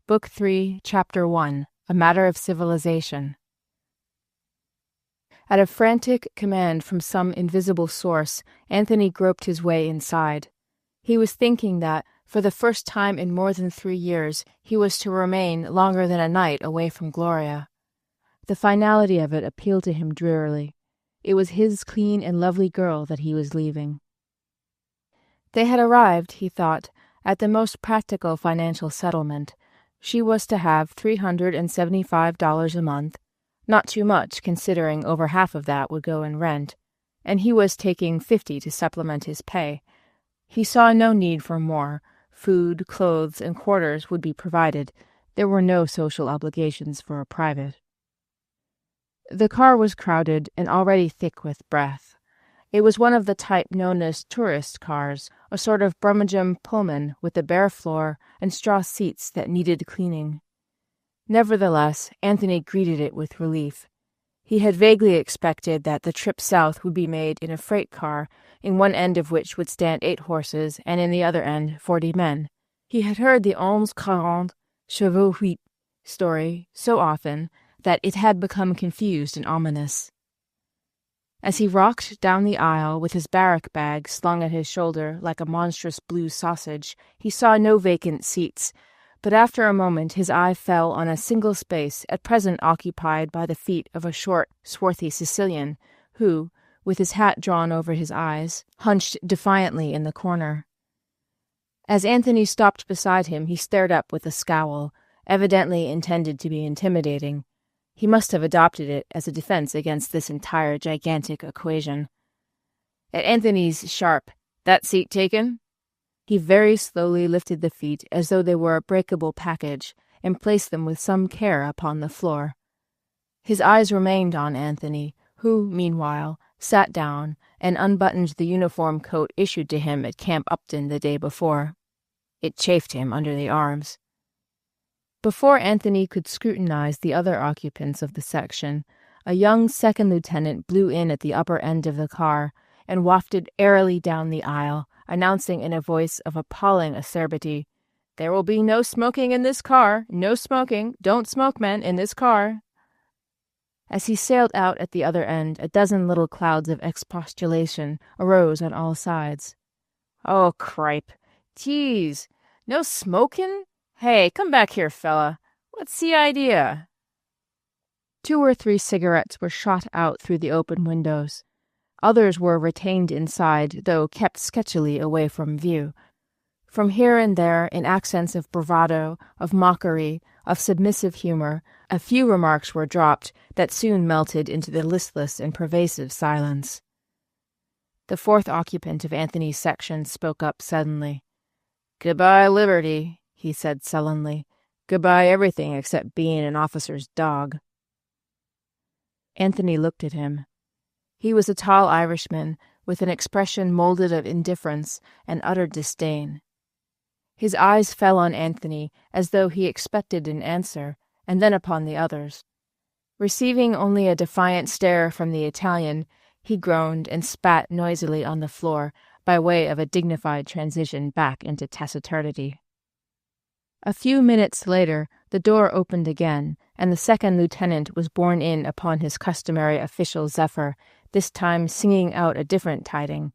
Book 3, Chapter 1, A Matter of Civilization. At a frantic command from some invisible source, Anthony groped his way inside. He was thinking that, for the first time in more than 3 years, he was to remain longer than a night away from Gloria. The finality of it appealed to him drearily. It was his clean and lovely girl that he was leaving. They had arrived, he thought, at the most practical financial settlement. She was to have $375 a month, not too much considering over half of that would go in rent, and he was taking $50 to supplement his pay. He saw no need for more. Food, clothes, and quarters would be provided. There were no social obligations for a private. The car was crowded and already thick with breath. It was one of the type known as tourist cars, a sort of Birmingham Pullman with a bare floor and straw seats that needed cleaning. Nevertheless, Anthony greeted it with relief. He had vaguely expected that the trip south would be made in a freight car, in one end of which would stand 8 horses and in the other end 40 men. He had heard the 1140 chevaux huit story so often that it had become confused and ominous. As he rocked down the aisle with his barrack bag slung at his shoulder like a monstrous blue sausage, he saw no vacant seats, but after a moment his eye fell on a single space at present occupied by the feet of a short, swarthy Sicilian, who, with his hat drawn over his eyes, hunched defiantly in the corner. As Anthony stopped beside him, he stared up with a scowl, evidently intended to be intimidating. He must have adopted it as a defense against this entire gigantic equation. At Anthony's sharp, "That seat taken?" he very slowly lifted the feet as though they were a breakable package and placed them with some care upon the floor. His eyes remained on Anthony, who, meanwhile, sat down and unbuttoned the uniform coat issued to him at Camp Upton the day before. It chafed him under the arms. Before Anthony could scrutinize the other occupants of the section, a young second lieutenant blew in at the upper end of the car and wafted airily down the aisle, announcing in a voice of appalling acerbity, "There will be no smoking in this car. No smoking. Don't smoke, men, in this car." As he sailed out at the other end, a dozen little clouds of expostulation arose on all sides. "Oh, cripe. Tease. No smoking? Hey, come back here, fella. What's the idea?" 2 or 3 cigarettes were shot out through the open windows. Others were retained inside, though kept sketchily away from view. From here and there, in accents of bravado, of mockery, of submissive humor, a few remarks were dropped that soon melted into the listless and pervasive silence. The 4th occupant of Anthony's section spoke up suddenly. "Goodbye, liberty," he said sullenly. "Goodbye everything except being an officer's dog." Anthony looked at him. He was a tall Irishman with an expression molded of indifference and utter disdain. His eyes fell on Anthony as though he expected an answer, and then upon the others. Receiving only a defiant stare from the Italian, he groaned and spat noisily on the floor by way of a dignified transition back into taciturnity. A few minutes later, the door opened again, and the second lieutenant was borne in upon his customary official zephyr, this time singing out a different tiding.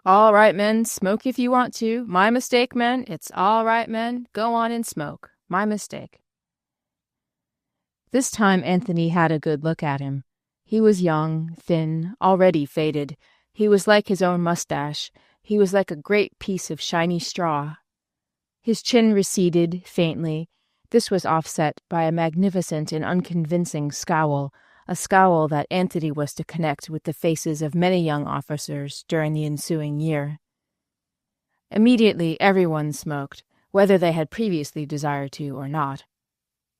"All right, men, smoke if you want to. My mistake, men. It's all right, men. Go on and smoke. My mistake." This time Anthony had a good look at him. He was young, thin, already faded. He was like his own mustache. He was like a great piece of shiny straw. His chin receded faintly. This was offset by a magnificent and unconvincing scowl, a scowl that Anthony was to connect with the faces of many young officers during the ensuing year. Immediately everyone smoked, whether they had previously desired to or not.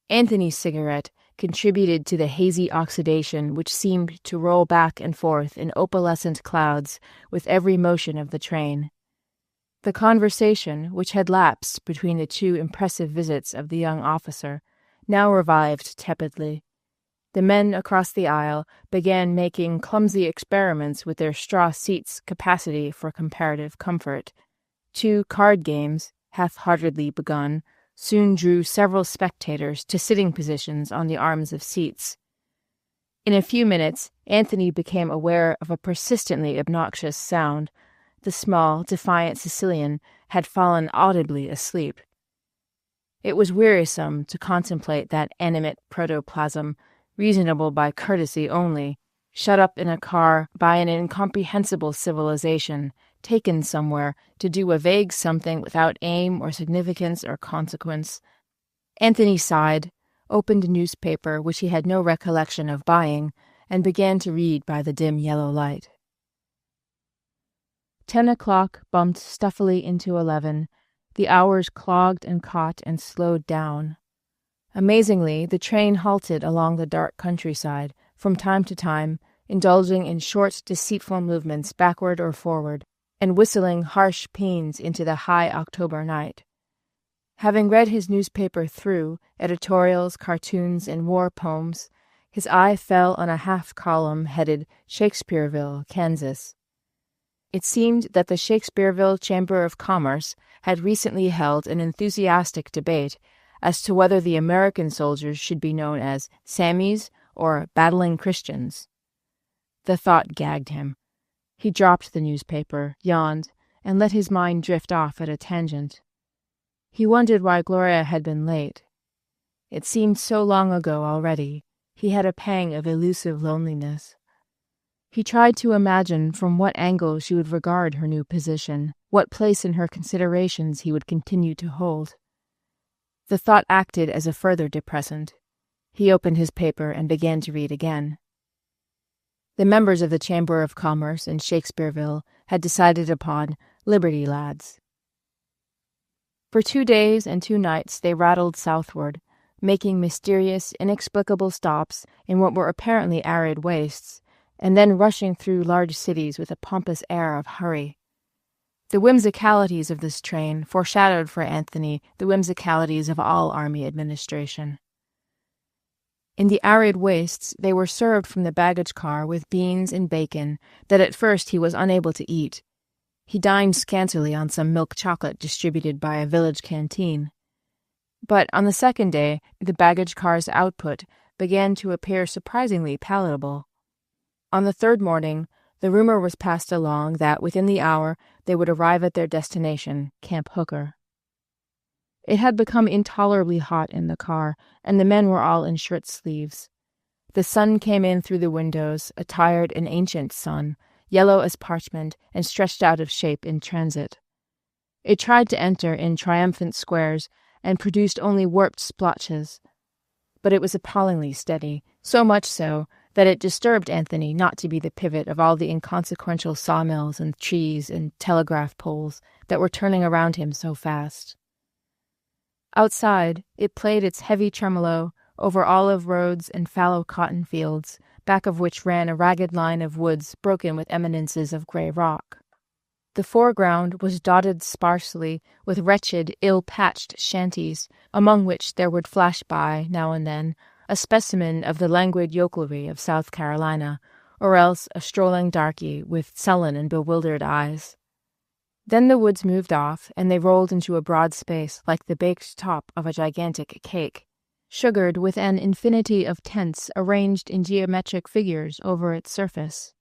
Anthony's cigarette contributed to the hazy oxidation which seemed to roll back and forth in opalescent clouds with every motion of the train. The conversation, which had lapsed between the 2 impressive visits of the young officer, now revived tepidly. The men across the aisle began making clumsy experiments with their straw seats' capacity for comparative comfort. 2 card games, half-heartedly begun, soon drew several spectators to sitting positions on the arms of seats. In a few minutes, Anthony became aware of a persistently obnoxious sound. The small, defiant Sicilian had fallen audibly asleep. It was wearisome to contemplate that animate protoplasm, reasonable by courtesy only, shut up in a car by an incomprehensible civilization, taken somewhere to do a vague something without aim or significance or consequence. Anthony sighed, opened a newspaper which he had no recollection of buying, and began to read by the dim yellow light. 10 o'clock bumped stuffily into 11. The hours clogged and caught and slowed down. Amazingly, the train halted along the dark countryside, from time to time, indulging in short, deceitful movements backward or forward, and whistling harsh paeans into the high October night. Having read his newspaper through, editorials, cartoons, and war poems, his eye fell on a half-column headed Shakespeareville, Kansas. It seemed that the Shakespeareville Chamber of Commerce had recently held an enthusiastic debate as to whether the American soldiers should be known as Sammies or battling Christians. The thought gagged him. He dropped the newspaper, yawned, and let his mind drift off at a tangent. He wondered why Gloria had been late. It seemed so long ago already. He had a pang of elusive loneliness. He tried to imagine from what angle she would regard her new position, what place in her considerations he would continue to hold. The thought acted as a further depressant. He opened his paper and began to read again. The members of the Chamber of Commerce in Shakespeareville had decided upon Liberty Lads. For 2 days and 2 nights they rattled southward, making mysterious, inexplicable stops in what were apparently arid wastes, and then rushing through large cities with a pompous air of hurry. The whimsicalities of this train foreshadowed for Anthony the whimsicalities of all army administration. In the arid wastes they were served from the baggage car with beans and bacon that at first he was unable to eat. He dined scantily on some milk chocolate distributed by a village canteen. But on the second day, the baggage car's output began to appear surprisingly palatable. On the third morning, the rumor was passed along that within the hour they would arrive at their destination, Camp Hooker. It had become intolerably hot in the car, and the men were all in shirt sleeves. The sun came in through the windows, a tired and ancient sun, yellow as parchment and stretched out of shape in transit. It tried to enter in triumphant squares and produced only warped splotches. But it was appallingly steady, so much so that it disturbed Anthony not to be the pivot of all the inconsequential sawmills and trees and telegraph poles that were turning around him so fast. Outside, it played its heavy tremolo over olive roads and fallow cotton fields, back of which ran a ragged line of woods broken with eminences of gray rock. The foreground was dotted sparsely with wretched, ill-patched shanties, among which there would flash by, now and then, a specimen of the languid yokelry of South Carolina, or else a strolling darky with sullen and bewildered eyes. Then the woods moved off, and they rolled into a broad space like the baked top of a gigantic cake, sugared with an infinity of tents arranged in geometric figures over its surface.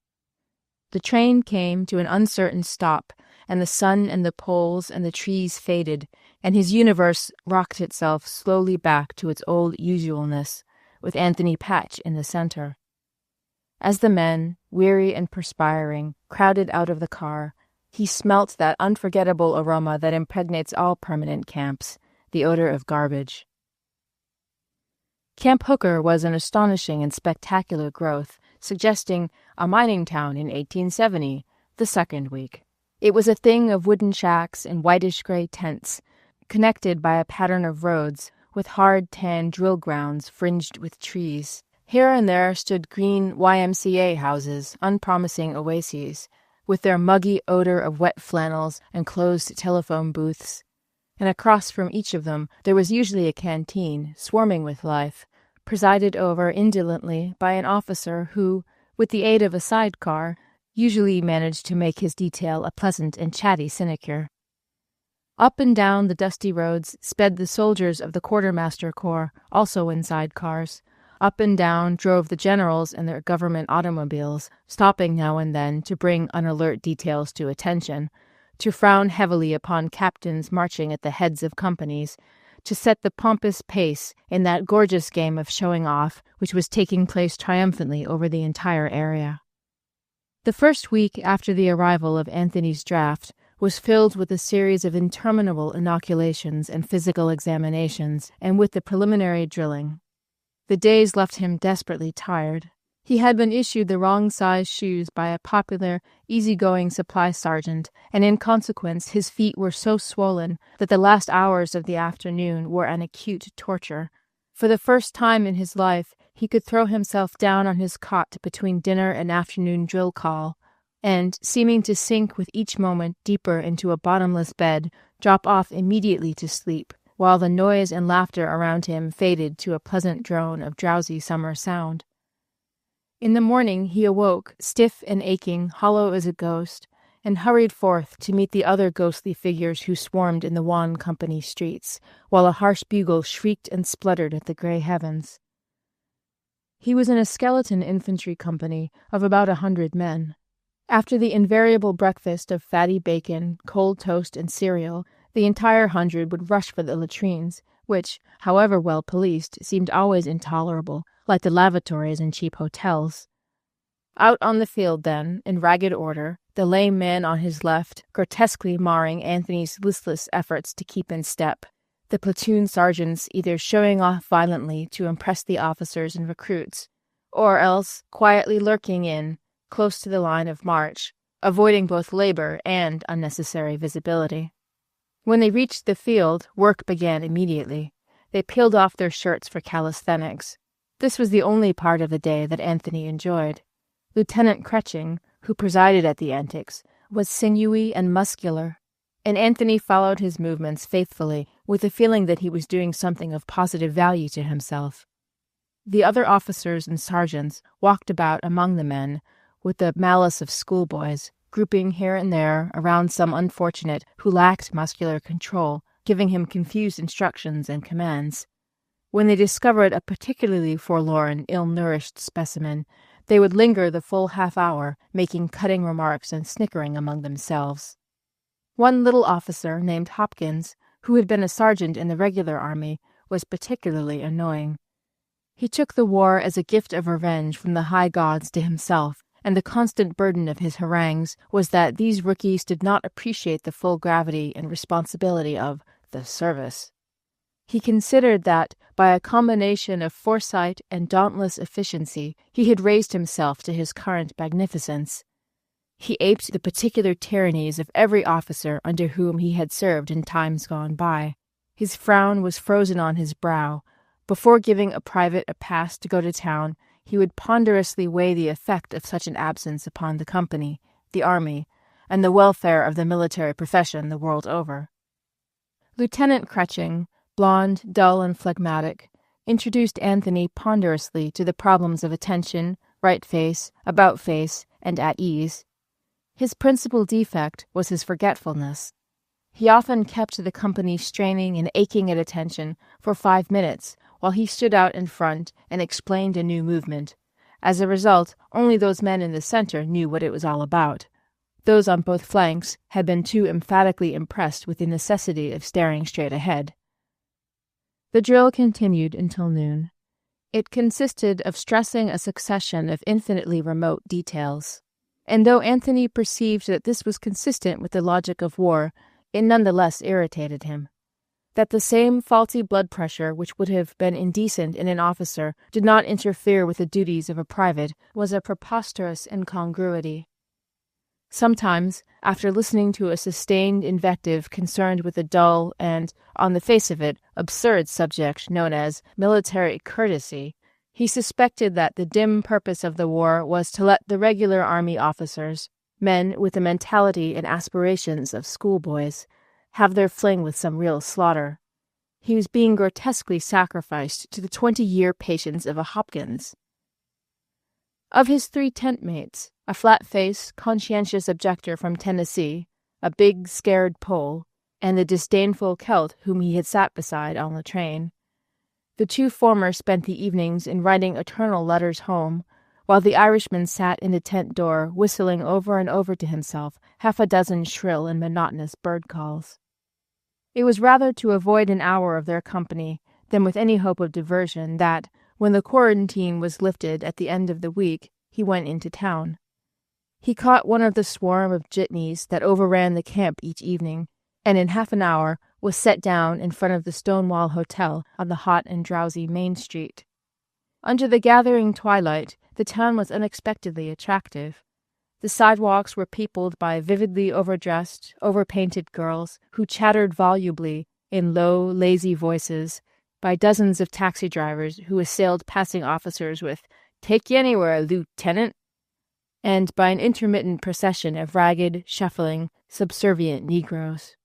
The train came to an uncertain stop, and the sun and the poles and the trees faded, and his universe rocked itself slowly back to its old usualness, with Anthony Patch in the center. As the men, weary and perspiring, crowded out of the car, he smelt that unforgettable aroma that impregnates all permanent camps, the odor of garbage. Camp Hooker was an astonishing and spectacular growth, suggesting a mining town in 1870, the second week. It was a thing of wooden shacks and whitish-gray tents, connected by a pattern of roads, with hard tan drill grounds fringed with trees. Here and there stood green YMCA houses, unpromising oases, with their muggy odor of wet flannels and closed telephone booths. And across from each of them there was usually a canteen, swarming with life, presided over indolently by an officer who, with the aid of a sidecar, usually managed to make his detail a pleasant and chatty sinecure. Up and down the dusty roads sped the soldiers of the Quartermaster Corps, also in sidecars. Up and down drove the generals in their government automobiles, stopping now and then to bring unalert details to attention, to frown heavily upon captains marching at the heads of companies, to set the pompous pace in that gorgeous game of showing off which was taking place triumphantly over the entire area. The first week after the arrival of Anthony's draft was filled with a series of interminable inoculations and physical examinations, and with the preliminary drilling. The days left him desperately tired. He had been issued the wrong size shoes by a popular, easygoing supply sergeant, and in consequence his feet were so swollen that the last hours of the afternoon were an acute torture. For the first time in his life, he could throw himself down on his cot between dinner and afternoon drill call, and, seeming to sink with each moment deeper into a bottomless bed, drop off immediately to sleep, while the noise and laughter around him faded to a pleasant drone of drowsy summer sound. In the morning he awoke, stiff and aching, hollow as a ghost, and hurried forth to meet the other ghostly figures who swarmed in the wan company streets, while a harsh bugle shrieked and spluttered at the grey heavens. He was in a skeleton infantry company of about 100 men. After the invariable breakfast of fatty bacon, cold toast, and cereal, the entire 100 would rush for the latrines, which, however well policed, seemed always intolerable, like the lavatories in cheap hotels. Out on the field, then, in ragged order, the lame man on his left, grotesquely marring Anthony's listless efforts to keep in step, the platoon sergeants either showing off violently to impress the officers and recruits, or else quietly lurking in, close to the line of march, avoiding both labor and unnecessary visibility. When they reached the field, work began immediately. They peeled off their shirts for calisthenics. This was the only part of the day that Anthony enjoyed. Lieutenant Kretching, who presided at the antics, was sinewy and muscular, and Anthony followed his movements faithfully, with the feeling that he was doing something of positive value to himself. The other officers and sergeants walked about among the men, with the malice of schoolboys, grouping here and there around some unfortunate who lacked muscular control, giving him confused instructions and commands. When they discovered a particularly forlorn, ill-nourished specimen, they would linger the full half-hour, making cutting remarks and snickering among themselves. One little officer, named Hopkins, who had been a sergeant in the regular army, was particularly annoying. He took the war as a gift of revenge from the high gods to himself, and the constant burden of his harangues was that these rookies did not appreciate the full gravity and responsibility of the service. He considered that, by a combination of foresight and dauntless efficiency, he had raised himself to his current magnificence. He aped the particular tyrannies of every officer under whom he had served in times gone by. His frown was frozen on his brow. Before giving a private a pass to go to town, he would ponderously weigh the effect of such an absence upon the company, the army, and the welfare of the military profession the world over. Lieutenant Kretching, blond, dull, and phlegmatic, introduced Anthony ponderously to the problems of attention, right face, about face, and at ease. His principal defect was his forgetfulness. He often kept the company straining and aching at attention for 5 minutes while he stood out in front and explained a new movement. As a result, only those men in the center knew what it was all about. Those on both flanks had been too emphatically impressed with the necessity of staring straight ahead. The drill continued until noon. It consisted of stressing a succession of infinitely remote details. And though Anthony perceived that this was consistent with the logic of war, it none the less irritated him. That the same faulty blood pressure which would have been indecent in an officer did not interfere with the duties of a private was a preposterous incongruity. Sometimes, after listening to a sustained invective concerned with the dull and, on the face of it, absurd subject known as military courtesy, he suspected that the dim purpose of the war was to let the regular army officers, men with the mentality and aspirations of schoolboys, have their fling with some real slaughter. He was being grotesquely sacrificed to the 20-year patience of a Hopkins. Of his 3 tent mates, a flat-faced, conscientious objector from Tennessee, a big, scared Pole, and the disdainful Celt whom he had sat beside on the train. The two former spent the evenings in writing eternal letters home, while the Irishman sat in the tent door whistling over and over to himself half a dozen shrill and monotonous bird calls. It was rather to avoid an hour of their company than with any hope of diversion that, when the quarantine was lifted at the end of the week, he went into town. He caught one of the swarm of jitneys that overran the camp each evening, and in half an hour was set down in front of the Stonewall Hotel on the hot and drowsy Main Street. Under the gathering twilight, the town was unexpectedly attractive. The sidewalks were peopled by vividly overdressed, overpainted girls who chattered volubly in low, lazy voices, by dozens of taxi drivers who assailed passing officers with "Take you anywhere, Lieutenant," and by an intermittent procession of ragged, shuffling, subservient Negroes.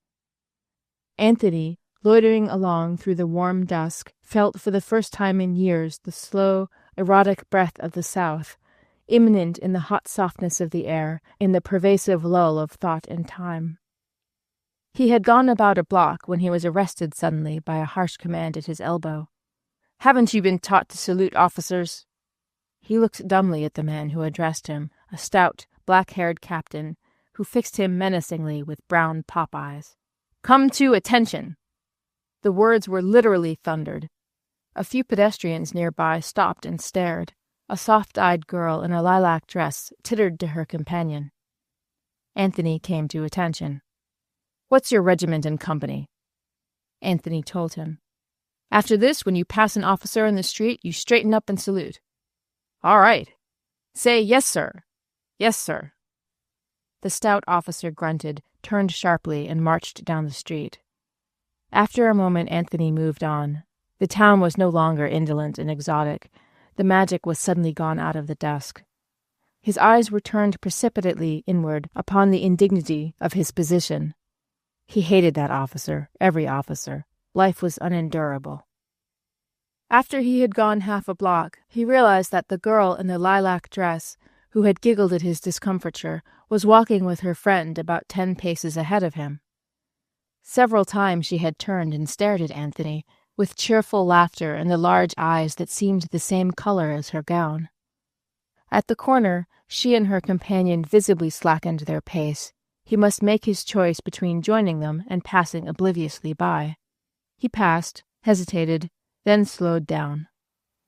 Anthony, loitering along through the warm dusk, felt for the first time in years the slow, erotic breath of the South, imminent in the hot softness of the air, in the pervasive lull of thought and time. He had gone about a block when he was arrested suddenly by a harsh command at his elbow. "Haven't you been taught to salute officers?" He looked dumbly at the man who addressed him, a stout, black-haired captain, who fixed him menacingly with brown pop-eyes. "Come to attention!" The words were literally thundered. A few pedestrians nearby stopped and stared. A soft-eyed girl in a lilac dress tittered to her companion. Anthony came to attention. "What's your regiment and company?" Anthony told him. "After this, when you pass an officer in the street, you straighten up and salute." "All right. Say, 'Yes, sir.'" "Yes, sir." The stout officer grunted, turned sharply, and marched down the street. After a moment Anthony moved on. The town was no longer indolent and exotic. The magic was suddenly gone out of the dusk. His eyes were turned precipitately inward upon the indignity of his position. He hated that officer, every officer. Life was unendurable. After he had gone half a block, he realized that the girl in the lilac dress, who had giggled at his discomfiture, was walking with her friend about 10 paces ahead of him. Several times she had turned and stared at Anthony, with cheerful laughter and the large eyes that seemed the same color as her gown. At the corner, she and her companion visibly slackened their pace. He must make his choice between joining them and passing obliviously by. He passed, hesitated, then slowed down.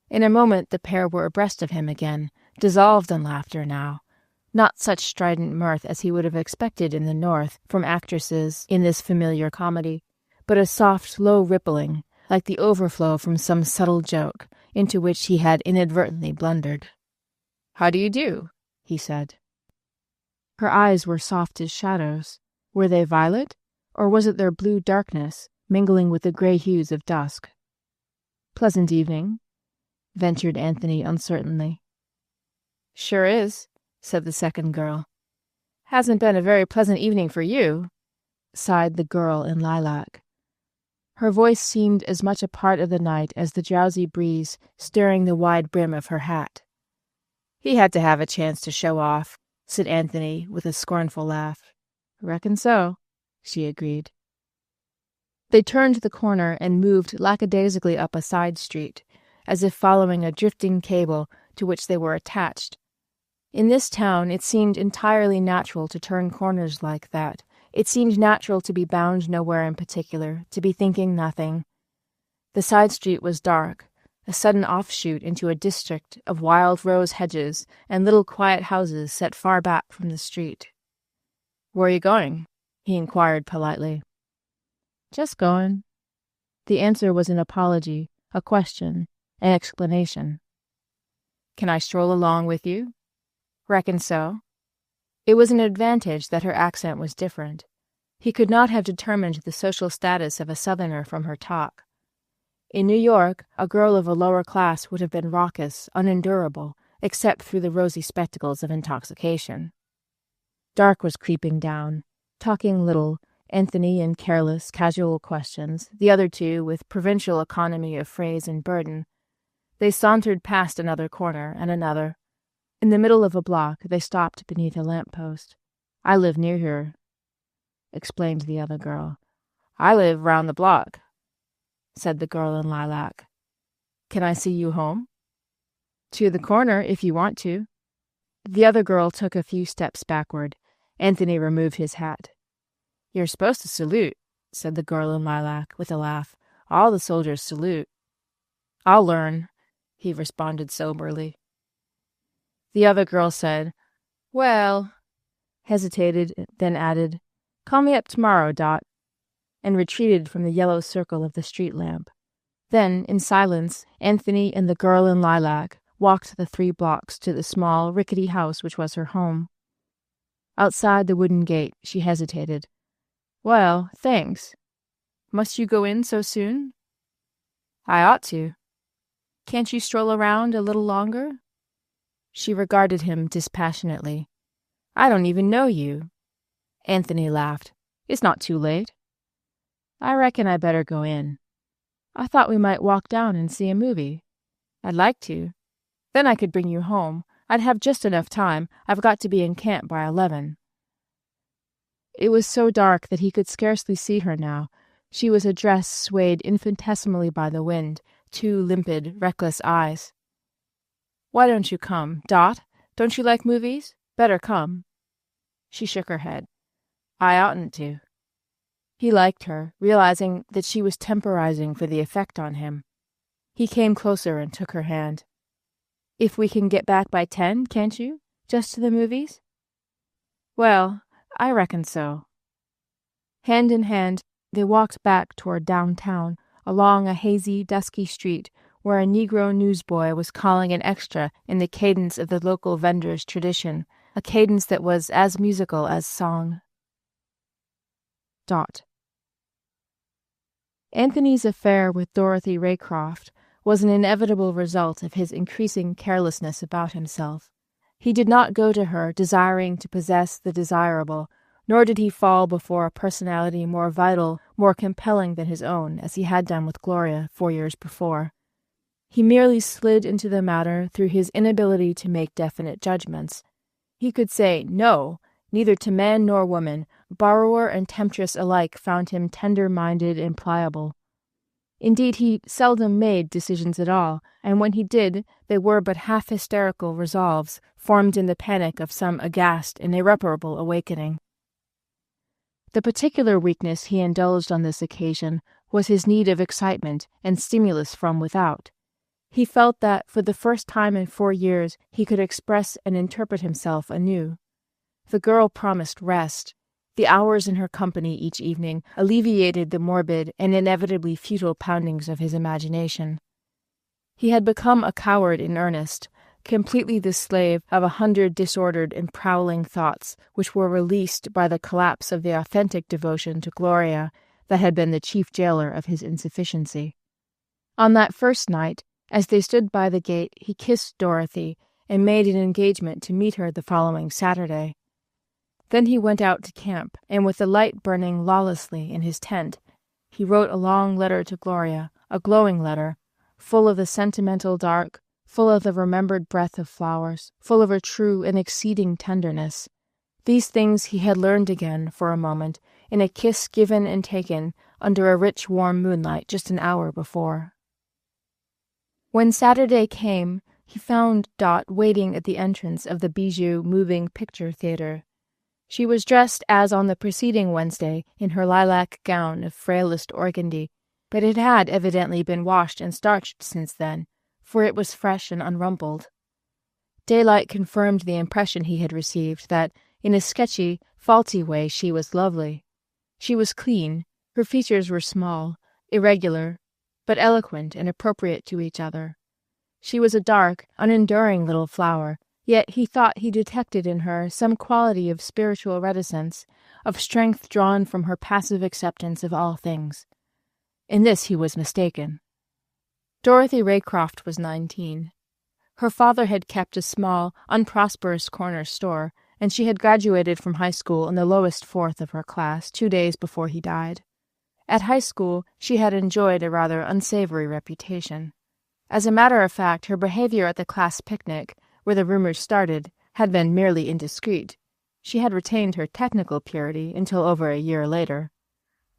In a moment the pair were abreast of him again, dissolved in laughter now, not such strident mirth as he would have expected in the North from actresses in this familiar comedy, but a soft, low rippling, like the overflow from some subtle joke into which he had inadvertently blundered. "How do you do?" he said. Her eyes were soft as shadows. Were they violet, or was it their blue darkness, mingling with the gray hues of dusk? "Pleasant evening," ventured Anthony uncertainly. "Sure is," said the second girl. "Hasn't been a very pleasant evening for you," sighed the girl in lilac. Her voice seemed as much a part of the night as the drowsy breeze stirring the wide brim of her hat. "He had to have a chance to show off," said Anthony with a scornful laugh. "Reckon so," she agreed. They turned the corner and moved lackadaisically up a side street, as if following a drifting cable to which they were attached. In this town it seemed entirely natural to turn corners like that. It seemed natural to be bound nowhere in particular, to be thinking nothing. The side street was dark, a sudden offshoot into a district of wild rose hedges and little quiet houses set far back from the street. "Where are you going?" he inquired politely. "Just going." The answer was an apology, a question, an explanation. "Can I stroll along with you?" "Reckon so." It was an advantage that her accent was different. He could not have determined the social status of a Southerner from her talk. In New York, a girl of a lower class would have been raucous, unendurable, except through the rosy spectacles of intoxication. Dark was creeping down, talking little, Anthony in careless, casual questions, the other two with provincial economy of phrase and burden. They sauntered past another corner and another. In the middle of a block, they stopped beneath a lamp-post. "I live near here," explained the other girl. I live round the block, said the girl in lilac. Can I see you home? To the corner, if you want to. The other girl took a few steps backward. Anthony removed his hat. You're supposed to salute, said the girl in lilac, with a laugh. All the soldiers salute. I'll learn, he responded soberly. The other girl said, Well, hesitated, then added, Call me up tomorrow, Dot, and retreated from the yellow circle of the street lamp. Then, in silence, Anthony and the girl in lilac walked the 3 blocks to the small, rickety house which was her home. Outside the wooden gate, she hesitated. Well, thanks. Must you go in so soon? I ought to. Can't you stroll around a little longer? She regarded him dispassionately. I don't even know you. Anthony laughed. It's not too late. I reckon I better go in. I thought we might walk down and see a movie. I'd like to. Then I could bring you home. I'd have just enough time. I've got to be in camp by 11. It was so dark that he could scarcely see her now. She was a dress swayed infinitesimally by the wind, 2 limpid, reckless eyes. Why don't you come, Dot? Don't you like movies? Better come. She shook her head. I oughtn't to. He liked her, realizing that she was temporizing for the effect on him. He came closer and took her hand. If we can get back by 10, can't you? Just to the movies? Well, I reckon so. Hand in hand, they walked back toward downtown, along a hazy, dusky street where a Negro newsboy was calling an extra in the cadence of the local vendor's tradition, a cadence that was as musical as song. Dot. Anthony's affair with Dorothy Raycroft was an inevitable result of his increasing carelessness about himself. He did not go to her desiring to possess the desirable, nor did he fall before a personality more vital, more compelling than his own, as he had done with Gloria 4 years before. He merely slid into the matter through his inability to make definite judgments. He could say no, neither to man nor woman. Borrower and temptress alike found him tender-minded and pliable. Indeed, he seldom made decisions at all, and when he did, they were but half-hysterical resolves, formed in the panic of some aghast and irreparable awakening. The particular weakness he indulged on this occasion was his need of excitement and stimulus from without. He felt that, for the first time in 4 years, he could express and interpret himself anew. The girl promised rest. The hours in her company each evening alleviated the morbid and inevitably futile poundings of his imagination. He had become a coward in earnest, completely the slave of 100 disordered and prowling thoughts which were released by the collapse of the authentic devotion to Gloria that had been the chief jailer of his insufficiency. On that first night, as they stood by the gate, he kissed Dorothy and made an engagement to meet her the following Saturday. Then he went out to camp, and with the light burning lawlessly in his tent, he wrote a long letter to Gloria, a glowing letter, full of the sentimental dark, full of the remembered breath of flowers, full of a true and exceeding tenderness. These things he had learned again, for a moment, in a kiss given and taken under a rich warm moonlight just an hour before. When Saturday came, he found Dot waiting at the entrance of the Bijou Moving Picture Theater. She was dressed as on the preceding Wednesday in her lilac gown of frailest organdy, but it had evidently been washed and starched since then, for it was fresh and unrumpled. Daylight confirmed the impression he had received that, in a sketchy, faulty way, she was lovely. She was clean, her features were small, irregular, but eloquent and appropriate to each other. She was a dark, unenduring little flower, yet he thought he detected in her some quality of spiritual reticence, of strength drawn from her passive acceptance of all things. In this he was mistaken. Dorothy Raycroft was 19. Her father had kept a small, unprosperous corner store, and she had graduated from high school in the lowest fourth of her class 2 days before he died. At high school, she had enjoyed a rather unsavory reputation. As a matter of fact, her behavior at the class picnic, where the rumors started, had been merely indiscreet. She had retained her technical purity until over a year later.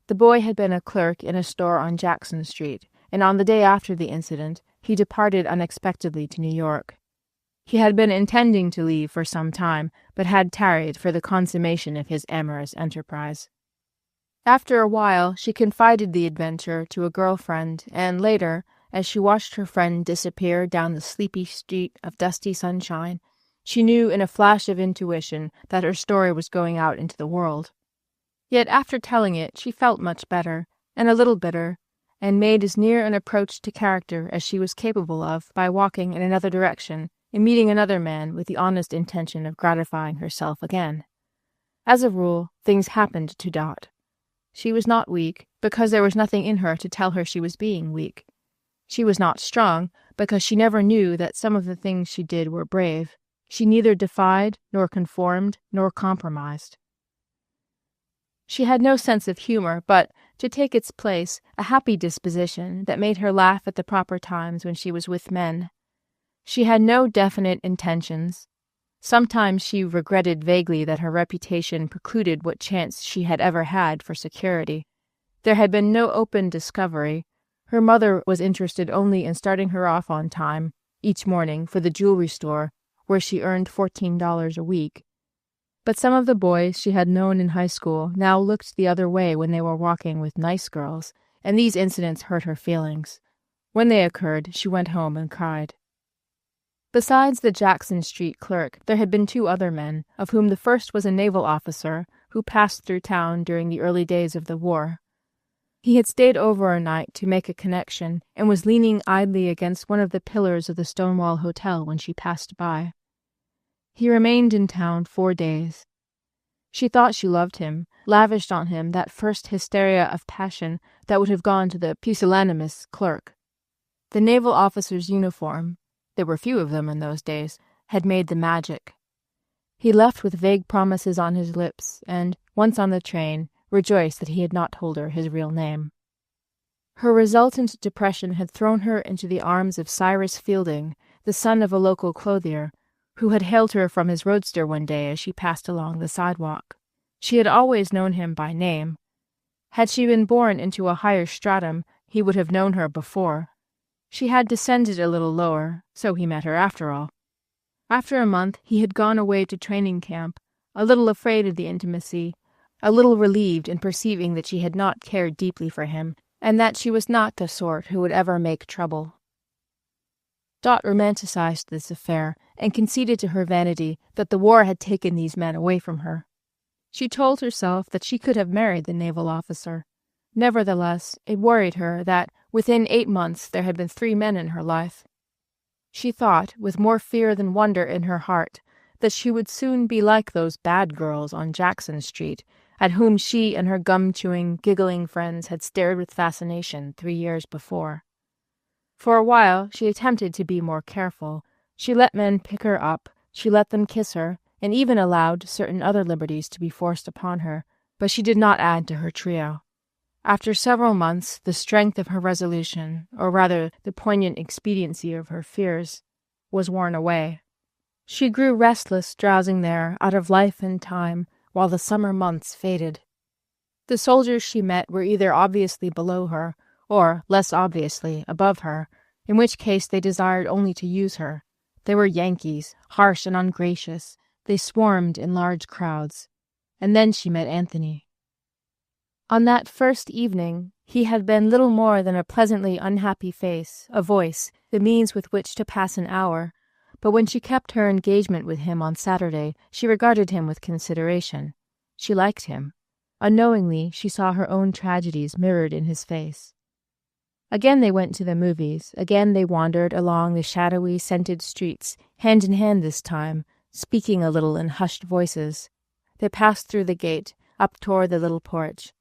The boy had been a clerk in a store on Jackson Street, and on the day after the incident, he departed unexpectedly to New York. He had been intending to leave for some time, but had tarried for the consummation of his amorous enterprise. After a while, she confided the adventure to a girlfriend, and later, as she watched her friend disappear down the sleepy street of dusty sunshine, she knew in a flash of intuition that her story was going out into the world. Yet after telling it, she felt much better, and a little bitter, and made as near an approach to character as she was capable of by walking in another direction and meeting another man with the honest intention of gratifying herself again. As a rule, things happened to Dot. She was not weak, because there was nothing in her to tell her she was being weak. She was not strong, because she never knew that some of the things she did were brave. She neither defied, nor conformed, nor compromised. She had no sense of humor, but, to take its place, a happy disposition that made her laugh at the proper times when she was with men. She had no definite intentions. Sometimes she regretted vaguely that her reputation precluded what chance she had ever had for security. There had been no open discovery. Her mother was interested only in starting her off on time, each morning, for the jewelry store, where she earned $14 a week. But some of the boys she had known in high school now looked the other way when they were walking with nice girls, and these incidents hurt her feelings. When they occurred, she went home and cried. Besides the Jackson Street clerk, there had been two other men, of whom the first was a naval officer who passed through town during the early days of the war. He had stayed over a night to make a connection, and was leaning idly against one of the pillars of the Stonewall Hotel when she passed by. He remained in town 4 days. She thought she loved him, lavished on him that first hysteria of passion that would have gone to the pusillanimous clerk. The naval officer's uniform, there were few of them in those days, had made the magic. He left with vague promises on his lips, and, once on the train, rejoiced that he had not told her his real name. Her resultant depression had thrown her into the arms of Cyrus Fielding, the son of a local clothier, who had hailed her from his roadster one day as she passed along the sidewalk. She had always known him by name. Had she been born into a higher stratum, he would have known her before. She had descended a little lower, so he met her after all. After a month, he had gone away to training camp, a little afraid of the intimacy, a little relieved in perceiving that she had not cared deeply for him, and that she was not the sort who would ever make trouble. Dot romanticized this affair, and conceded to her vanity that the war had taken these men away from her. She told herself that she could have married the naval officer. Nevertheless, it worried her that, within 8 months, there had been 3 men in her life. She thought, with more fear than wonder in her heart, that she would soon be like those bad girls on Jackson Street, at whom she and her gum-chewing, giggling friends had stared with fascination 3 years before. For a while, she attempted to be more careful. She let men pick her up, she let them kiss her, and even allowed certain other liberties to be forced upon her, but she did not add to her trio. After several months, the strength of her resolution, or rather the poignant expediency of her fears, was worn away. She grew restless drowsing there out of life and time, while the summer months faded. The soldiers she met were either obviously below her, or, less obviously, above her, in which case they desired only to use her. They were Yankees, harsh and ungracious. They swarmed in large crowds. And then she met Anthony. On that first evening, he had been little more than a pleasantly unhappy face, a voice, the means with which to pass an hour. But when she kept her engagement with him on Saturday, she regarded him with consideration. She liked him. Unknowingly, she saw her own tragedies mirrored in his face. Again they went to the movies. Again they wandered along the shadowy, scented streets, hand in hand this time, speaking a little in hushed voices. They passed through the gate, up toward the little porch.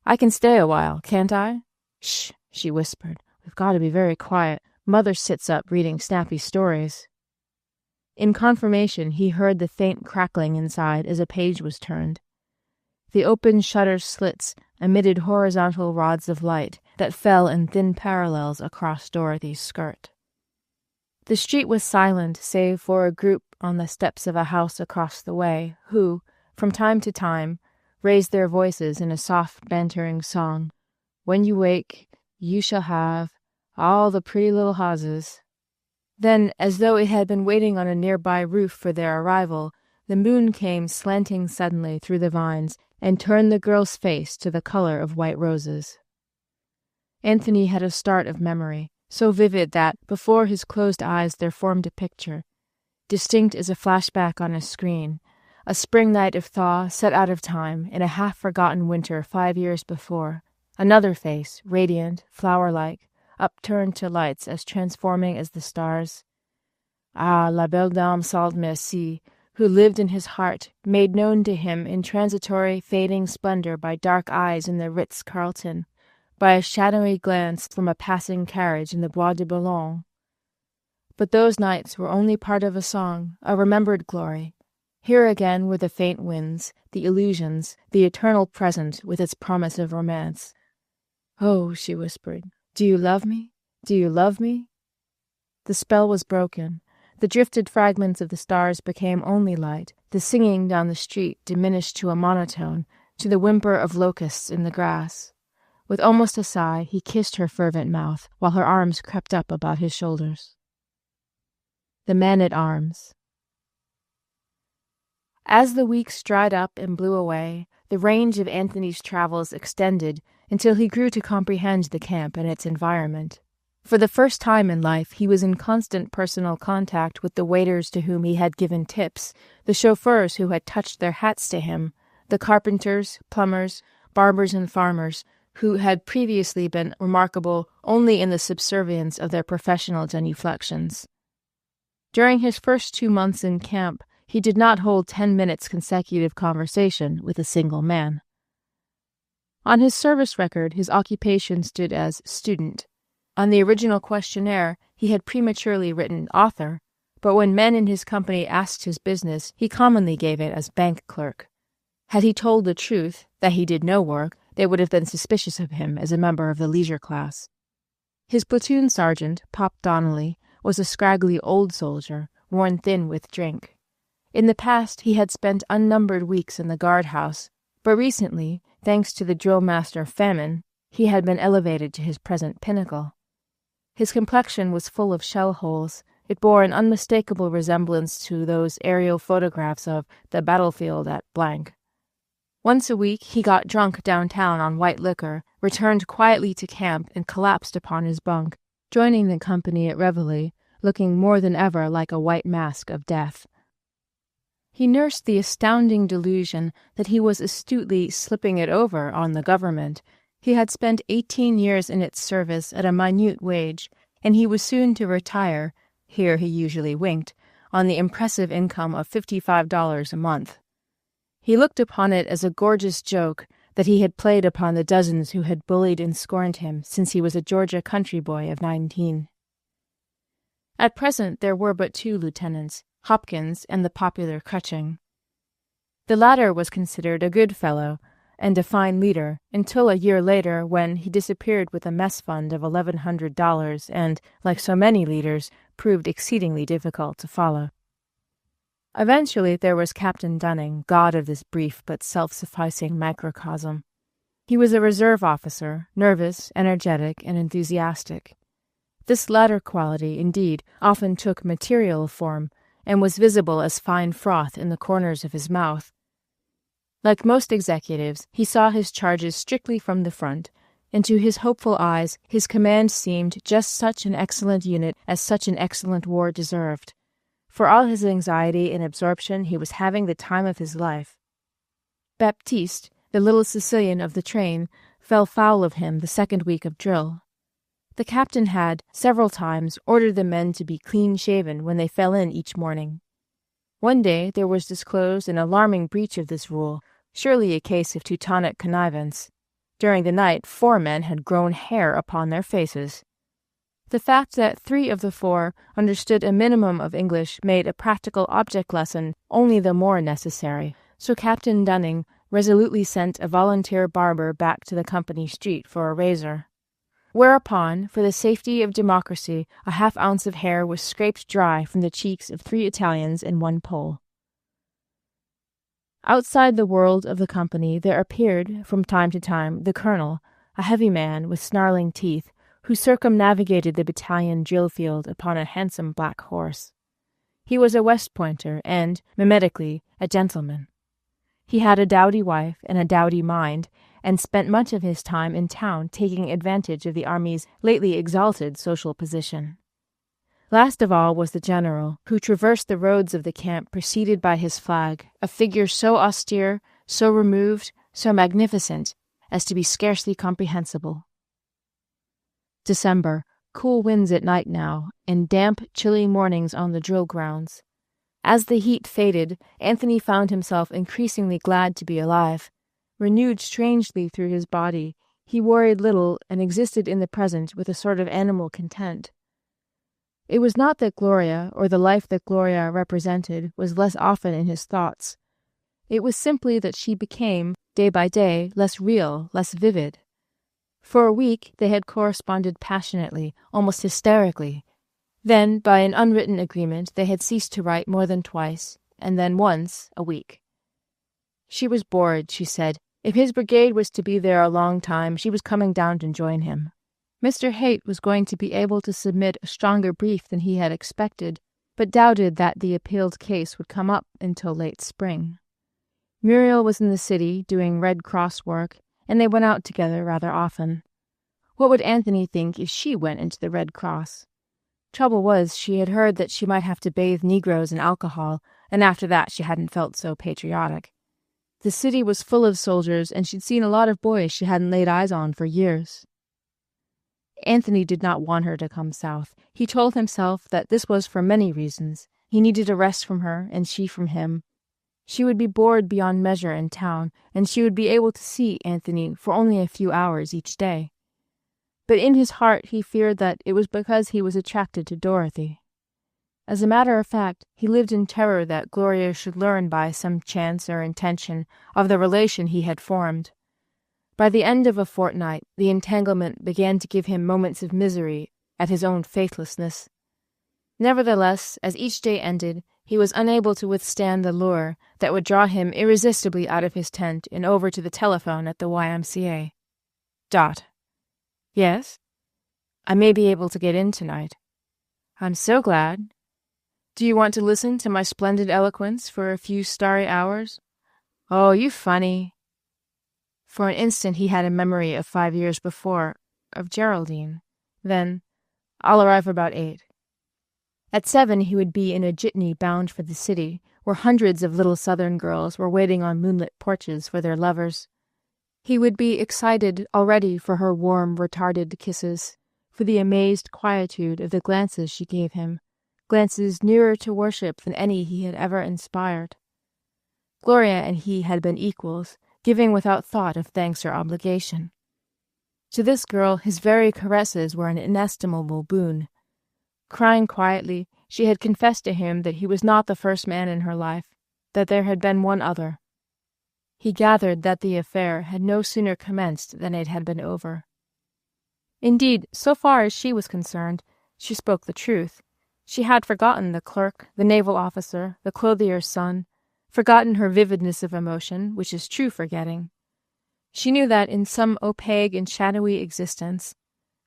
"I can stay a while, can't I?" "Shh," she whispered. "We've got to be very quiet. Mother sits up reading snappy stories." In confirmation, he heard the faint crackling inside as a page was turned. The open shutter slits emitted horizontal rods of light that fell in thin parallels across Dorothy's skirt. The street was silent save for a group on the steps of a house across the way who, from time to time, raised their voices in a soft, bantering song. When you wake, you shall have all the pretty little houses. Then, as though it had been waiting on a nearby roof for their arrival, the moon came slanting suddenly through the vines and turned the girl's face to the color of white roses. Anthony had a start of memory, so vivid that before his closed eyes there formed a picture, distinct as a flashback on a screen, a spring night of thaw set out of time in a half-forgotten winter 5 years before, another face, radiant, flower-like, upturned to lights as transforming as the stars. Ah, la belle dame sans merci, who lived in his heart, made known to him in transitory, fading splendor by dark eyes in the Ritz-Carlton, by a shadowy glance from a passing carriage in the Bois de Boulogne. But those nights were only part of a song, a remembered glory. Here again were the faint winds, the illusions, the eternal present with its promise of romance. "Oh," she whispered, "do you love me? Do you love me?" The spell was broken. The drifted fragments of the stars became only light. The singing down the street diminished to a monotone, to the whimper of locusts in the grass. With almost a sigh, he kissed her fervent mouth, while her arms crept up about his shoulders. The Man-at-Arms. As the weeks dried up and blew away, the range of Anthony's travels extended until he grew to comprehend the camp and its environment. For the first time in life, he was in constant personal contact with the waiters to whom he had given tips, the chauffeurs who had touched their hats to him, the carpenters, plumbers, barbers, and farmers, who had previously been remarkable only in the subservience of their professional genuflections. During his first 2 months in camp, he did not hold 10 minutes consecutive conversation with a single man. On his service record, his occupation stood as student. On the original questionnaire, he had prematurely written author, but when men in his company asked his business, he commonly gave it as bank clerk. Had he told the truth, that he did no work, they would have been suspicious of him as a member of the leisure class. His platoon sergeant, Pop Donnelly, was a scraggly old soldier, worn thin with drink. In the past, he had spent unnumbered weeks in the guardhouse, but recently, thanks to the drill-master Famine, he had been elevated to his present pinnacle. His complexion was full of shell holes. It bore an unmistakable resemblance to those aerial photographs of the battlefield at blank. Once a week he got drunk downtown on white liquor, returned quietly to camp, and collapsed upon his bunk, joining the company at reveille, looking more than ever like a white mask of death. He nursed the astounding delusion that he was astutely slipping it over on the government. He had spent 18 years in its service at a minute wage, and he was soon to retire, here he usually winked, on the impressive income of $55 a month. He looked upon it as a gorgeous joke that he had played upon the dozens who had bullied and scorned him since he was a Georgia country boy of 19. At present there were but 2 lieutenants, Hopkins and the popular Crutching. The latter was considered a good fellow and a fine leader until a year later, when he disappeared with a mess fund of $1,100 and, like so many leaders, proved exceedingly difficult to follow. Eventually there was Captain Dunning, god of this brief but self-sufficing microcosm. He was a reserve officer, nervous, energetic, and enthusiastic. This latter quality, indeed, often took material form, and was visible as fine froth in the corners of his mouth. Like most executives, he saw his charges strictly from the front, and to his hopeful eyes his command seemed just such an excellent unit as such an excellent war deserved. For all his anxiety and absorption, he was having the time of his life. Baptiste, the little Sicilian of the train, fell foul of him the second week of drill. The captain had, several times, ordered the men to be clean-shaven when they fell in each morning. One day there was disclosed an alarming breach of this rule, surely a case of Teutonic connivance. During the night 4 men had grown hair upon their faces. The fact that 3 of the 4 understood a minimum of English made a practical object lesson only the more necessary, so Captain Dunning resolutely sent a volunteer barber back to the company street for a razor. Whereupon, for the safety of democracy, a half-ounce of hair was scraped dry from the cheeks of 3 Italians and 1 Pole. Outside the world of the company there appeared, from time to time, the colonel, a heavy man with snarling teeth, who circumnavigated the battalion drill field upon a handsome black horse. He was a West Pointer and, mimetically, a gentleman. He had a dowdy wife and a dowdy mind, and spent much of his time in town taking advantage of the army's lately exalted social position. Last of all was the general, who traversed the roads of the camp preceded by his flag, a figure so austere, so removed, so magnificent, as to be scarcely comprehensible. December, cool winds at night now, and damp, chilly mornings on the drill grounds. As the heat faded, Anthony found himself increasingly glad to be alive. Renewed strangely through his body, he worried little and existed in the present with a sort of animal content. It was not that Gloria, or the life that Gloria represented, was less often in his thoughts. It was simply that she became, day by day, less real, less vivid. For a week they had corresponded passionately, almost hysterically. Then, by an unwritten agreement, they had ceased to write more than twice, and then once a week. She was bored, she said. If his brigade was to be there a long time, she was coming down to join him. Mr. Haight was going to be able to submit a stronger brief than he had expected, but doubted that the appealed case would come up until late spring. Muriel was in the city doing Red Cross work, and they went out together rather often. What would Anthony think if she went into the Red Cross? Trouble was, she had heard that she might have to bathe Negroes in alcohol, and after that she hadn't felt so patriotic. The city was full of soldiers, and she'd seen a lot of boys she hadn't laid eyes on for years. Anthony did not want her to come south. He told himself that this was for many reasons. He needed a rest from her, and she from him. She would be bored beyond measure in town, and she would be able to see Anthony for only a few hours each day. But in his heart he feared that it was because he was attracted to Dorothy. As a matter of fact, he lived in terror that Gloria should learn by some chance or intention of the relation he had formed. By the end of a fortnight, the entanglement began to give him moments of misery at his own faithlessness. Nevertheless, as each day ended, he was unable to withstand the lure that would draw him irresistibly out of his tent and over to the telephone at the YMCA. Dot. Yes? I may be able to get in tonight. I'm so glad. Do you want to listen to my splendid eloquence for a few starry hours? Oh, you funny. For an instant he had a memory of 5 years before, of Geraldine. Then, I'll arrive about 8. At 7 he would be in a jitney bound for the city, where hundreds of little southern girls were waiting on moonlit porches for their lovers. He would be excited already for her warm, retarded kisses, for the amazed quietude of the glances she gave him, glances nearer to worship than any he had ever inspired. Gloria and he had been equals, giving without thought of thanks or obligation. To this girl his very caresses were an inestimable boon. Crying quietly, she had confessed to him that he was not the first man in her life, that there had been one other. He gathered that the affair had no sooner commenced than it had been over. Indeed, so far as she was concerned, she spoke the truth. She had forgotten the clerk, the naval officer, the clothier's son, forgotten her vividness of emotion, which is true forgetting. She knew that in some opaque and shadowy existence,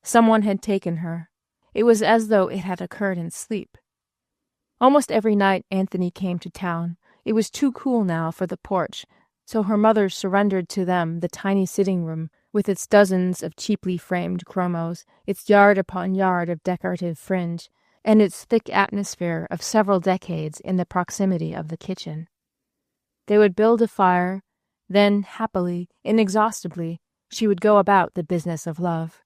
someone had taken her. It was as though it had occurred in sleep. Almost every night Anthony came to town. It was too cool now for the porch, so her mother surrendered to them the tiny sitting room, with its dozens of cheaply framed chromos, its yard upon yard of decorative fringe, and its thick atmosphere of several decades in the proximity of the kitchen. They would build a fire, then, happily, inexhaustibly, she would go about the business of love.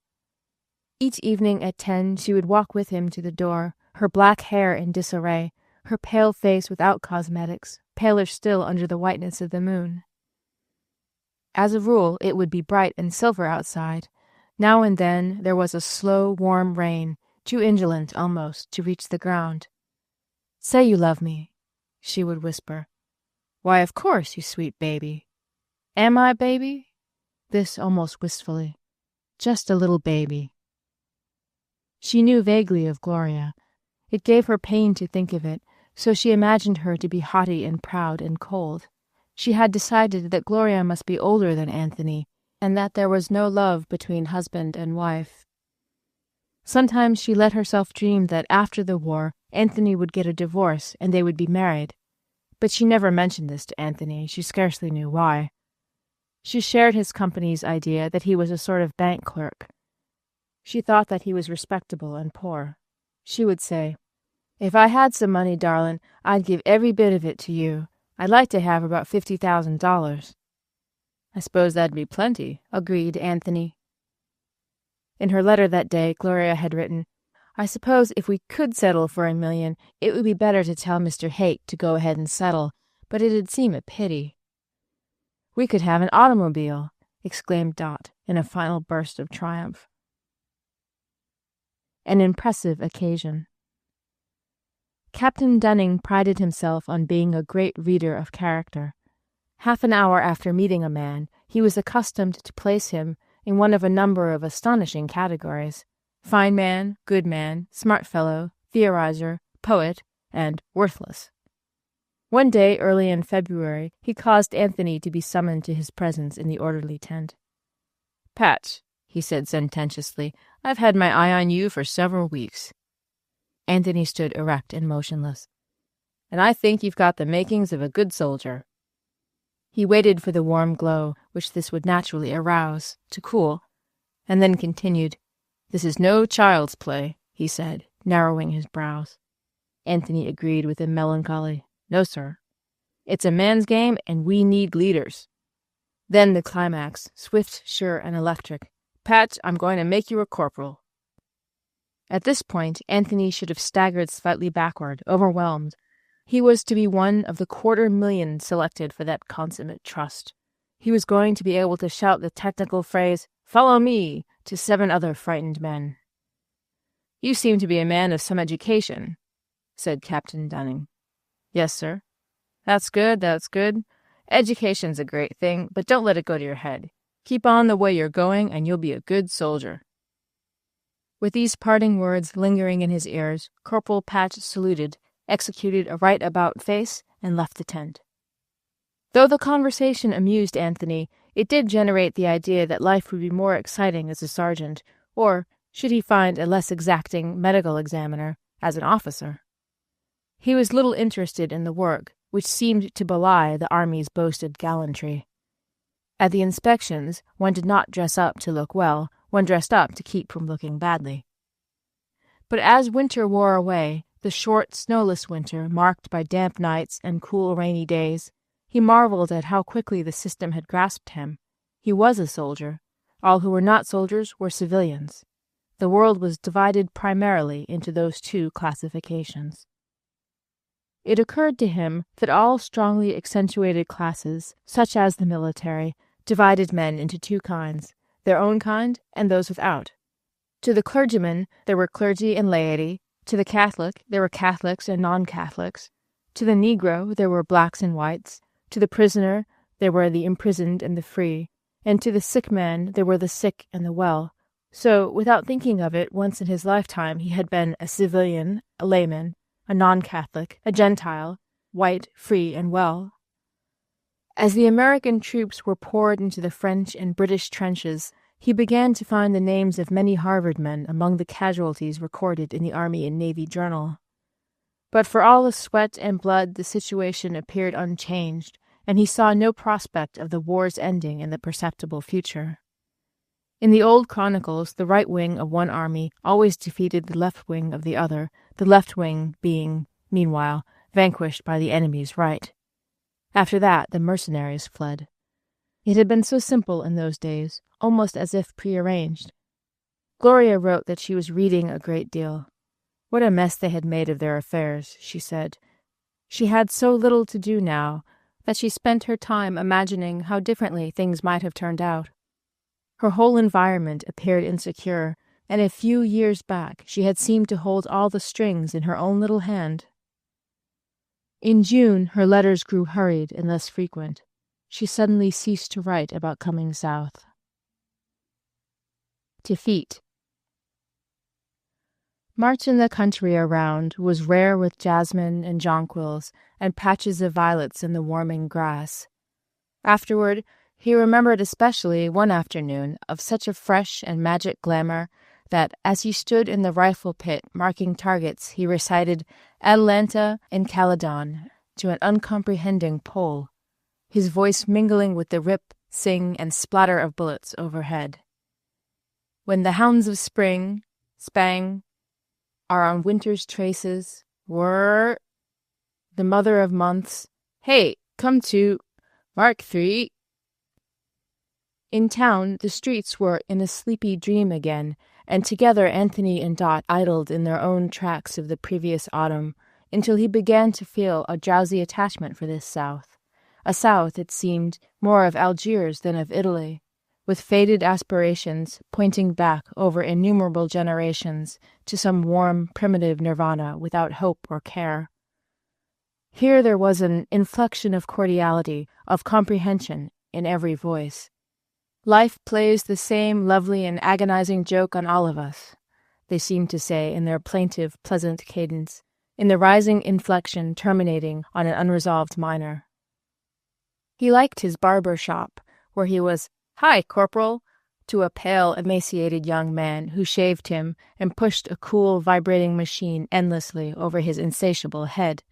Each evening at 10 she would walk with him to the door, her black hair in disarray, her pale face without cosmetics, paler still under the whiteness of the moon. As a rule, it would be bright and silver outside. Now and then there was a slow, warm rain, too indolent almost to reach the ground. "Say you love me," she would whisper. "Why, of course, you sweet baby." "Am I, baby?" This almost wistfully. "Just a little baby." She knew vaguely of Gloria. It gave her pain to think of it, so she imagined her to be haughty and proud and cold. She had decided that Gloria must be older than Anthony, and that there was no love between husband and wife. Sometimes she let herself dream that after the war, Anthony would get a divorce and they would be married. But she never mentioned this to Anthony. She scarcely knew why. She shared his company's idea that he was a sort of bank clerk. She thought that he was respectable and poor. She would say, "If I had some money, darling, I'd give every bit of it to you. I'd like to have about $50,000. "I suppose that'd be plenty," agreed Anthony. In her letter that day, Gloria had written, "I suppose if we could settle for $1 million, it would be better to tell Mr. Hake to go ahead and settle, but it'd seem a pity." "We could have an automobile," exclaimed Dot in a final burst of triumph. An impressive occasion. Captain Dunning prided himself on being a great reader of character. Half an hour after meeting a man, he was accustomed to place him in one of a number of astonishing categories: fine man, good man, smart fellow, theorizer, poet, and worthless. One day early in February, he caused Anthony to be summoned to his presence in the orderly tent. "Patch," he said sententiously, "I've had my eye on you for several weeks." Anthony stood erect and motionless. "And I think you've got the makings of a good soldier." He waited for the warm glow, which this would naturally arouse, to cool, and then continued. "This is no child's play," he said, narrowing his brows. Anthony agreed with a melancholy, "No, sir. It's a man's game, and we need leaders." Then the climax, swift, sure, and electric. "Patch, I'm going to make you a corporal." At this point, Anthony should have staggered slightly backward, overwhelmed. He was to be one of the 250,000 selected for that consummate trust. He was going to be able to shout the technical phrase, "Follow me," to 7 other frightened men. "You seem to be a man of some education," said Captain Dunning. "Yes, sir." "That's good, that's good. Education's a great thing, but don't let it go to your head. Keep on the way you're going, and you'll be a good soldier." With these parting words lingering in his ears, Corporal Patch saluted, executed a right-about face, and left the tent. Though the conversation amused Anthony, it did generate the idea that life would be more exciting as a sergeant, or, should he find a less exacting medical examiner, as an officer. He was little interested in the work, which seemed to belie the Army's boasted gallantry. At the inspections, one did not dress up to look well, one dressed up to keep from looking badly. But as winter wore away, the short, snowless winter marked by damp nights and cool, rainy days, he marveled at how quickly the system had grasped him. He was a soldier. All who were not soldiers were civilians. The world was divided primarily into those 2 classifications. It occurred to him that all strongly accentuated classes, such as the military, divided men into 2 kinds, their own kind and those without. To the clergyman there were clergy and laity, to the Catholic there were Catholics and non-Catholics, to the Negro there were blacks and whites, to the prisoner there were the imprisoned and the free, and to the sick man there were the sick and the well. So, without thinking of it, once in his lifetime he had been a civilian, a layman, a non-Catholic, a Gentile, white, free, and well. As the American troops were poured into the French and British trenches, he began to find the names of many Harvard men among the casualties recorded in the Army and Navy Journal. But for all the sweat and blood, the situation appeared unchanged, and he saw no prospect of the war's ending in the perceptible future. In the old chronicles, the right wing of one army always defeated the left wing of the other, the left wing being, meanwhile, vanquished by the enemy's right. After that, the mercenaries fled. It had been so simple in those days, almost as if prearranged. Gloria wrote that she was reading a great deal. What a mess they had made of their affairs, she said. She had so little to do now that she spent her time imagining how differently things might have turned out. Her whole environment appeared insecure, and a few years back she had seemed to hold all the strings in her own little hand. In June her letters grew hurried and less frequent. She suddenly ceased to write about coming south. Defeat. March in the country around was rare with jasmine and jonquils and patches of violets in the warming grass. Afterward, he remembered especially one afternoon of such a fresh and magic glamour that, as he stood in the rifle pit marking targets, he recited Atalanta and Caledon to an uncomprehending Pole, his voice mingling with the rip, sing, and splatter of bullets overhead. When the hounds of spring, spang, are on winter's traces, whirr, the mother of months, hey, come to, Mark 3. In town, the streets were in a sleepy dream again, and together Anthony and Dot idled in their own tracks of the previous autumn, until he began to feel a drowsy attachment for this South. A South, it seemed, more of Algiers than of Italy, with faded aspirations pointing back over innumerable generations to some warm, primitive nirvana without hope or care. Here there was an inflection of cordiality, of comprehension, in every voice. Life plays the same lovely and agonizing joke on all of us, they seemed to say in their plaintive, pleasant cadence, in the rising inflection terminating on an unresolved minor. He liked his barber shop, where he was, "Hi, Corporal," to a pale, emaciated young man who shaved him and pushed a cool, vibrating machine endlessly over his insatiable head.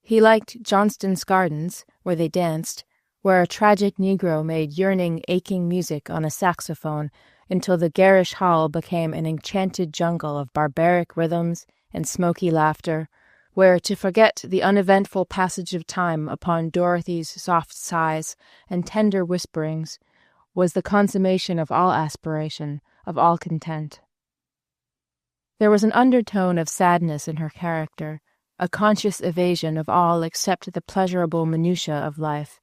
He liked Johnston's Gardens, where they danced, where a tragic Negro made yearning, aching music on a saxophone until the garish hall became an enchanted jungle of barbaric rhythms and smoky laughter, where to forget the uneventful passage of time upon Dorothy's soft sighs and tender whisperings was the consummation of all aspiration, of all content. There was an undertone of sadness in her character, a conscious evasion of all except the pleasurable minutiae of life.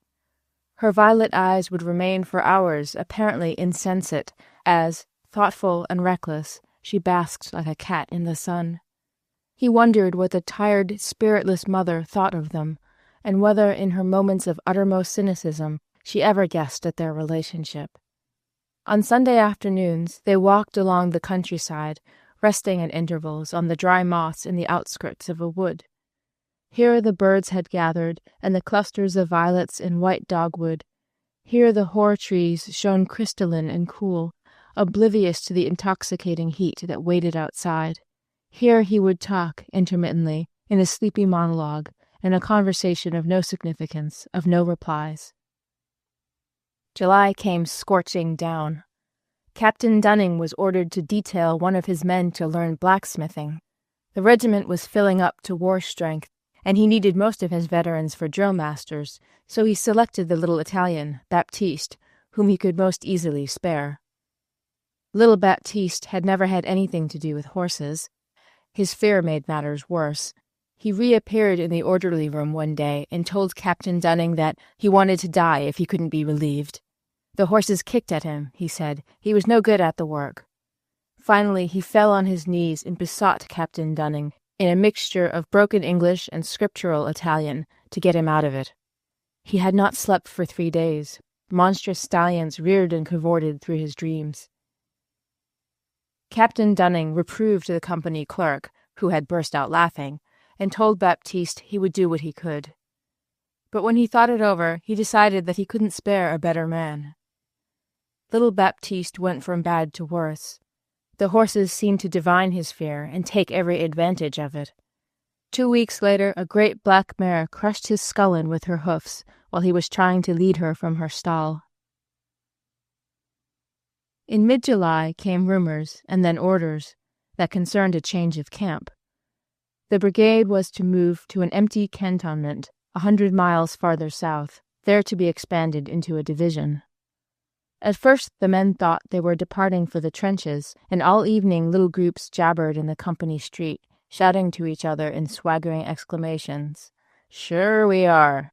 Her violet eyes would remain for hours apparently insensate as, thoughtful and reckless, she basked like a cat in the sun. He wondered what the tired, spiritless mother thought of them, and whether in her moments of uttermost cynicism she ever guessed at their relationship. On Sunday afternoons they walked along the countryside, resting at intervals on the dry moss in the outskirts of a wood. Here the birds had gathered, and the clusters of violets in white dogwood. Here the hoar trees shone crystalline and cool, oblivious to the intoxicating heat that waited outside. Here he would talk, intermittently, in a sleepy monologue, in a conversation of no significance, of no replies. July came scorching down. Captain Dunning was ordered to detail one of his men to learn blacksmithing. The regiment was filling up to war strength, and he needed most of his veterans for drill masters, so he selected the little Italian, Baptiste, whom he could most easily spare. Little Baptiste had never had anything to do with horses. His fear made matters worse. He reappeared in the orderly room one day and told Captain Dunning that he wanted to die if he couldn't be relieved. The horses kicked at him, he said. He was no good at the work. Finally, he fell on his knees and besought Captain Dunning, in a mixture of broken English and scriptural Italian, to get him out of it. He had not slept for 3 days. Monstrous stallions reared and cavorted through his dreams. Captain Dunning reproved the company clerk, who had burst out laughing, and told Baptiste he would do what he could. But when he thought it over, he decided that he couldn't spare a better man. Little Baptiste went from bad to worse. The horses seemed to divine his fear and take every advantage of it. 2 weeks later, a great black mare crushed his skull in with her hoofs while he was trying to lead her from her stall. In mid-July came rumors, and then orders, that concerned a change of camp. The brigade was to move to an empty cantonment 100 miles farther south, there to be expanded into a division. At first the men thought they were departing for the trenches, and all evening little groups jabbered in the company street, shouting to each other in swaggering exclamations. "Sure we are."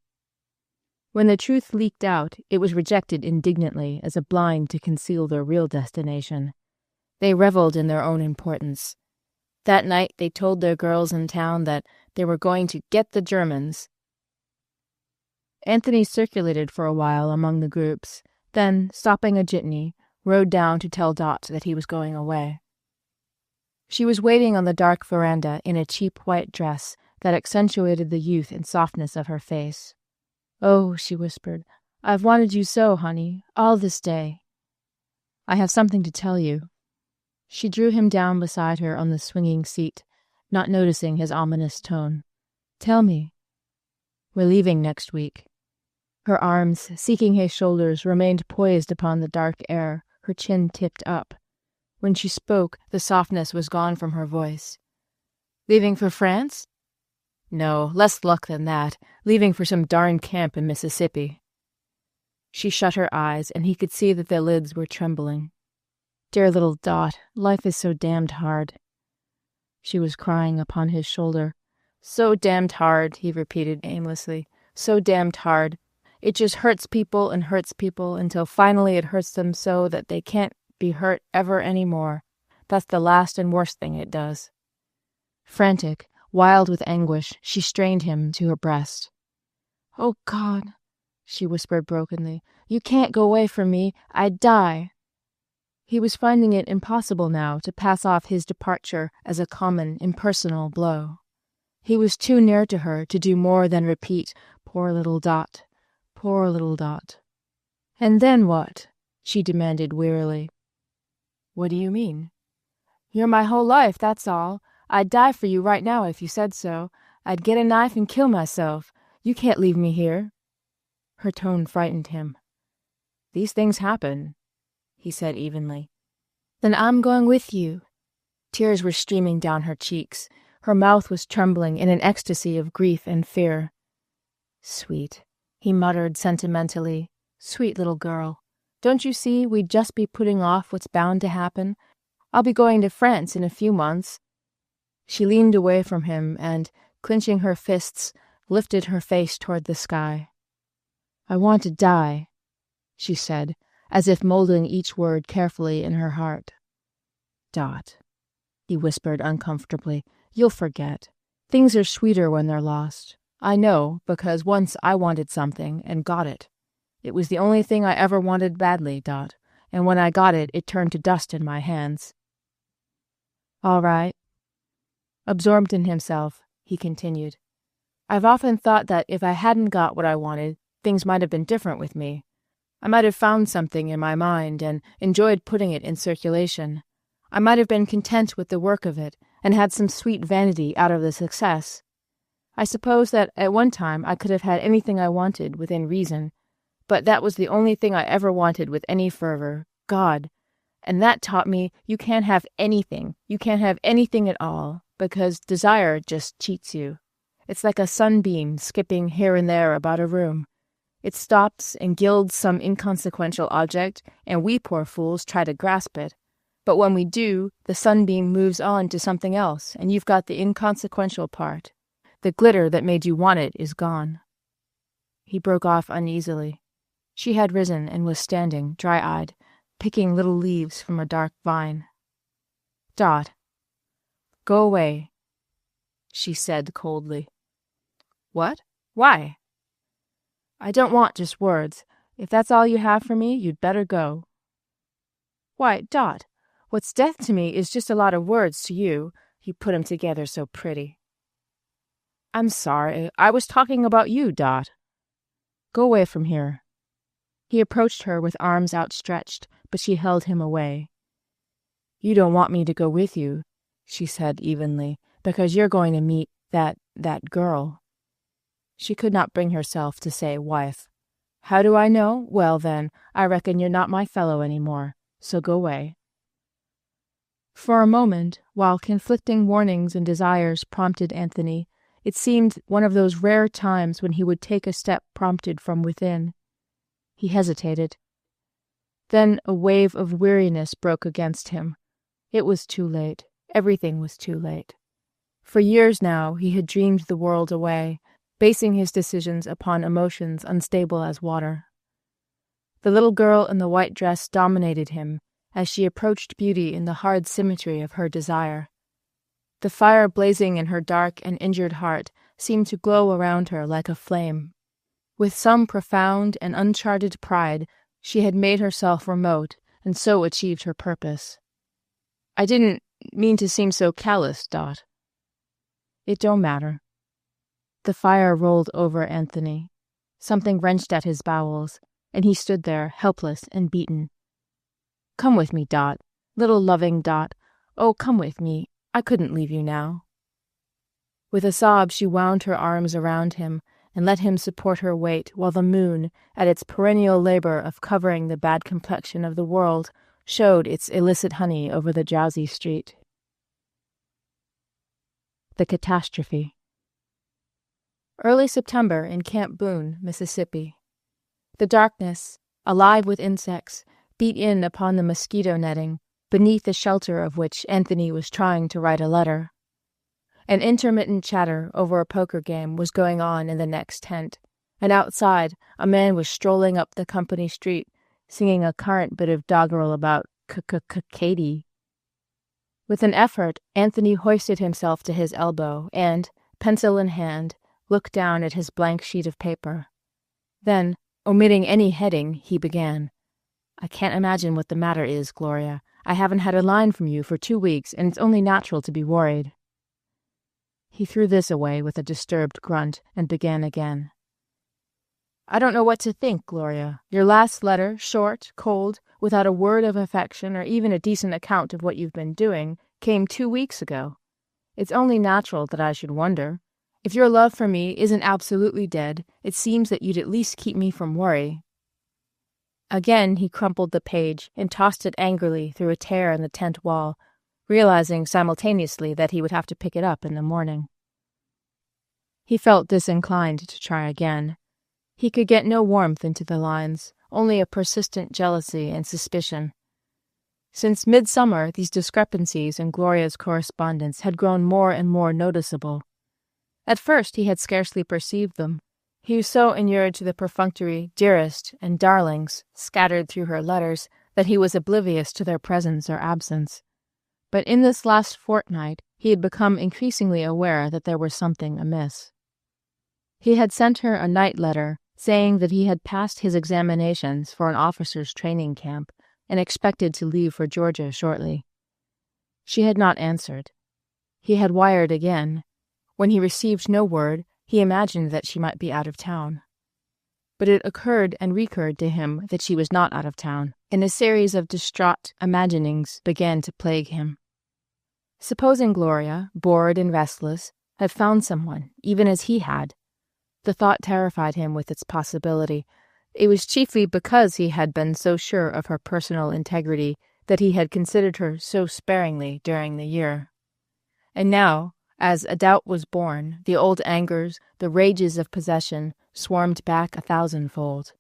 When the truth leaked out, it was rejected indignantly as a blind to conceal their real destination. They reveled in their own importance. That night they told their girls in town that they were going to get the Germans. Anthony circulated for a while among the groups, then, stopping a jitney, rode down to tell Dot that he was going away. She was waiting on the dark veranda in a cheap white dress that accentuated the youth and softness of her face. "Oh," she whispered, I've wanted you so, honey, all this day. I have something to tell you. She drew him down beside her on the swinging seat, not noticing his ominous tone. Tell me. We're leaving next week. Her arms, seeking his shoulders, remained poised upon the dark air, her chin tipped up. When she spoke, the softness was gone from her voice. Leaving for France? No, less luck than that. Leaving for some darn camp in Mississippi. She shut her eyes, and he could see that their lids were trembling. Dear little Dot, life is so damned hard. She was crying upon his shoulder. So damned hard, he repeated aimlessly. So damned hard. It just hurts people until finally it hurts them so that they can't be hurt ever any more. That's the last and worst thing it does. Frantic, wild with anguish, she strained him to her breast. Oh, God, she whispered brokenly. You can't go away from me. I'd die. He was finding it impossible now to pass off his departure as a common, impersonal blow. He was too near to her to do more than repeat, poor little Dot, poor little Dot. And then what? She demanded wearily. What do you mean? You're my whole life, that's all. I'd die for you right now if you said so. I'd get a knife and kill myself. You can't leave me here. Her tone frightened him. These things happen, he said evenly. Then I'm going with you. Tears were streaming down her cheeks. Her mouth was trembling in an ecstasy of grief and fear. Sweet, he muttered sentimentally. Sweet little girl. Don't you see we'd just be putting off what's bound to happen? I'll be going to France in a few months. She leaned away from him and, clenching her fists, lifted her face toward the sky. I want to die, she said, as if molding each word carefully in her heart. Dot, he whispered uncomfortably, you'll forget. Things are sweeter when they're lost. I know, because once I wanted something and got it. It was the only thing I ever wanted badly, Dot, and when I got it, it turned to dust in my hands. All right. Absorbed in himself, he continued. I've often thought that if I hadn't got what I wanted, things might have been different with me. I might have found something in my mind and enjoyed putting it in circulation. I might have been content with the work of it and had some sweet vanity out of the success. I suppose that at one time I could have had anything I wanted within reason, but that was the only thing I ever wanted with any fervor, God. And that taught me you can't have anything. You can't have anything at all, because desire just cheats you. It's like a sunbeam skipping here and there about a room. It stops and gilds some inconsequential object, and we poor fools try to grasp it. But when we do, the sunbeam moves on to something else, and you've got the inconsequential part. The glitter that made you want it is gone. He broke off uneasily. She had risen and was standing, dry-eyed, picking little leaves from a dark vine. Dot, go away, she said coldly. What? Why? I don't want just words. If that's all you have for me, you'd better go. Why, Dot, what's death to me is just a lot of words to you. You put 'em together so pretty. I'm sorry. I was talking about you, Dot. Go away from here. He approached her with arms outstretched, but she held him away. You don't want me to go with you, she said evenly, because you're going to meet that girl. She could not bring herself to say wife. How do I know? Well, then, I reckon you're not my fellow any more, so go away. For a moment, while conflicting warnings and desires prompted Anthony, it seemed one of those rare times when he would take a step prompted from within. He hesitated. Then a wave of weariness broke against him. It was too late. Everything was too late. For years now he had dreamed the world away, basing his decisions upon emotions unstable as water. The little girl in the white dress dominated him as she approached beauty in the hard symmetry of her desire. The fire blazing in her dark and injured heart seemed to glow around her like a flame. With some profound and uncharted pride, she had made herself remote and so achieved her purpose. I didn't mean to seem so callous, Dot. It don't matter. The fire rolled over Anthony. Something wrenched at his bowels. and he stood there, helpless and beaten. "Come with me, Dot. Little loving Dot. Oh, come with me. I couldn't leave you now." With a sob, she wound her arms around him and let him support her weight while the moon, at its perennial labor of covering the bad complexion of the world, showed its illicit honey over the drowsy street. The Catastrophe. Early September in Camp Boone, Mississippi. The darkness, alive with insects, beat in upon the mosquito netting, beneath the shelter of which Anthony was trying to write a letter. An intermittent chatter over a poker game was going on in the next tent, and outside a man was strolling up the company street, singing a current bit of doggerel about Katie. With an effort, Anthony hoisted himself to his elbow and, pencil in hand, looked down at his blank sheet of paper. Then, omitting any heading, he began. "I can't imagine what the matter is, Gloria. I haven't had a line from you for 2 weeks, and it's only natural to be worried." He threw this away with a disturbed grunt and began again. "I don't know what to think, Gloria. Your last letter, short, cold, without a word of affection or even a decent account of what you've been doing, came 2 weeks ago. It's only natural that I should wonder. If your love for me isn't absolutely dead, it seems that you'd at least keep me from worry." Again he crumpled the page and tossed it angrily through a tear in the tent wall, realizing simultaneously that he would have to pick it up in the morning. He felt disinclined to try again. He could get no warmth into the lines, only a persistent jealousy and suspicion. Since midsummer, these discrepancies in Gloria's correspondence had grown more and more noticeable. At first he had scarcely perceived them. He was so inured to the perfunctory "dearest" and "darlings" scattered through her letters that he was oblivious to their presence or absence. But in this last fortnight he had become increasingly aware that there was something amiss. He had sent her a night letter saying that he had passed his examinations for an officers' training camp and expected to leave for Georgia shortly. She had not answered. He had wired again. When he received no word, he imagined that she might be out of town. But it occurred and recurred to him that she was not out of town, and a series of distraught imaginings began to plague him. Supposing Gloria, bored and restless, had found someone, even as he had. The thought terrified him with its possibility. It was chiefly because he had been so sure of her personal integrity that he had considered her so sparingly during the year. And now, as a doubt was born, the old angers, the rages of possession, swarmed back 1,000-fold.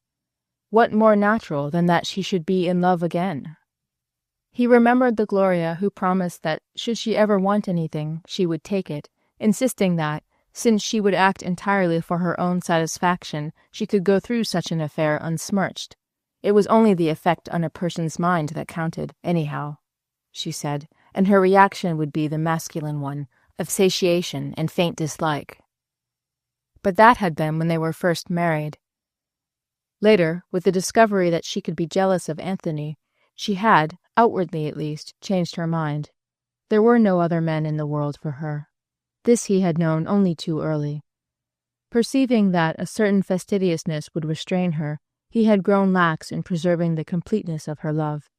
What more natural than that she should be in love again? He remembered the Gloria who promised that, should she ever want anything, she would take it, insisting that, since she would act entirely for her own satisfaction, she could go through such an affair unsmirched. It was only the effect on a person's mind that counted, anyhow, she said, and her reaction would be the masculine one, of satiation and faint dislike. But that had been when they were first married. Later, with the discovery that she could be jealous of Anthony, she had, outwardly at least, changed her mind. There were no other men in the world for her. This he had known only too early. Perceiving that a certain fastidiousness would restrain her, he had grown lax in preserving the completeness of her love,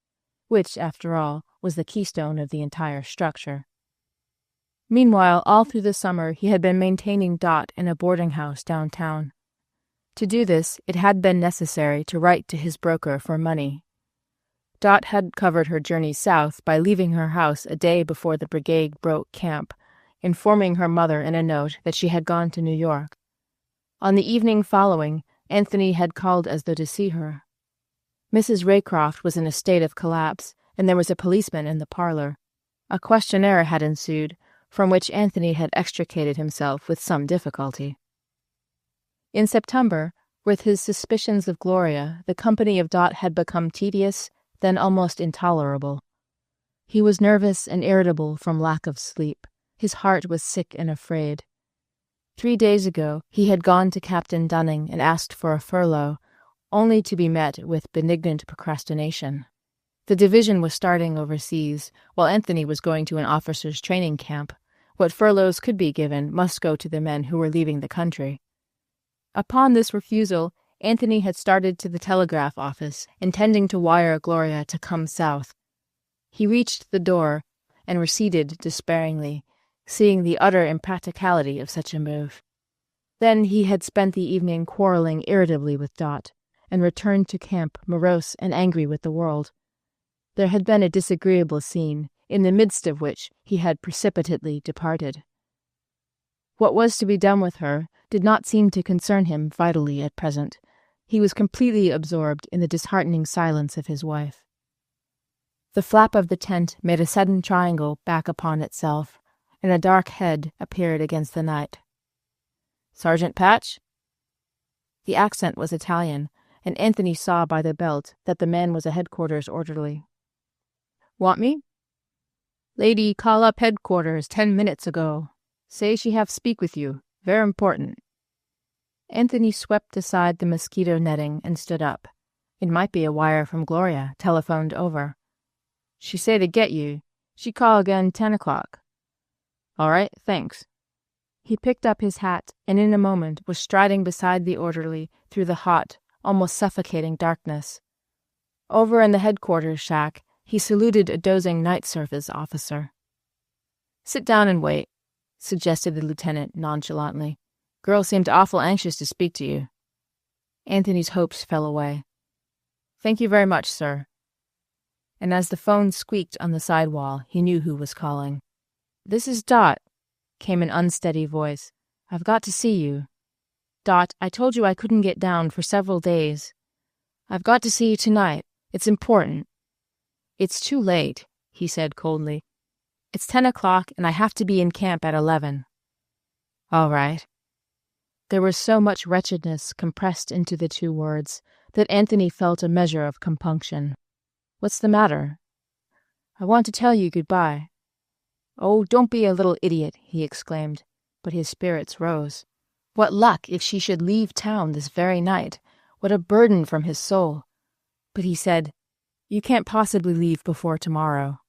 which, after all, was the keystone of the entire structure. Meanwhile, all through the summer he had been maintaining Dot in a boarding house downtown. To do this, it had been necessary to write to his broker for money. Dot had covered her journey south by leaving her house a day before the brigade broke camp, informing her mother in a note that she had gone to New York. On the evening following, Anthony had called as though to see her. Mrs. Raycroft was in a state of collapse, and there was a policeman in the parlor. A questionnaire had ensued, from which Anthony had extricated himself with some difficulty. In September, with his suspicions of Gloria, the company of Dot had become tedious, then almost intolerable. He was nervous and irritable from lack of sleep. His heart was sick and afraid. 3 days ago, he had gone to Captain Dunning and asked for a furlough, only to be met with benignant procrastination. The division was starting overseas, while Anthony was going to an officers' training camp. What furloughs could be given must go to the men who were leaving the country. Upon this refusal, Anthony had started to the telegraph office, intending to wire Gloria to come south. He reached the door and receded despairingly, seeing the utter impracticality of such a move. Then he had spent the evening quarreling irritably with Dot, and returned to camp morose and angry with the world. There had been a disagreeable scene, in the midst of which he had precipitately departed. What was to be done with her did not seem to concern him vitally at present. He was completely absorbed in the disheartening silence of his wife. The flap of the tent made a sudden triangle back upon itself, and a dark head appeared against the night. "Sergeant Patch?" The accent was Italian, and Anthony saw by the belt that the man was a headquarters orderly. "Want me?" "Lady call up headquarters 10 minutes ago. Say she have speak with you. Very important." Anthony swept aside the mosquito netting and stood up. It might be a wire from Gloria, telephoned over. "She say to get you. She call again 10 o'clock. "All right, thanks." He picked up his hat and in a moment was striding beside the orderly through the hot, almost suffocating darkness. Over in the headquarters shack, he saluted a dozing night service officer. "Sit down and wait," suggested the lieutenant nonchalantly. "Girl seemed awful anxious to speak to you." Anthony's hopes fell away. "Thank you very much, sir." And as the phone squeaked on the sidewall, he knew who was calling. "This is Dot," came an unsteady voice. "I've got to see you. Dot, I told you I couldn't get down for several days. I've got to see you tonight. It's important." "It's too late," he said coldly. "It's 10 o'clock and I have to be in camp at 11. "All right." There was so much wretchedness compressed into the two words that Anthony felt a measure of compunction. "What's the matter?" "I want to tell you goodbye." "Oh, don't be a little idiot," he exclaimed, but his spirits rose. What luck if she should leave town this very night! What a burden from his soul! But he said, "You can't possibly leave before tomorrow."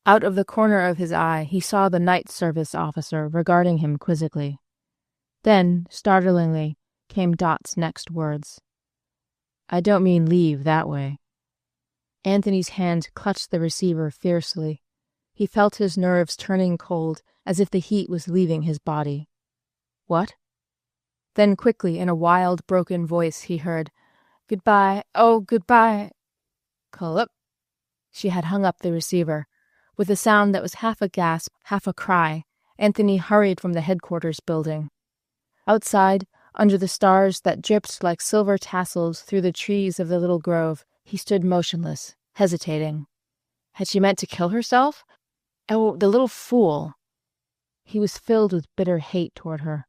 Out of the corner of his eye, he saw the night service officer regarding him quizzically. Then, startlingly, came Dot's next words. "I don't mean leave that way." Anthony's hand clutched the receiver fiercely. He felt his nerves turning cold, as if the heat was leaving his body. "What?" Then quickly, in a wild, broken voice, he heard, "Goodbye, oh, goodbye." "Clip." She had hung up the receiver. With a sound that was half a gasp, half a cry, Anthony hurried from the headquarters building. Outside, under the stars that dripped like silver tassels through the trees of the little grove, he stood motionless, hesitating. Had she meant to kill herself? Oh, the little fool! He was filled with bitter hate toward her.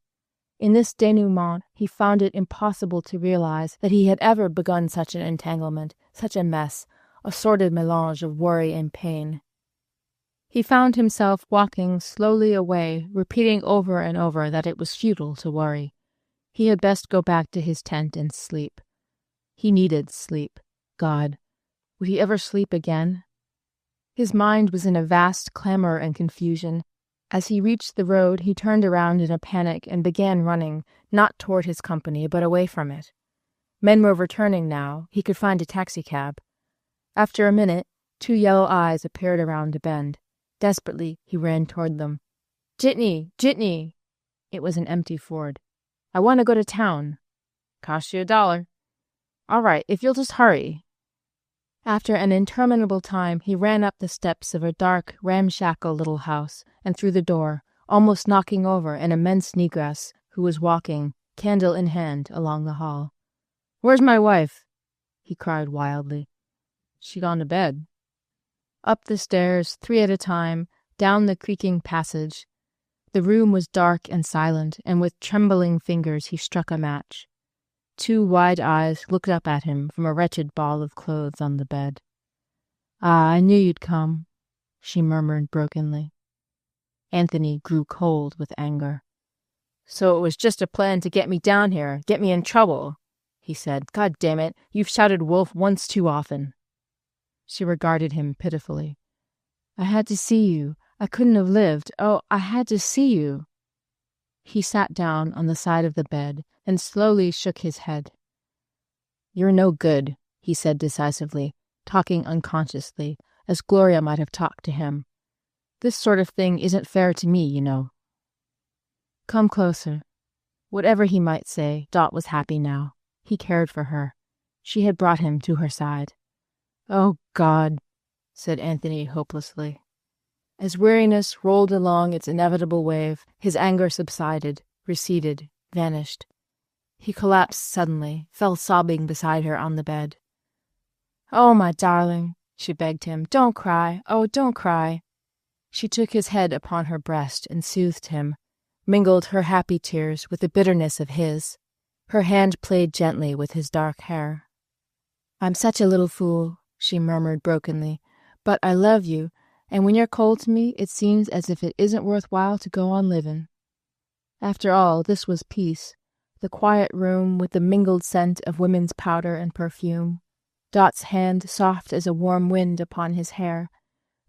In this denouement, he found it impossible to realize that he had ever begun such an entanglement, such a mess, a sordid melange of worry and pain. He found himself walking slowly away, repeating over and over that it was futile to worry. He had best go back to his tent and sleep. He needed sleep. God, would he ever sleep again? His mind was in a vast clamor and confusion. As he reached the road, he turned around in a panic and began running, not toward his company, but away from it. Men were returning now. He could find a taxicab. After a minute, 2 yellow eyes appeared around a bend. Desperately, he ran toward them. "Jitney! Jitney!" It was an empty Ford. "I want to go to town." "Cost you $1." "All right, if you'll just hurry." After an interminable time, he ran up the steps of a dark, ramshackle little house and through the door, almost knocking over an immense negress who was walking, candle in hand, along the hall. "Where's my wife?" he cried wildly. "She gone to bed." Up the stairs, 3 at a time, down the creaking passage. The room was dark and silent, and with trembling fingers he struck a match. 2 wide eyes looked up at him from a wretched ball of clothes on the bed. "Ah, I knew you'd come," she murmured brokenly. Anthony grew cold with anger. "So it was just a plan to get me down here, get me in trouble," he said. "God damn it, you've shouted wolf once too often." She regarded him pitifully. "I had to see you. I couldn't have lived. Oh, I had to see you." He sat down on the side of the bed and slowly shook his head. "You're no good," he said decisively, talking unconsciously, as Gloria might have talked to him. "This sort of thing isn't fair to me, you know." "Come closer." Whatever he might say, Dot was happy now. He cared for her. She had brought him to her side. "Oh, God," said Anthony hopelessly. As weariness rolled along its inevitable wave, his anger subsided, receded, vanished. He collapsed suddenly, fell sobbing beside her on the bed. "Oh, my darling," she begged him, "don't cry. Oh, don't cry." She took his head upon her breast and soothed him, mingled her happy tears with the bitterness of his. Her hand played gently with his dark hair. "I'm such a little fool," she murmured brokenly, "but I love you, and when you're cold to me, it seems as if it isn't worthwhile to go on living." After all, this was peace, the quiet room with the mingled scent of women's powder and perfume, Dot's hand soft as a warm wind upon his hair,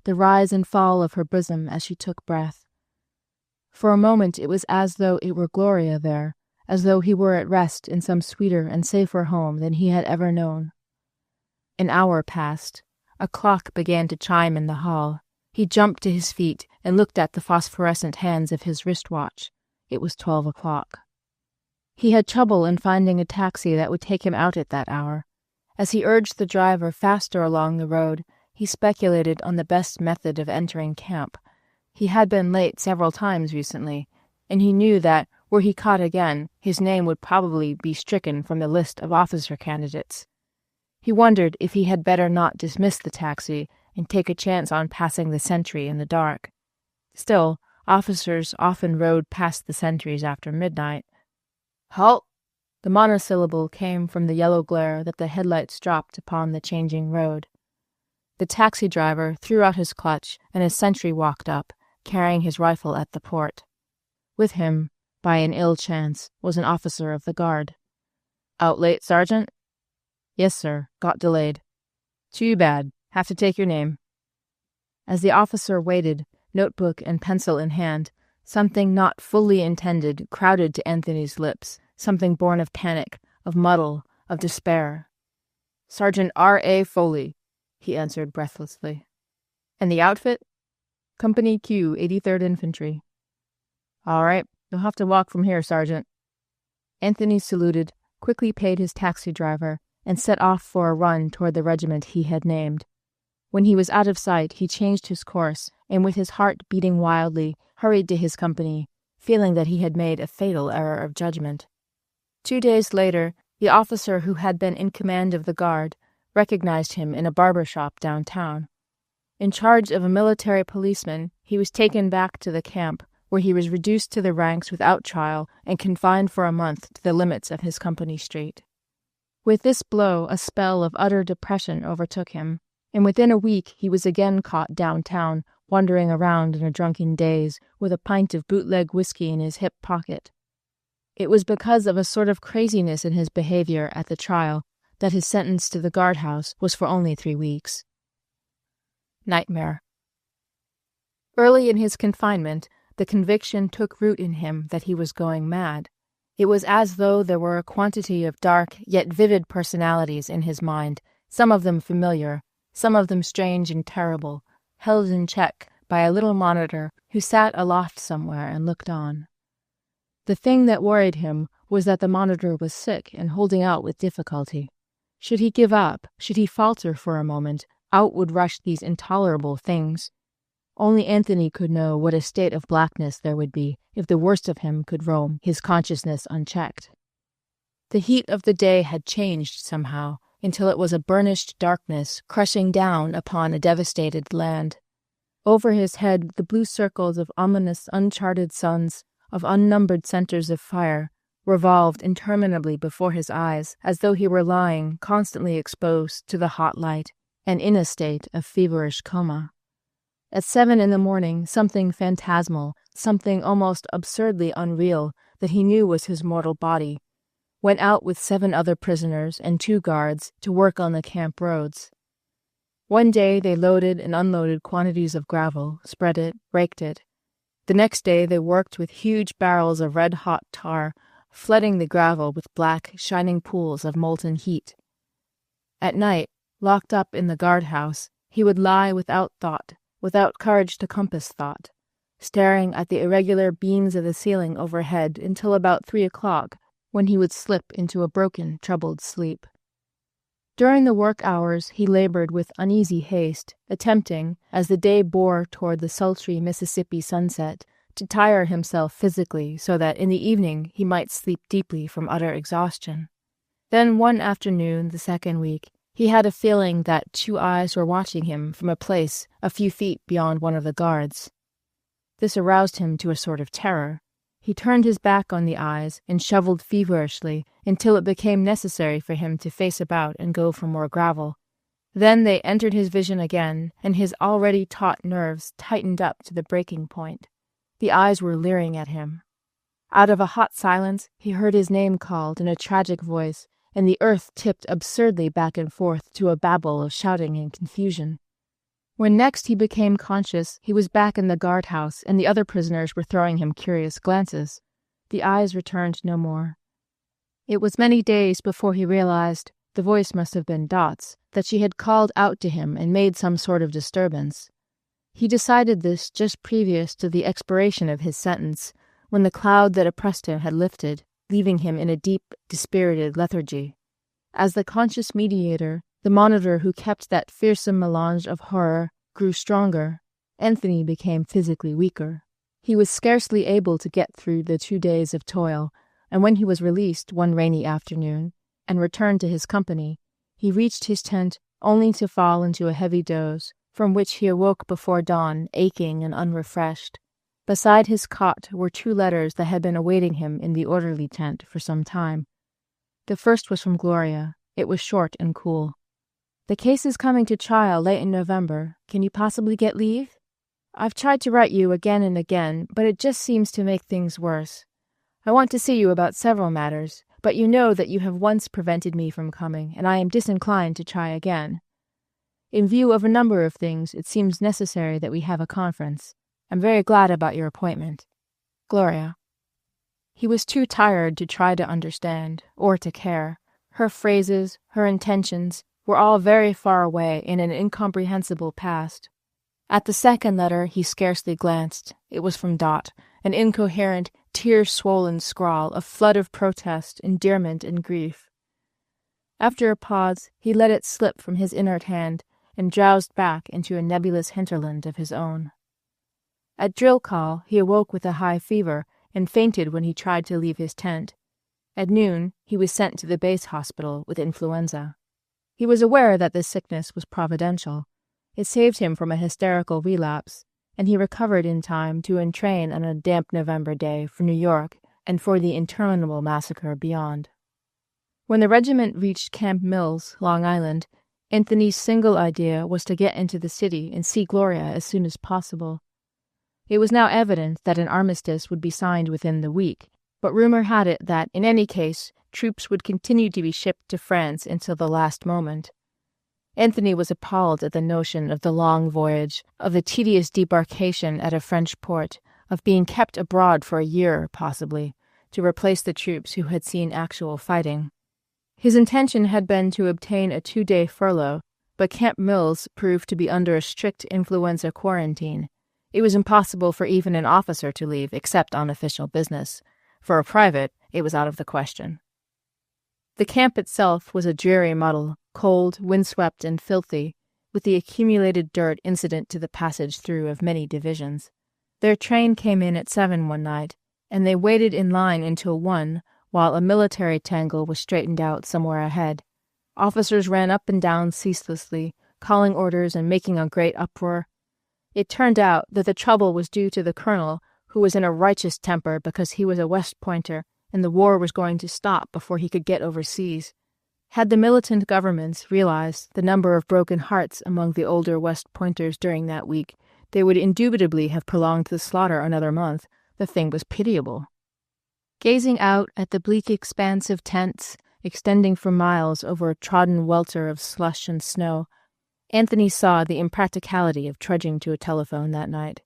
the rise and fall of her bosom as she took breath. For a moment it was as though it were Gloria there, as though he were at rest in some sweeter and safer home than he had ever known. An hour passed. A clock began to chime in the hall. He jumped to his feet and looked at the phosphorescent hands of his wristwatch. It was 12 o'clock. He had trouble in finding a taxi that would take him out at that hour. As he urged the driver faster along the road, he speculated on the best method of entering camp. He had been late several times recently, and he knew that, were he caught again, his name would probably be stricken from the list of officer candidates. He wondered if he had better not dismiss the taxi and take a chance on passing the sentry in the dark. Still, officers often rode past the sentries after midnight. "Halt!" The monosyllable came from the yellow glare that the headlights dropped upon the changing road. The taxi driver threw out his clutch, and a sentry walked up, carrying his rifle at the port. With him, by an ill chance, was an officer of the guard. "Out late, Sergeant?" "Yes, sir. Got delayed." "Too bad. Have to take your name." As the officer waited, notebook and pencil in hand, something not fully intended crowded to Anthony's lips, something born of panic, of muddle, of despair. "Sergeant R.A. Foley," he answered breathlessly. "And the outfit?" "Company Q, 83rd Infantry." "All right. You'll have to walk from here, Sergeant." Anthony saluted, quickly paid his taxi driver, and set off for a run toward the regiment he had named. When he was out of sight, he changed his course, and with his heart beating wildly, hurried to his company, feeling that he had made a fatal error of judgment. 2 days later, the officer who had been in command of the guard recognized him in a barber shop downtown. In charge of a military policeman, he was taken back to the camp, where he was reduced to the ranks without trial and confined for a month to the limits of his company street. With this blow, a spell of utter depression overtook him, and within a week he was again caught downtown, wandering around in a drunken daze, with a pint of bootleg whiskey in his hip pocket. It was because of a sort of craziness in his behavior at the trial that his sentence to the guardhouse was for only 3 weeks. Nightmare. Early in his confinement, the conviction took root in him that he was going mad. It was as though there were a quantity of dark yet vivid personalities in his mind, some of them familiar, some of them strange and terrible, held in check by a little monitor who sat aloft somewhere and looked on. The thing that worried him was that the monitor was sick and holding out with difficulty. Should he give up, should he falter for a moment, out would rush these intolerable things. Only Anthony could know what a state of blackness there would be if the worst of him could roam his consciousness unchecked. The heat of the day had changed somehow, until it was a burnished darkness crushing down upon a devastated land. Over his head the blue circles of ominous uncharted suns, of unnumbered centers of fire, revolved interminably before his eyes, as though he were lying, constantly exposed to the hot light, and in a state of feverish coma. At 7 a.m, something phantasmal, something almost absurdly unreal, that he knew was his mortal body, went out with 7 other prisoners and 2 guards to work on the camp roads. One day they loaded and unloaded quantities of gravel, spread it, raked it. The next day they worked with huge barrels of red-hot tar, flooding the gravel with black, shining pools of molten heat. At night, locked up in the guardhouse, he would lie without thought, without courage to compass thought, staring at the irregular beams of the ceiling overhead until about 3 o'clock, when he would slip into a broken, troubled sleep. During the work hours he labored with uneasy haste, attempting, as the day bore toward the sultry Mississippi sunset, to tire himself physically so that in the evening he might sleep deeply from utter exhaustion. Then one afternoon, the second week, he had a feeling that 2 eyes were watching him from a place a few feet beyond one of the guards. This aroused him to a sort of terror. He turned his back on the eyes and shoveled feverishly until it became necessary for him to face about and go for more gravel. Then they entered his vision again, and his already taut nerves tightened up to the breaking point. The eyes were leering at him. Out of a hot silence he heard his name called in a tragic voice, and the earth tipped absurdly back and forth to a babble of shouting and confusion. When next he became conscious, he was back in the guardhouse, and the other prisoners were throwing him curious glances. The eyes returned no more. It was many days before he realized, the voice must have been Dot's, that she had called out to him and made some sort of disturbance. He decided this just previous to the expiration of his sentence, when the cloud that oppressed him had lifted, leaving him in a deep, dispirited lethargy. As the conscious mediator, the monitor who kept that fearsome melange of horror, grew stronger, Anthony became physically weaker. He was scarcely able to get through the 2 days of toil, and when he was released one rainy afternoon, and returned to his company, he reached his tent only to fall into a heavy doze, from which he awoke before dawn, aching and unrefreshed. Beside his cot were 2 letters that had been awaiting him in the orderly tent for some time. The first was from Gloria. It was short and cool. "The case is coming to trial late in November. Can you possibly get leave? I've tried to write you again and again, but it just seems to make things worse. I want to see you about several matters, but you know that you have once prevented me from coming, and I am disinclined to try again. In view of a number of things, it seems necessary that we have a conference. I'm very glad about your appointment. Gloria." He was too tired to try to understand, or to care. Her phrases, her intentions, were all very far away in an incomprehensible past. At the second letter he scarcely glanced. It was from Dot, an incoherent, tear-swollen scrawl, a flood of protest, endearment, and grief. After a pause, he let it slip from his inert hand and drowsed back into a nebulous hinterland of his own. At drill call, he awoke with a high fever and fainted when he tried to leave his tent. At noon, he was sent to the base hospital with influenza. He was aware that this sickness was providential. It saved him from a hysterical relapse, and he recovered in time to entrain on a damp November day for New York and for the interminable massacre beyond. When the regiment reached Camp Mills, Long Island, Anthony's single idea was to get into the city and see Gloria as soon as possible. It was now evident that an armistice would be signed within the week, but rumor had it that, in any case, troops would continue to be shipped to France until the last moment. Anthony was appalled at the notion of the long voyage, of the tedious debarkation at a French port, of being kept abroad for a year, possibly, to replace the troops who had seen actual fighting. His intention had been to obtain a 2-day furlough, but Camp Mills proved to be under a strict influenza quarantine. It was impossible for even an officer to leave except on official business. For a private, it was out of the question. The camp itself was a dreary muddle, cold, windswept, and filthy, with the accumulated dirt incident to the passage through of many divisions. Their train came in at 7 one night, and they waited in line until 1, while a military tangle was straightened out somewhere ahead. Officers ran up and down ceaselessly, calling orders and making a great uproar. It turned out that the trouble was due to the colonel, who was in a righteous temper because he was a West Pointer, and the war was going to stop before he could get overseas. Had the militant governments realized the number of broken hearts among the older West Pointers during that week, they would indubitably have prolonged the slaughter another month. The thing was pitiable. Gazing out at the bleak expanse of tents, extending for miles over a trodden welter of slush and snow, Anthony saw the impracticality of trudging to a telephone that night.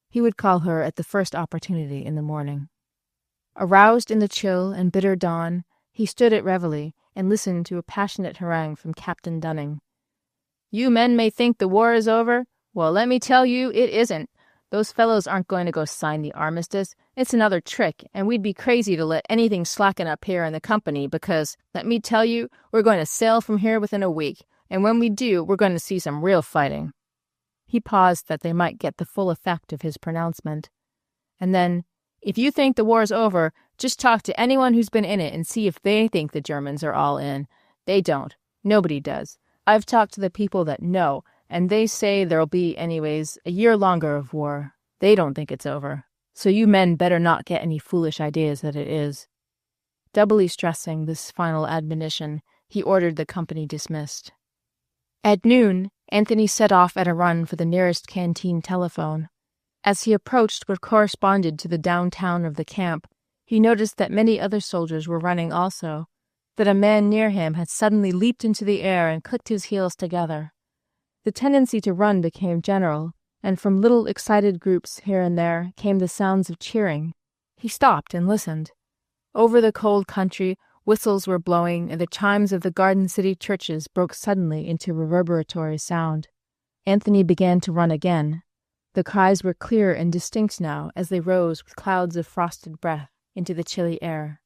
He would call her at the first opportunity in the morning. Aroused in the chill and bitter dawn, He stood at reveille and listened to a passionate harangue from Captain Dunning. "You men may think the war is over. Well, let me tell you it isn't. Those fellows aren't going to go sign the armistice. It's another trick, and we'd be crazy to let anything slacken up here in the company because, let me tell you, we're going to sail from here within a week, and when we do, we're going to see some real fighting." He paused that they might get the full effect of his pronouncement. And then, "If you think the war's over, just talk to anyone who's been in it and see if they think the Germans are all in. They don't. Nobody does. I've talked to the people that know, and they say there'll be, anyways, a year longer of war. They don't think it's over. So you men better not get any foolish ideas that it is." Doubly stressing this final admonition, he ordered the company dismissed. At noon, Anthony set off at a run for the nearest canteen telephone. As he approached what corresponded to the downtown of the camp, he noticed that many other soldiers were running also, that a man near him had suddenly leaped into the air and clicked his heels together. The tendency to run became general, and from little excited groups here and there came the sounds of cheering. He stopped and listened. Over the cold country, whistles were blowing, and the chimes of the Garden City churches broke suddenly into reverberatory sound. Anthony began to run again. The cries were clear and distinct now as they rose with clouds of frosted breath into the chilly air.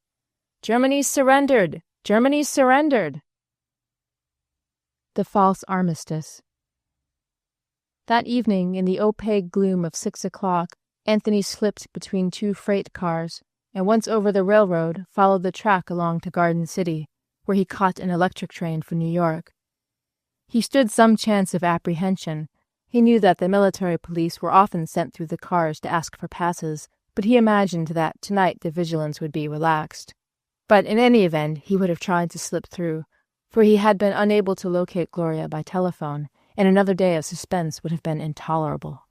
"Germany's surrendered! Germany's surrendered!" The false armistice. That evening, in the opaque gloom of 6 o'clock, Anthony slipped between two freight cars, and once over the railroad, followed the track along to Garden City, where he caught an electric train for New York. He stood some chance of apprehension. He knew that the military police were often sent through the cars to ask for passes, but he imagined that tonight the vigilance would be relaxed. But in any event, he would have tried to slip through, for he had been unable to locate Gloria by telephone, and another day of suspense would have been intolerable.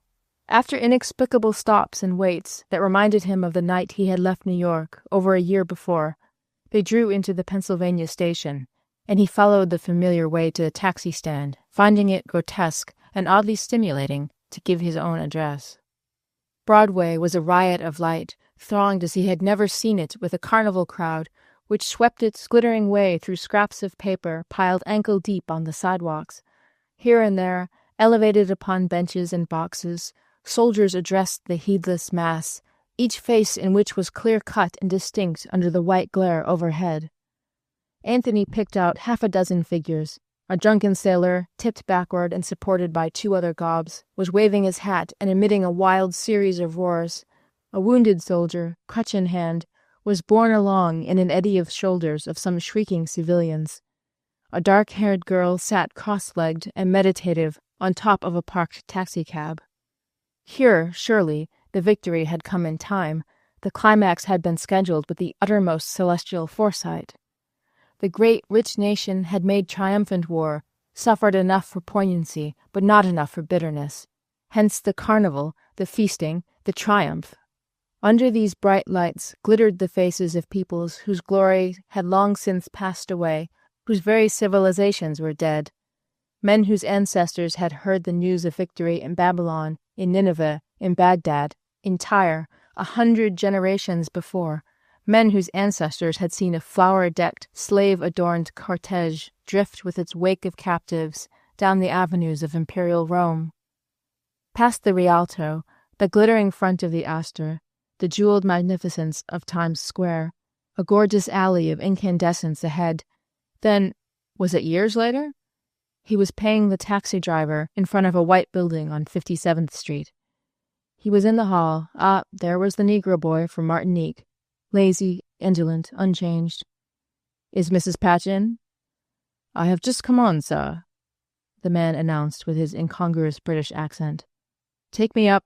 After inexplicable stops and waits that reminded him of the night he had left New York over a year before, they drew into the Pennsylvania station, and he followed the familiar way to the taxi stand, finding it grotesque and oddly stimulating to give his own address. Broadway was a riot of light, thronged as he had never seen it with a carnival crowd, which swept its glittering way through scraps of paper piled ankle-deep on the sidewalks. Here and there, elevated upon benches and boxes, soldiers addressed the heedless mass, each face in which was clear-cut and distinct under the white glare overhead. Anthony picked out 6 figures. A drunken sailor, tipped backward and supported by 2 other gobs, was waving his hat and emitting a wild series of roars. A wounded soldier, crutch in hand, was borne along in an eddy of shoulders of some shrieking civilians. A dark-haired girl sat cross-legged and meditative on top of a parked taxicab. Here, surely, the victory had come in time. The climax had been scheduled with the uttermost celestial foresight. The great, rich nation had made triumphant war, suffered enough for poignancy, but not enough for bitterness. Hence the carnival, the feasting, the triumph. Under these bright lights glittered the faces of peoples whose glory had long since passed away, whose very civilizations were dead. Men whose ancestors had heard the news of victory in Babylon, in Nineveh, in Baghdad, in Tyre, 100 generations before. Men whose ancestors had seen a flower-decked, slave-adorned cortege drift with its wake of captives down the avenues of imperial Rome. Past the Rialto, the glittering front of the Astor, the jeweled magnificence of Times Square, a gorgeous alley of incandescence ahead. Then, was it years later? He was paying the taxi driver in front of a white building on 57th Street. He was in the hall. There was the Negro boy from Martinique. Lazy, indolent, unchanged. "Is Mrs. Patch in?" "I have just come on, sir," the man announced with his incongruous British accent. "Take me up."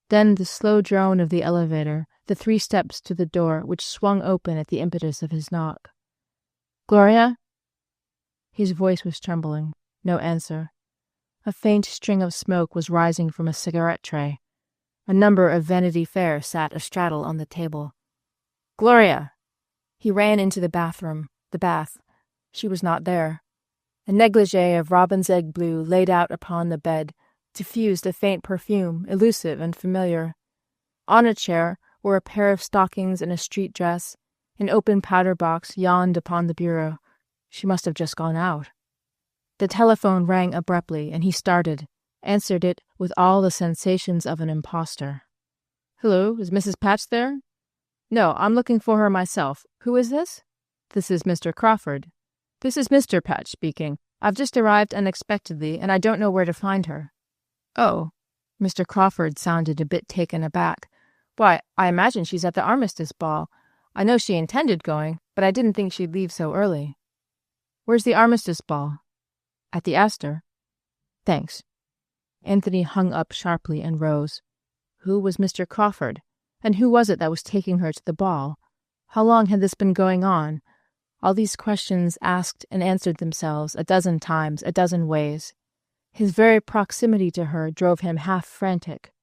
Then the slow drone of the elevator, the 3 steps to the door which swung open at the impetus of his knock. "Gloria?" His voice was trembling. No answer. A faint string of smoke was rising from a cigarette tray. A number of Vanity Fair sat astraddle on the table. "Gloria!" He ran into the bathroom, the bath. She was not there. A negligee of robin's egg blue laid out upon the bed, diffused a faint perfume, elusive and familiar. On a chair were a pair of stockings and a street dress. An open powder box yawned upon the bureau. She must have just gone out. The telephone rang abruptly, and he started, answered it with all the sensations of an impostor. "Hello, is Mrs. Patch there?" "No, I'm looking for her myself. Who is this?" "This is Mr. Crawford." "This is Mr. Patch speaking. I've just arrived unexpectedly, and I don't know where to find her." "Oh." Mr. Crawford sounded a bit taken aback. "Why, I imagine she's at the Armistice Ball. I know she intended going, but I didn't think she'd leave so early." "Where's the Armistice Ball?" "At the Astor." "Thanks." Anthony hung up sharply and rose. Who was Mr. Crawford? And who was it that was taking her to the ball? How long had this been going on? All these questions asked and answered themselves a dozen times, a dozen ways. His very proximity to her drove him half frantic.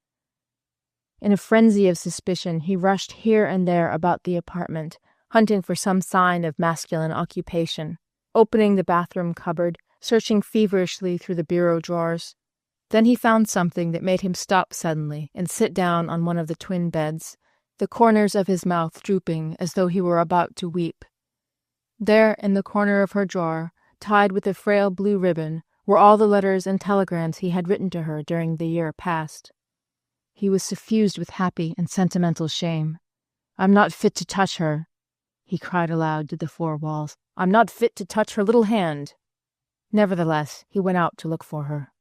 In a frenzy of suspicion, he rushed here and there about the apartment, hunting for some sign of masculine occupation, opening the bathroom cupboard, searching feverishly through the bureau drawers. Then he found something that made him stop suddenly and sit down on one of the twin beds, the corners of his mouth drooping as though he were about to weep. There, in the corner of her drawer, tied with a frail blue ribbon, were all the letters and telegrams he had written to her during the year past. He was suffused with happy and sentimental shame. "I'm not fit to touch her," he cried aloud to the four walls. "I'm not fit to touch her little hand." Nevertheless, he went out to look for her.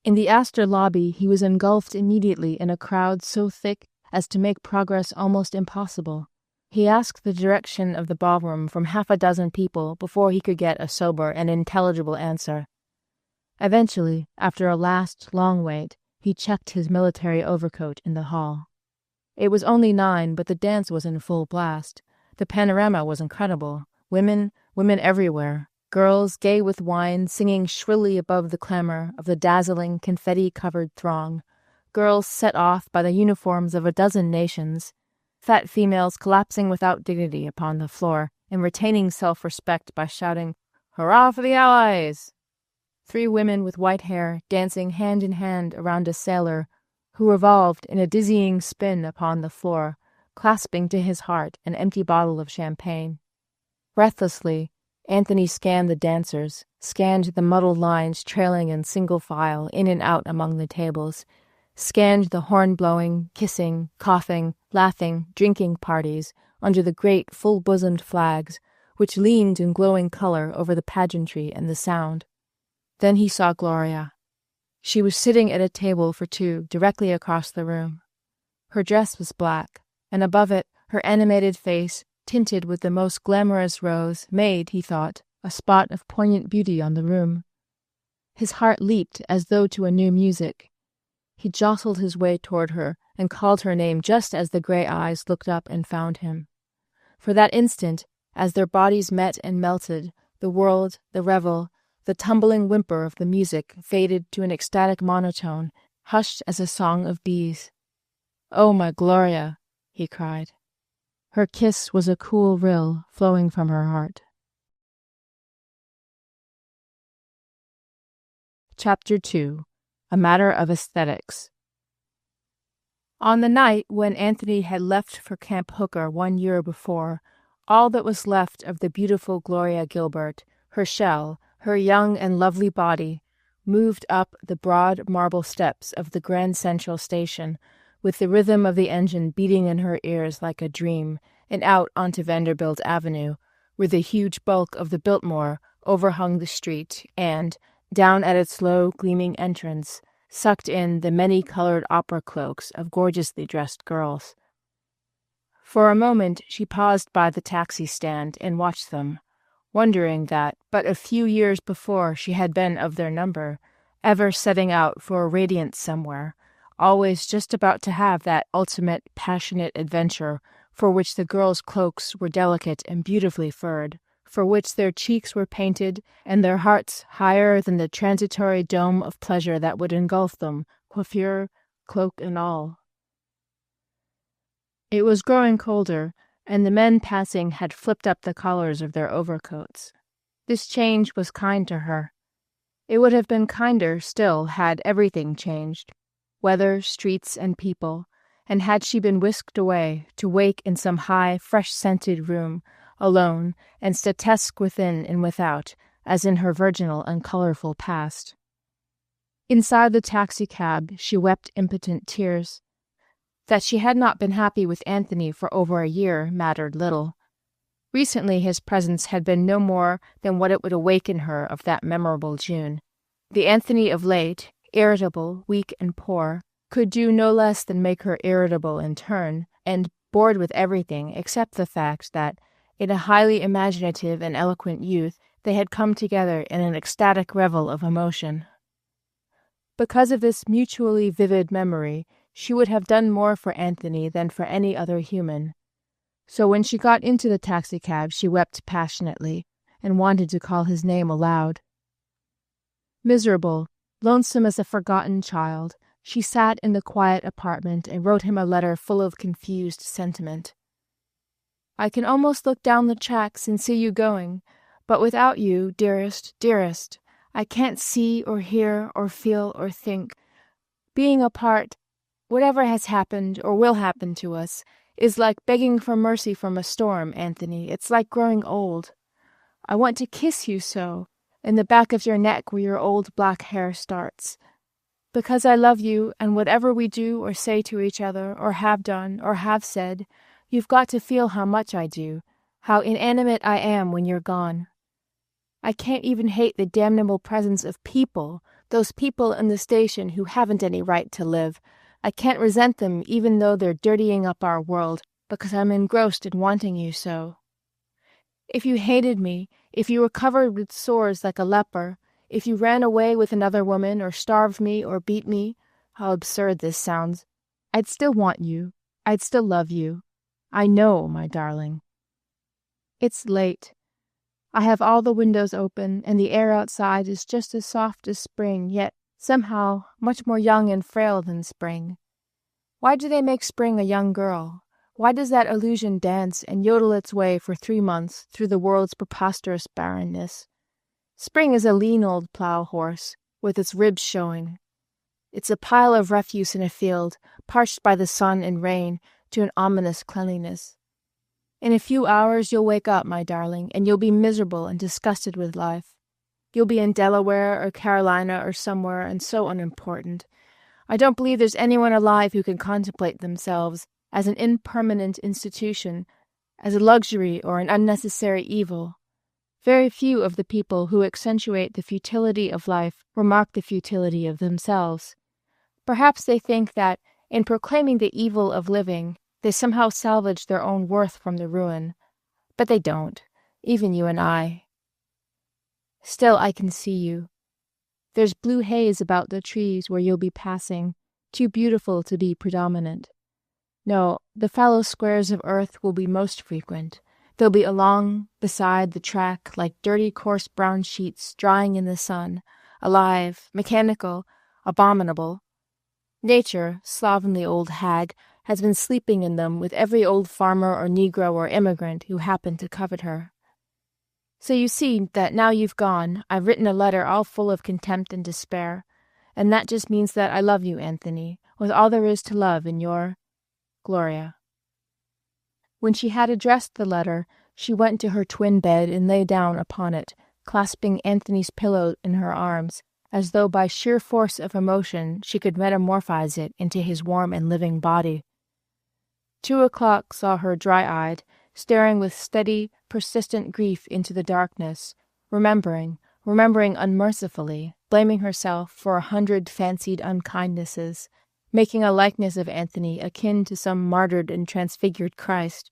In the Astor lobby, he was engulfed immediately in a crowd so thick as to make progress almost impossible. He asked the direction of the ballroom from half a dozen people before he could get a sober and intelligible answer. Eventually, after a last long wait, he checked his military overcoat in the hall. It was only 9, but the dance was in full blast. The panorama was incredible. Women everywhere. Girls, gay with wine, singing shrilly above the clamor of the dazzling, confetti-covered throng. Girls set off by the uniforms of a dozen nations. Fat females collapsing without dignity upon the floor and retaining self-respect by shouting, "Hurrah for the Allies!" 3 women with white hair dancing hand in hand around a sailor who revolved in a dizzying spin upon the floor, clasping to his heart an empty bottle of champagne. Breathlessly, Anthony scanned the dancers, scanned the muddled lines trailing in single file in and out among the tables, scanned the horn-blowing, kissing, coughing, laughing, drinking parties under the great full-bosomed flags which leaned in glowing color over the pageantry and the sound. Then he saw Gloria. She was sitting at a table for 2 directly across the room. Her dress was black, and above it her animated face, tinted with the most glamorous rose, made, he thought, a spot of poignant beauty on the room. His heart leaped as though to a new music. He jostled his way toward her and called her name just as the gray eyes looked up and found him. For that instant, as their bodies met and melted, the world, the revel, the tumbling whimper of the music faded to an ecstatic monotone, hushed as a song of bees. "Oh, my Gloria!" he cried. Her kiss was a cool rill flowing from her heart. Chapter 2. A Matter of Aesthetics. On the night when Anthony had left for Camp Hooker 1 year before, all that was left of the beautiful Gloria Gilbert, her shell, her young and lovely body, moved up the broad marble steps of the Grand Central Station, with the rhythm of the engine beating in her ears like a dream, and out onto Vanderbilt Avenue, where the huge bulk of the Biltmore overhung the street and, down at its low, gleaming entrance, sucked in the many-colored opera cloaks of gorgeously dressed girls. For a moment she paused by the taxi stand and watched them, wondering that but a few years before she had been of their number, ever setting out for a radiance somewhere, always just about to have that ultimate passionate adventure for which the girls' cloaks were delicate and beautifully furred, for which their cheeks were painted and their hearts higher than the transitory dome of pleasure that would engulf them, coiffure, cloak, and all. It was growing colder, and the men passing had flipped up the collars of their overcoats. This change was kind to her. It would have been kinder still had everything changed, weather, streets, and people, and had she been whisked away to wake in some high, fresh-scented room, alone, and statesque within and without, as in her virginal and colorful past. Inside the taxicab she wept impotent tears. That she had not been happy with Anthony for over a year mattered little. Recently his presence had been no more than what it would awaken her of that memorable June. The Anthony of late, irritable, weak, and poor, could do no less than make her irritable in turn, and bored with everything except the fact that, in a highly imaginative and eloquent youth, they had come together in an ecstatic revel of emotion. Because of this mutually vivid memory, she would have done more for Anthony than for any other human. So when she got into the taxicab she wept passionately, and wanted to call his name aloud. Miserable, lonesome as a forgotten child, she sat in the quiet apartment and wrote him a letter full of confused sentiment. I can almost look down the tracks and see you going, but without you, dearest, dearest, I can't see or hear or feel or think. Being apart, whatever has happened or will happen to us, is like begging for mercy from a storm, Anthony. It's like growing old. I want to kiss you so, in the back of your neck where your old black hair starts. Because I love you, and whatever we do or say to each other, or have done, or have said, you've got to feel how much I do, how inanimate I am when you're gone. I can't even hate the damnable presence of people, those people in the station who haven't any right to live. I can't resent them even though they're dirtying up our world, because I'm engrossed in wanting you so. If you hated me, if you were covered with sores like a leper, if you ran away with another woman or starved me or beat me, how absurd this sounds, I'd still want you. I'd still love you. I know, my darling. It's late. I have all the windows open, and the air outside is just as soft as spring, yet somehow much more young and frail than spring. Why do they make spring a young girl? Why does that illusion dance and yodel its way for 3 months through the world's preposterous barrenness? Spring is a lean old plough horse, with its ribs showing. It's a pile of refuse in a field, parched by the sun and rain to an ominous cleanliness. In a few hours you'll wake up, my darling, and you'll be miserable and disgusted with life. You'll be in Delaware or Carolina or somewhere, and so unimportant. I don't believe there's anyone alive who can contemplate themselves as an impermanent institution, as a luxury or an unnecessary evil. Very few of the people who accentuate the futility of life remark the futility of themselves. Perhaps they think that, in proclaiming the evil of living, they somehow salvage their own worth from the ruin. But they don't, even you and I. Still I can see you. There's blue haze about the trees where you'll be passing, too beautiful to be predominant. No, the fallow squares of earth will be most frequent. They'll be along, beside the track, like dirty coarse brown sheets drying in the sun, alive, mechanical, abominable. Nature, slovenly old hag, has been sleeping in them with every old farmer or Negro or immigrant who happened to covet her. So you see that now you've gone, I've written a letter all full of contempt and despair, and that just means that I love you, Anthony, with all there is to love in your Gloria. When she had addressed the letter, she went to her twin bed and lay down upon it, clasping Anthony's pillow in her arms, as though by sheer force of emotion she could metamorphose it into his warm and living body. 2 o'clock saw her dry-eyed, staring with steady, persistent grief into the darkness, remembering unmercifully, blaming herself for 100 fancied unkindnesses, making a likeness of Anthony akin to some martyred and transfigured Christ.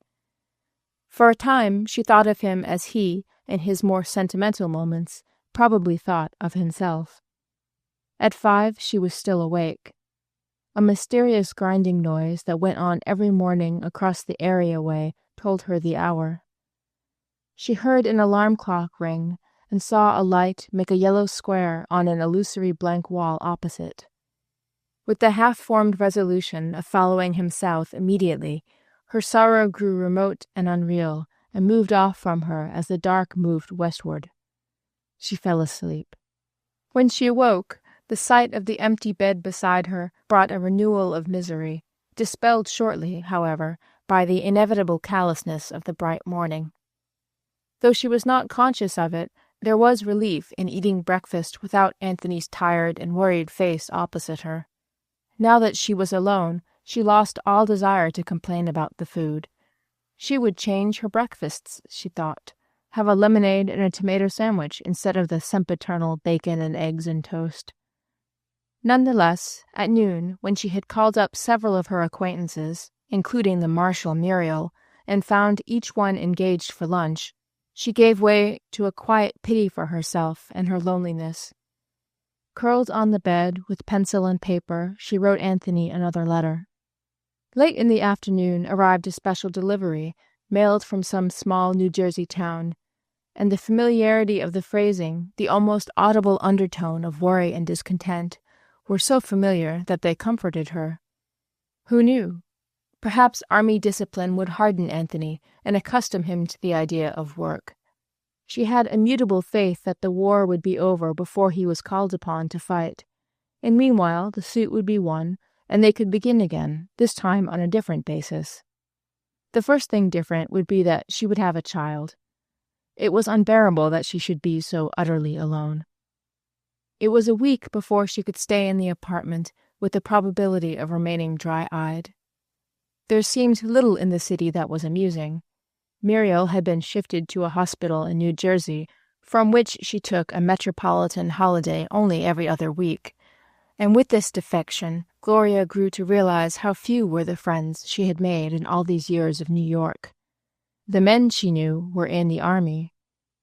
For a time she thought of him as he, in his more sentimental moments, probably thought of himself. At 5 she was still awake. A mysterious grinding noise that went on every morning across the areaway told her the hour. She heard an alarm clock ring and saw a light make a yellow square on an illusory blank wall opposite. With the half-formed resolution of following him south immediately, her sorrow grew remote and unreal, and moved off from her as the dark moved westward. She fell asleep. When she awoke, the sight of the empty bed beside her brought a renewal of misery, dispelled shortly, however, by the inevitable callousness of the bright morning. Though she was not conscious of it, there was relief in eating breakfast without Anthony's tired and worried face opposite her. Now that she was alone, she lost all desire to complain about the food. She would change her breakfasts, she thought, have a lemonade and a tomato sandwich instead of the sempiternal bacon and eggs and toast. Nonetheless, at noon, when she had called up several of her acquaintances, including the martial Muriel, and found each one engaged for lunch, she gave way to a quiet pity for herself and her loneliness. Curled on the bed, with pencil and paper, she wrote Anthony another letter. Late in the afternoon arrived a special delivery, mailed from some small New Jersey town, and the familiarity of the phrasing, the almost audible undertone of worry and discontent, were so familiar that they comforted her. Who knew? Perhaps army discipline would harden Anthony and accustom him to the idea of work. She had immutable faith that the war would be over before he was called upon to fight, and meanwhile the suit would be won, and they could begin again, this time on a different basis. The first thing different would be that she would have a child. It was unbearable that she should be so utterly alone. It was a week before she could stay in the apartment with the probability of remaining dry-eyed. There seemed little in the city that was amusing. Muriel had been shifted to a hospital in New Jersey, from which she took a metropolitan holiday only every other week, and with this defection, Gloria grew to realize how few were the friends she had made in all these years of New York. The men she knew were in the army.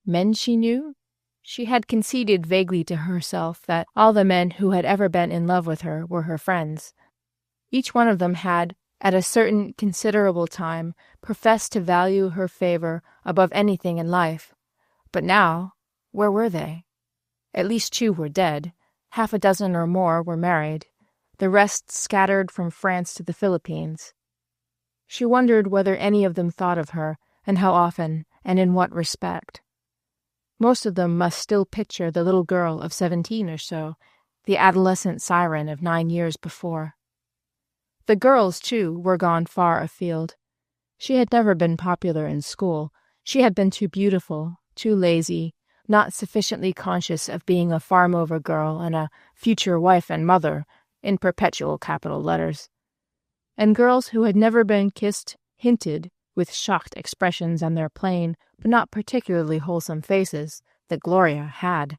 Men she knew? She had conceded vaguely to herself that all the men who had ever been in love with her were her friends. Each one of them had, at a certain considerable time, professed to value her favor above anything in life. But now, where were they? At least 2 were dead. Half a dozen or more were married. The rest scattered from France to the Philippines. She wondered whether any of them thought of her, and how often, and in what respect. Most of them must still picture the little girl of 17 or so, the adolescent siren of 9 years before. The girls, too, were gone far afield. She had never been popular in school. She had been too beautiful, too lazy, not sufficiently conscious of being a farm-over girl and a future wife and mother, in perpetual capital letters. And girls who had never been kissed hinted, with shocked expressions on their plain but not particularly wholesome faces, that Gloria had.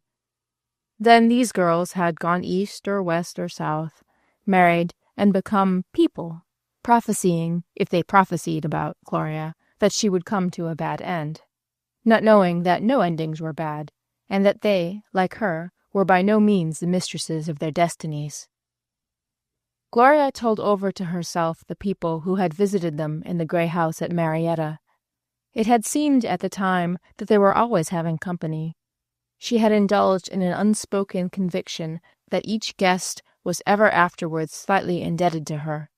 Then these girls had gone east or west or south, married, and become people, prophesying, if they prophesied about Gloria, that she would come to a bad end, not knowing that no endings were bad, and that they, like her, were by no means the mistresses of their destinies. Gloria told over to herself the people who had visited them in the gray house at Marietta. It had seemed at the time that they were always having company. She had indulged in an unspoken conviction that each guest was ever afterwards slightly indebted to her.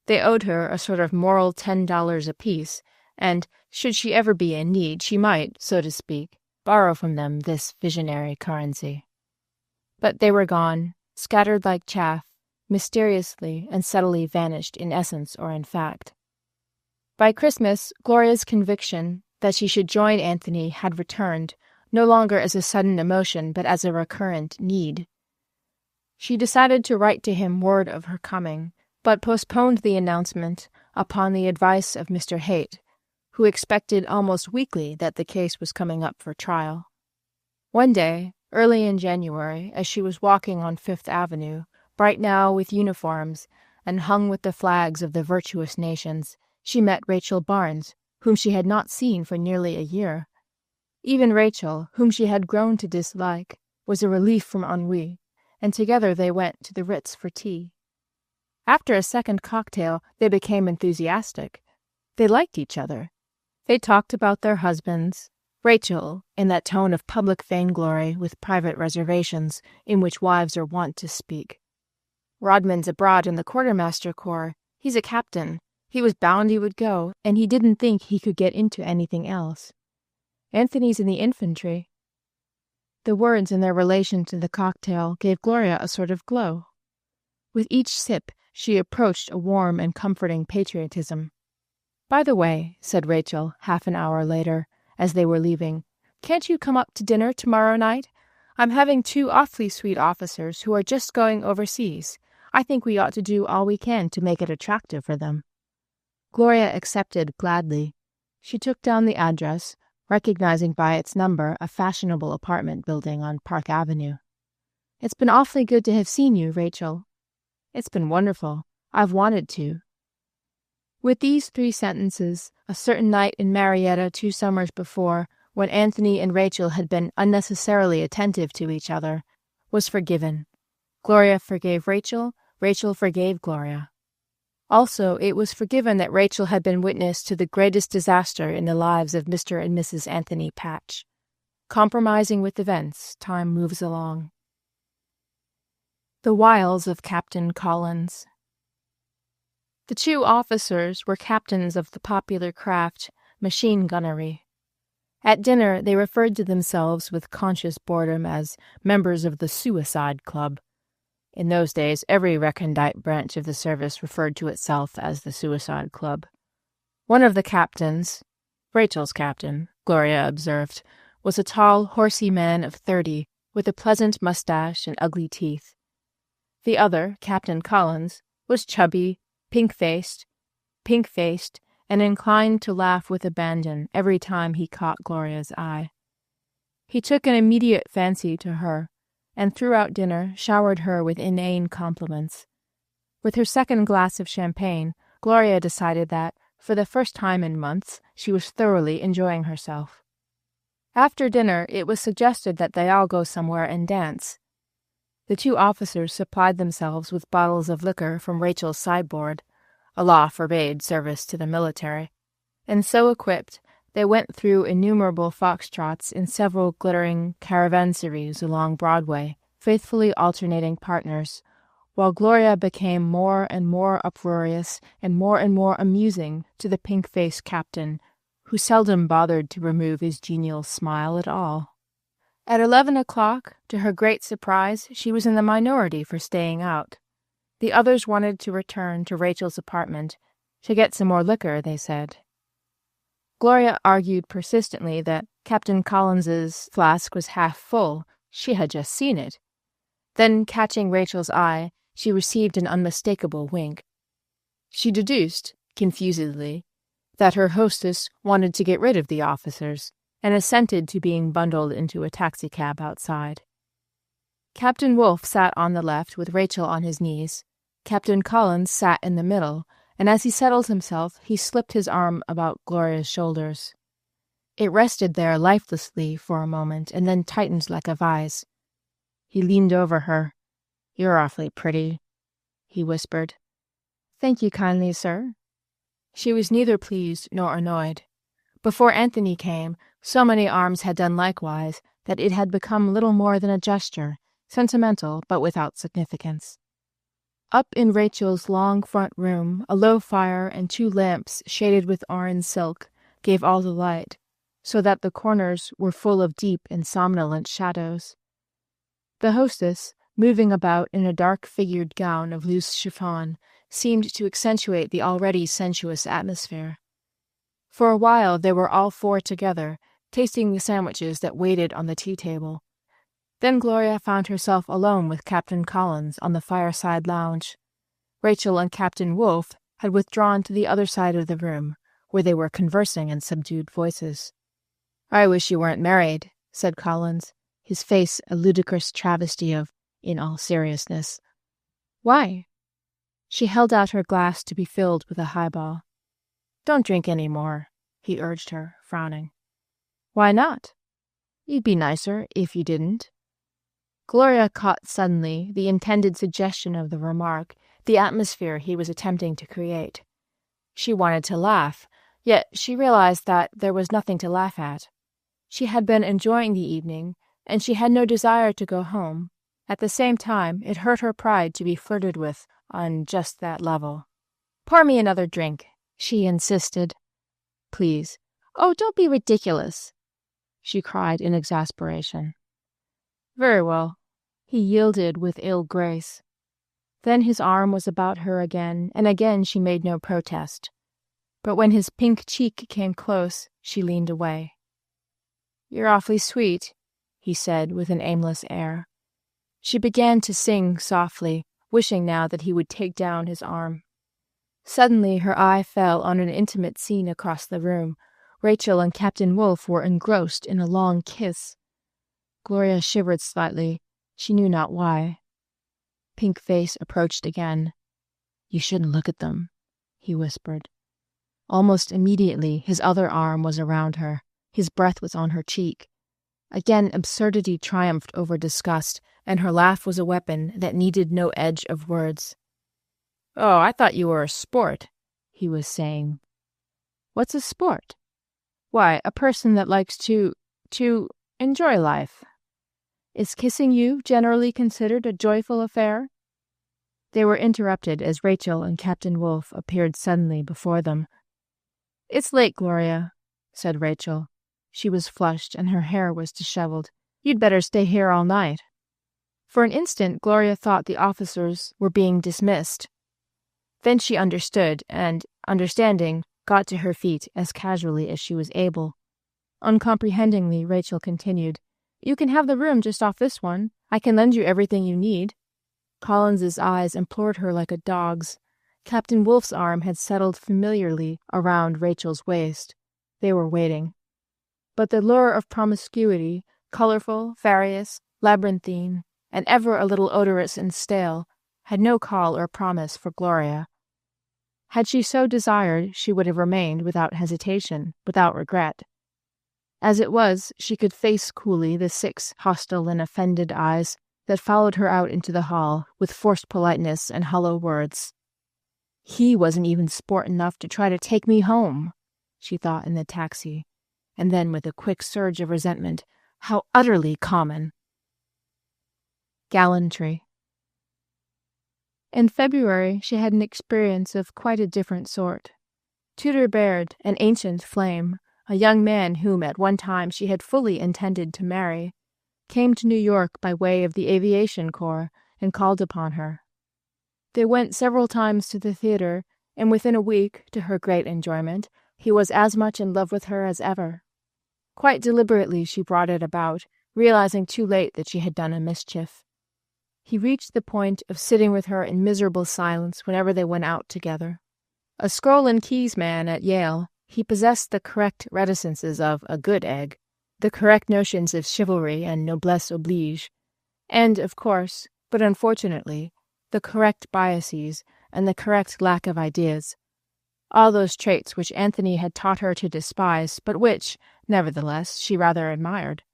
They owed her a sort of moral $10 apiece, and, should she ever be in need, she might, so to speak, borrow from them this visionary currency. But they were gone, scattered like chaff, mysteriously and subtly vanished in essence or in fact. By Christmas, Gloria's conviction that she should join Anthony had returned, no longer as a sudden emotion but as a recurrent need. She decided to write to him word of her coming, but postponed the announcement upon the advice of Mr. Haight, who expected almost weekly that the case was coming up for trial. One day, early in January, as she was walking on Fifth Avenue, bright now with uniforms, and hung with the flags of the virtuous nations, she met Rachel Barnes, whom she had not seen for nearly a year. Even Rachel, whom she had grown to dislike, was a relief from ennui, and together they went to the Ritz for tea. After a second cocktail, they became enthusiastic. They liked each other. They talked about their husbands, Rachel, in that tone of public vainglory with private reservations in which wives are wont to speak. Rodman's abroad in the quartermaster corps. He's a captain. He was bound he would go, and he didn't think he could get into anything else. Anthony's in the infantry. The words in their relation to the cocktail gave Gloria a sort of glow. With each sip, she approached a warm and comforting patriotism. "By the way," said Rachel, half an hour later, as they were leaving, "can't you come up to dinner tomorrow night? I'm having 2 awfully sweet officers who are just going overseas. I think we ought to do all we can to make it attractive for them." Gloria accepted gladly. She took down the address, recognizing by its number a fashionable apartment building on Park Avenue. "It's been awfully good to have seen you, Rachel." "It's been wonderful. I've wanted to." With these 3 sentences, a certain night in Marietta 2 summers before, when Anthony and Rachel had been unnecessarily attentive to each other, was forgiven. Gloria forgave Rachel, Rachel forgave Gloria. Also, it was forgiven that Rachel had been witness to the greatest disaster in the lives of Mr. and Mrs. Anthony Patch. Compromising with events, time moves along. The wiles of Captain Collins. The 2 officers were captains of the popular craft, machine gunnery. At dinner, they referred to themselves with conscious boredom as members of the Suicide Club. In those days, every recondite branch of the service referred to itself as the Suicide Club. One of the captains, Rachel's captain, Gloria observed, was a tall, horsey man of 30, with a pleasant mustache and ugly teeth. The other, Captain Collins, was chubby, pink-faced, and inclined to laugh with abandon every time he caught Gloria's eye. He took an immediate fancy to her, and throughout dinner showered her with inane compliments. With her second glass of champagne, Gloria decided that, for the first time in months, she was thoroughly enjoying herself. After dinner, it was suggested that they all go somewhere and dance. The 2 officers supplied themselves with bottles of liquor from Rachel's sideboard. A law forbade service to the military, and so equipped, they went through innumerable foxtrots in several glittering caravanseries along Broadway, faithfully alternating partners, while Gloria became more and more uproarious and more amusing to the pink-faced captain, who seldom bothered to remove his genial smile at all. At 11 o'clock, to her great surprise, she was in the minority for staying out. The others wanted to return to Rachel's apartment, to get some more liquor, they said. Gloria argued persistently that Captain Collins's flask was half full. She had just seen it. Then, catching Rachel's eye, she received an unmistakable wink. She deduced, confusedly, that her hostess wanted to get rid of the officers, and assented to being bundled into a taxicab outside. Captain Wolfe sat on the left with Rachel on his knees. Captain Collins sat in the middle, and as he settled himself, he slipped his arm about Gloria's shoulders. It rested there lifelessly for a moment, and then tightened like a vise. He leaned over her. "You're awfully pretty," he whispered. "Thank you kindly, sir." She was neither pleased nor annoyed. Before Anthony came, so many arms had done likewise that it had become little more than a gesture, sentimental but without significance. Up in Rachel's long front room, a low fire and 2 lamps shaded with orange silk gave all the light, so that the corners were full of deep and somnolent shadows. The hostess, moving about in a dark-figured gown of loose chiffon, seemed to accentuate the already sensuous atmosphere. For a while they were all 4 together, tasting the sandwiches that waited on the tea-table. Then Gloria found herself alone with Captain Collins on the fireside lounge. Rachel and Captain Wolfe had withdrawn to the other side of the room, where they were conversing in subdued voices. "I wish you weren't married," said Collins, his face a ludicrous travesty of "in all seriousness." "Why?" She held out her glass to be filled with a highball. "Don't drink any more," he urged her, frowning. "Why not?" "You'd be nicer if you didn't." Gloria caught suddenly the intended suggestion of the remark, the atmosphere he was attempting to create. She wanted to laugh, yet she realized that there was nothing to laugh at. She had been enjoying the evening, and she had no desire to go home. At the same time, it hurt her pride to be flirted with on just that level. "Pour me another drink," she insisted. "Please." "Oh, don't be ridiculous," she cried in exasperation. "Very well." He yielded with ill grace. Then his arm was about her again, and again she made no protest. But when his pink cheek came close, she leaned away. "You're awfully sweet," he said with an aimless air. She began to sing softly, wishing now that he would take down his arm. Suddenly her eye fell on an intimate scene across the room. Rachel and Captain Wolfe were engrossed in a long kiss. Gloria shivered slightly, she knew not why. Pink Face approached again. "You shouldn't look at them," he whispered. Almost immediately his other arm was around her. His breath was on her cheek. Again absurdity triumphed over disgust, and her laugh was a weapon that needed no edge of words. "Oh, I thought you were a sport," he was saying. "What's a sport?" "Why, a person that likes to enjoy life." "Is kissing you generally considered a joyful affair?" They were interrupted as Rachel and Captain Wolfe appeared suddenly before them. "It's late, Gloria," said Rachel. She was flushed and her hair was disheveled. "You'd better stay here all night." For an instant Gloria thought the officers were being dismissed. Then she understood, and, understanding, got to her feet as casually as she was able. Uncomprehendingly, Rachel continued, "You can have the room just off this one. I can lend you everything you need." Collins's eyes implored her like a dog's. Captain Wolfe's arm had settled familiarly around Rachel's waist. They were waiting. But the lure of promiscuity, colorful, various, labyrinthine, and ever a little odorous and stale, had no call or promise for Gloria. Had she so desired, she would have remained without hesitation, without regret. As it was, she could face coolly the 6 hostile and offended eyes that followed her out into the hall with forced politeness and hollow words. "He wasn't even sport enough to try to take me home," she thought in the taxi, and then with a quick surge of resentment, how utterly common. Gallantry. In February she had an experience of quite a different sort. Tudor Baird, an ancient flame, a young man whom at one time she had fully intended to marry, came to New York by way of the Aviation Corps and called upon her. They went several times to the theater, and within a week, to her great enjoyment, he was as much in love with her as ever. Quite deliberately she brought it about, realizing too late that she had done a mischief. He reached the point of sitting with her in miserable silence whenever they went out together. A scroll and keys man at Yale, he possessed the correct reticences of a good egg, the correct notions of chivalry and noblesse oblige, and, of course, but unfortunately, the correct biases and the correct lack of ideas. All those traits which Anthony had taught her to despise, but which, nevertheless, she rather admired.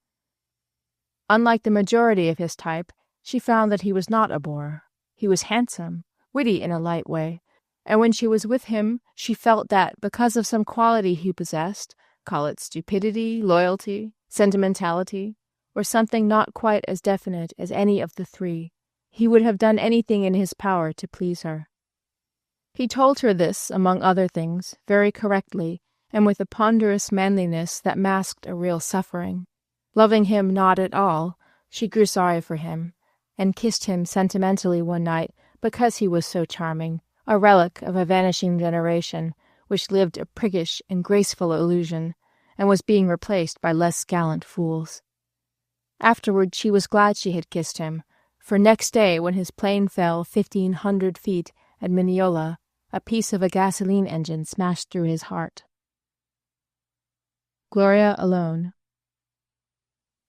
Unlike the majority of his type, she found that he was not a bore. He was handsome, witty in a light way, and when she was with him, she felt that because of some quality he possessed, call it stupidity, loyalty, sentimentality, or something not quite as definite as any of the 3, he would have done anything in his power to please her. He told her this, among other things, very correctly, and with a ponderous manliness that masked a real suffering. Loving him not at all, she grew sorry for him, and kissed him sentimentally one night because he was so charming, a relic of a vanishing generation, which lived a priggish and graceful illusion, and was being replaced by less gallant fools. Afterward she was glad she had kissed him, for next day when his plane fell 1,500 feet at Mineola, a piece of a gasoline engine smashed through his heart. Gloria alone.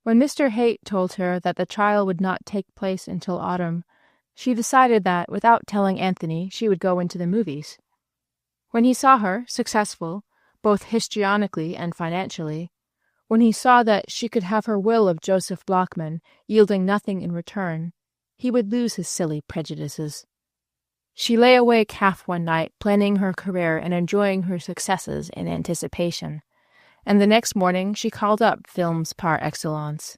When Mr. Haight told her that the trial would not take place until autumn, she decided that, without telling Anthony, she would go into the movies. When he saw her, successful, both histrionically and financially, when he saw that she could have her will of Joseph Blockman, yielding nothing in return, he would lose his silly prejudices. She lay awake half one night, planning her career and enjoying her successes in anticipation, and the next morning she called up films par excellence.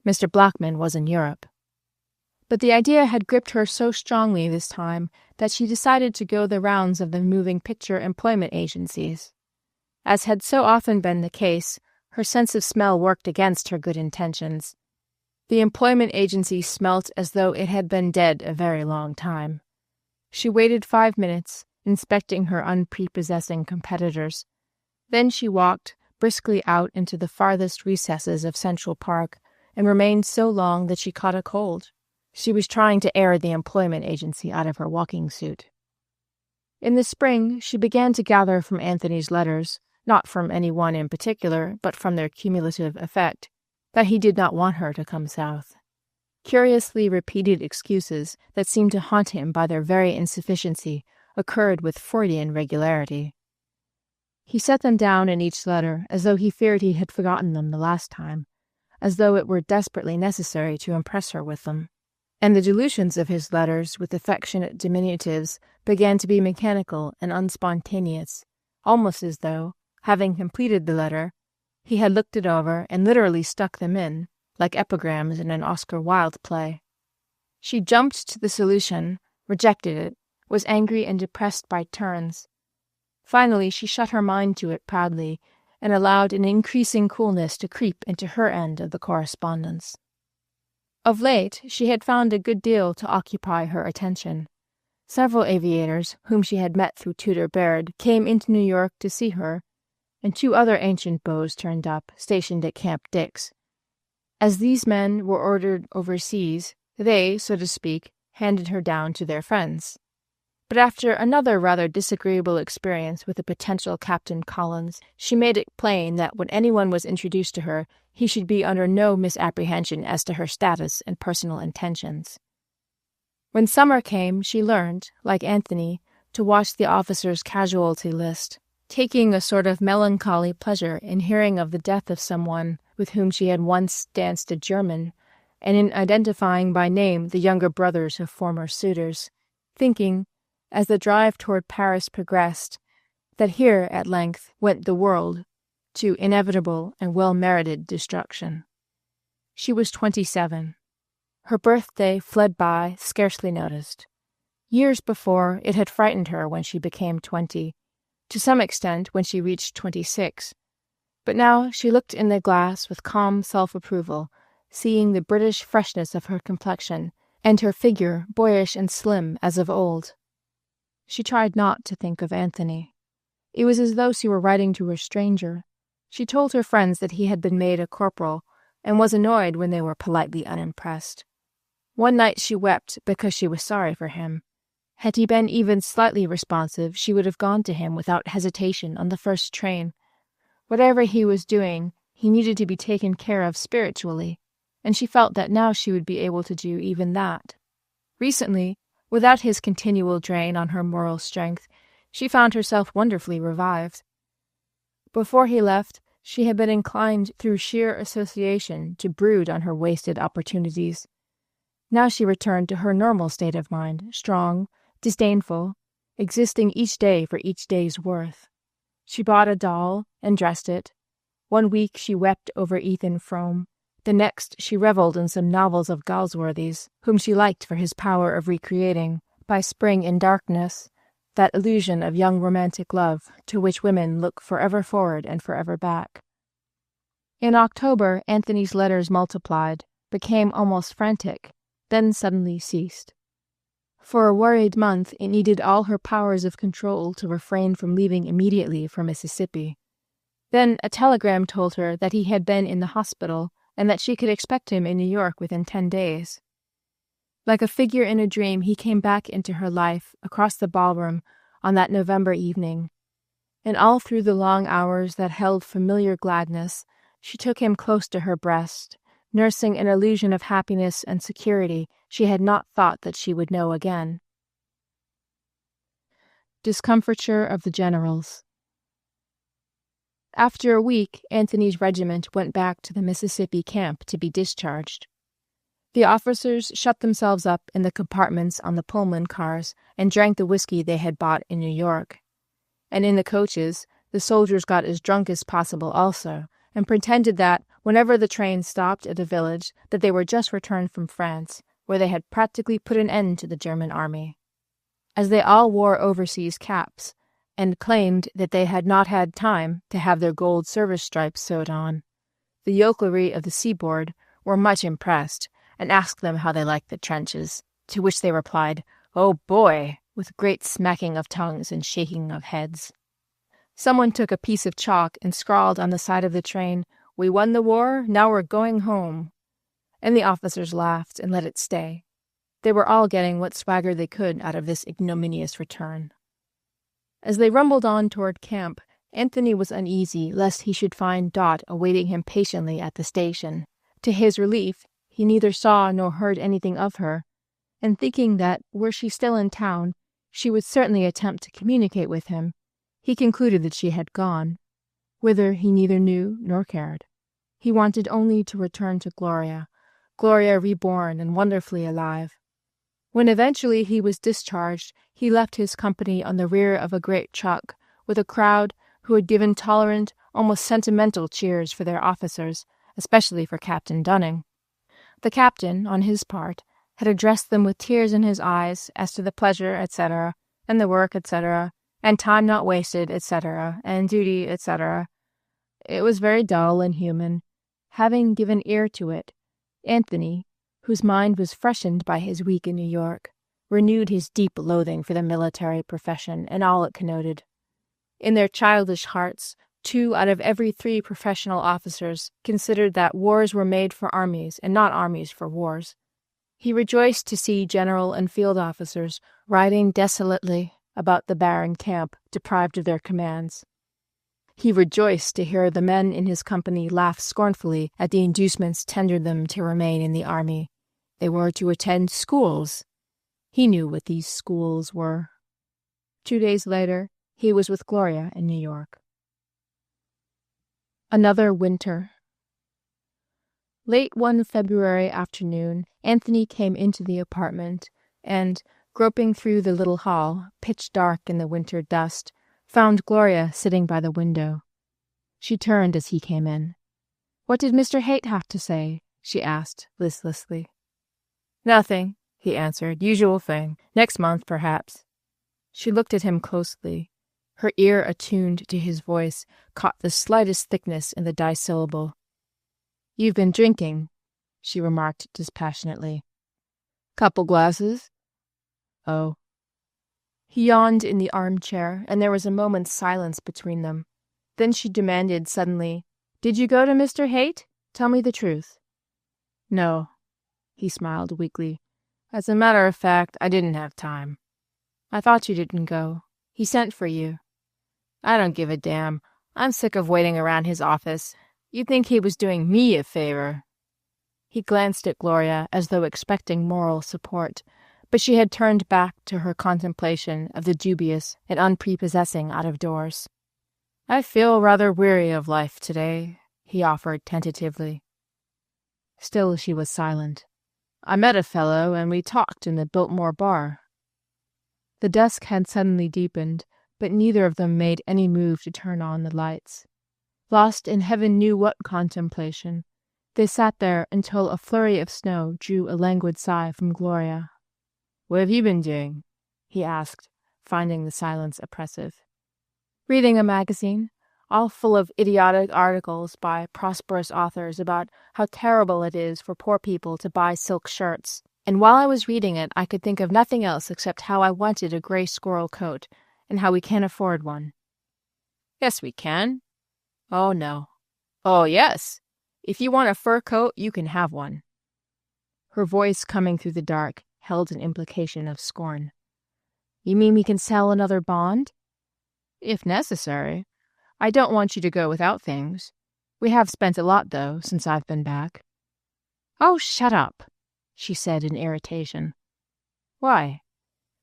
Mr. Blockman was in Europe. But the idea had gripped her so strongly this time that she decided to go the rounds of the moving picture employment agencies. As had so often been the case, her sense of smell worked against her good intentions. The employment agency smelt as though it had been dead a very long time. She waited 5 minutes, inspecting her unprepossessing competitors. Then she walked briskly out into the farthest recesses of Central Park and remained so long that she caught a cold. She was trying to air the employment agency out of her walking suit. In the spring, she began to gather from Anthony's letters, not from any one in particular, but from their cumulative effect, that he did not want her to come south. Curiously repeated excuses that seemed to haunt him by their very insufficiency occurred with Freudian regularity. He set them down in each letter as though he feared he had forgotten them the last time, as though it were desperately necessary to impress her with them. And the dilutions of his letters with affectionate diminutives began to be mechanical and unspontaneous, almost as though, having completed the letter, he had looked it over and literally stuck them in, like epigrams in an Oscar Wilde play. She jumped to the solution, rejected it, was angry and depressed by turns. Finally, she shut her mind to it proudly and allowed an increasing coolness to creep into her end of the correspondence. Of late, she had found a good deal to occupy her attention. Several aviators, whom she had met through Tudor Baird, came into New York to see her, and 2 other ancient beaux turned up, stationed at Camp Dix. As these men were ordered overseas, they, so to speak, handed her down to their friends. But after another rather disagreeable experience with a potential Captain Collins, she made it plain that when anyone was introduced to her, he should be under no misapprehension as to her status and personal intentions. When summer came, she learned, like Anthony, to watch the officers' casualty list, taking a sort of melancholy pleasure in hearing of the death of someone with whom she had once danced a German, and in identifying by name the younger brothers of former suitors, thinking, as the drive toward Paris progressed, that here, at length, went the world, to inevitable and well-merited destruction. She was 27. Her birthday fled by, scarcely noticed. Years before, it had frightened her when she became 20, to some extent when she reached 26. But now she looked in the glass with calm self-approval, seeing the British freshness of her complexion, and her figure boyish and slim as of old. She tried not to think of Anthony. It was as though she were writing to a stranger. She told her friends that he had been made a corporal, and was annoyed when they were politely unimpressed. One night she wept because she was sorry for him. Had he been even slightly responsive, she would have gone to him without hesitation on the first train. Whatever he was doing, he needed to be taken care of spiritually, and she felt that now she would be able to do even that. Recently, without his continual drain on her moral strength, she found herself wonderfully revived. Before he left, she had been inclined through sheer association to brood on her wasted opportunities. Now she returned to her normal state of mind, strong, disdainful, existing each day for each day's worth. She bought a doll and dressed it. One week she wept over Ethan Frome. The next she revelled in some novels of Galsworthy's, whom she liked for his power of recreating, by spring in darkness, that illusion of young romantic love to which women look forever forward and forever back. In October, Anthony's letters multiplied, became almost frantic, then suddenly ceased. For a worried month, it needed all her powers of control to refrain from leaving immediately for Mississippi. Then a telegram told her that he had been in the hospital, and that she could expect him in New York within 10 days. Like a figure in a dream, he came back into her life across the ballroom on that November evening, and all through the long hours that held familiar gladness, she took him close to her breast, nursing an illusion of happiness and security she had not thought that she would know again. Discomfiture of the generals. After a week, Anthony's regiment went back to the Mississippi camp to be discharged. The officers shut themselves up in the compartments on the Pullman cars and drank the whiskey they had bought in New York. And in the coaches, the soldiers got as drunk as possible also, and pretended that, whenever the train stopped at a village, that they were just returned from France, where they had practically put an end to the German army. As they all wore overseas caps, and claimed that they had not had time to have their gold service stripes sewed on, the yokelry of the seaboard were much impressed and asked them how they liked the trenches, to which they replied, "Oh boy," with great smacking of tongues and shaking of heads. Someone took a piece of chalk and scrawled on the side of the train, "We won the war, now we're going home." And the officers laughed and let it stay. They were all getting what swagger they could out of this ignominious return. As they rumbled on toward camp, Anthony was uneasy lest he should find Dot awaiting him patiently at the station. To his relief, he neither saw nor heard anything of her, and thinking that, were she still in town, she would certainly attempt to communicate with him, he concluded that she had gone. Whither he neither knew nor cared. He wanted only to return to Gloria reborn and wonderfully alive. When eventually he was discharged, he left his company on the rear of a great truck, with a crowd who had given tolerant, almost sentimental cheers for their officers, especially for Captain Dunning. The captain, on his part, had addressed them with tears in his eyes as to the pleasure, etc., and the work, etc., and time not wasted, etc., and duty, etc. It was very dull and human. Having given ear to it, Anthony, whose mind was freshened by his week in New York, renewed his deep loathing for the military profession and all it connoted. In their childish hearts, 2 out of every 3 professional officers considered that wars were made for armies and not armies for wars. He rejoiced to see general and field officers riding desolately about the barren camp, deprived of their commands. He rejoiced to hear the men in his company laugh scornfully at the inducements tendered them to remain in the army. They were to attend schools. He knew what these schools were. 2 days later, he was with Gloria in New York. Another winter. Late one February afternoon, Anthony came into the apartment and, groping through the little hall, pitch dark in the winter dust, found Gloria sitting by the window. She turned as he came in. "What did Mr. Haight have to say?" she asked, listlessly. "Nothing," he answered. "Usual thing. Next month, perhaps." She looked at him closely. Her ear, attuned to his voice, caught the slightest thickness in the dissyllable. "You've been drinking," she remarked dispassionately. "Couple glasses." "Oh." He yawned in the armchair, and there was a moment's silence between them. Then she demanded suddenly, "Did you go to Mr. Haight? Tell me the truth." "No." He smiled weakly. "As a matter of fact, I didn't have time." "I thought you didn't go. He sent for you." "I don't give a damn. I'm sick of waiting around his office. You'd think he was doing me a favor." He glanced at Gloria as though expecting moral support, but she had turned back to her contemplation of the dubious and unprepossessing out-of-doors. "I feel rather weary of life today," he offered tentatively. Still she was silent. "I met a fellow, and we talked in the Biltmore bar." The dusk had suddenly deepened, but neither of them made any move to turn on the lights. Lost in heaven knew what contemplation, they sat there until a flurry of snow drew a languid sigh from Gloria. "What have you been doing?" he asked, finding the silence oppressive. "Reading a magazine, all full of idiotic articles by prosperous authors about how terrible it is for poor people to buy silk shirts. And while I was reading it, I could think of nothing else except how I wanted a gray squirrel coat, and how we can't afford one." "Yes, we can." "Oh, no." "Oh, yes. If you want a fur coat, you can have one." Her voice, coming through the dark, held an implication of scorn. "You mean we can sell another bond?" "If necessary. I don't want you to go without things. We have spent a lot, though, since I've been back." "Oh, shut up," she said in irritation. "Why?"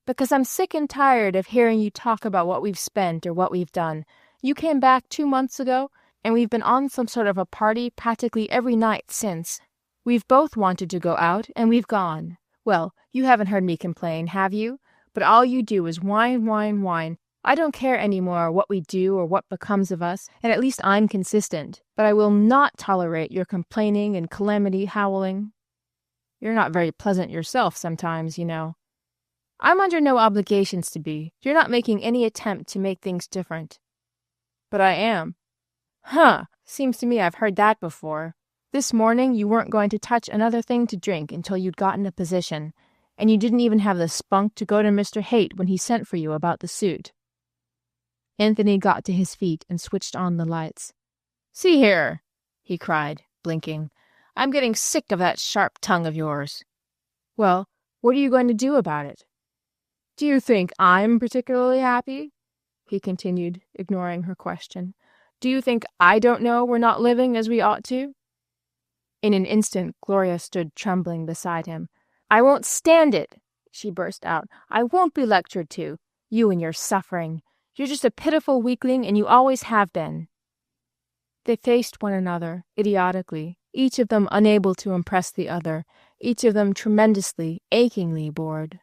"Because I'm sick and tired of hearing you talk about what we've spent or what we've done. You came back 2 months ago, and we've been on some sort of a party practically every night since. We've both wanted to go out, and we've gone. Well, you haven't heard me complain, have you? But all you do is whine, whine, whine. I don't care any more what we do or what becomes of us, and at least I'm consistent. But I will not tolerate your complaining and calamity howling. You're not very pleasant yourself sometimes, you know." "I'm under no obligations to be. You're not making any attempt to make things different." "But I am." "Huh! Seems to me I've heard that before." This morning you weren't going to touch another thing to drink until you'd gotten a position, and you didn't even have the spunk to go to Mr. Haight when he sent for you about the suit." Anthony got to his feet and switched on the lights. "See here," he cried, blinking. "I'm getting sick of that sharp tongue of yours." "Well, what are you going to do about it?" "Do you think I'm particularly happy?" he continued, ignoring her question. "Do you think I don't know we're not living as we ought to?" In an instant, Gloria stood trembling beside him. "I won't stand it," she burst out. "I won't be lectured to. You and your suffering. You're just a pitiful weakling, and you always have been." They faced one another, idiotically, each of them unable to impress the other, each of them tremendously, achingly bored.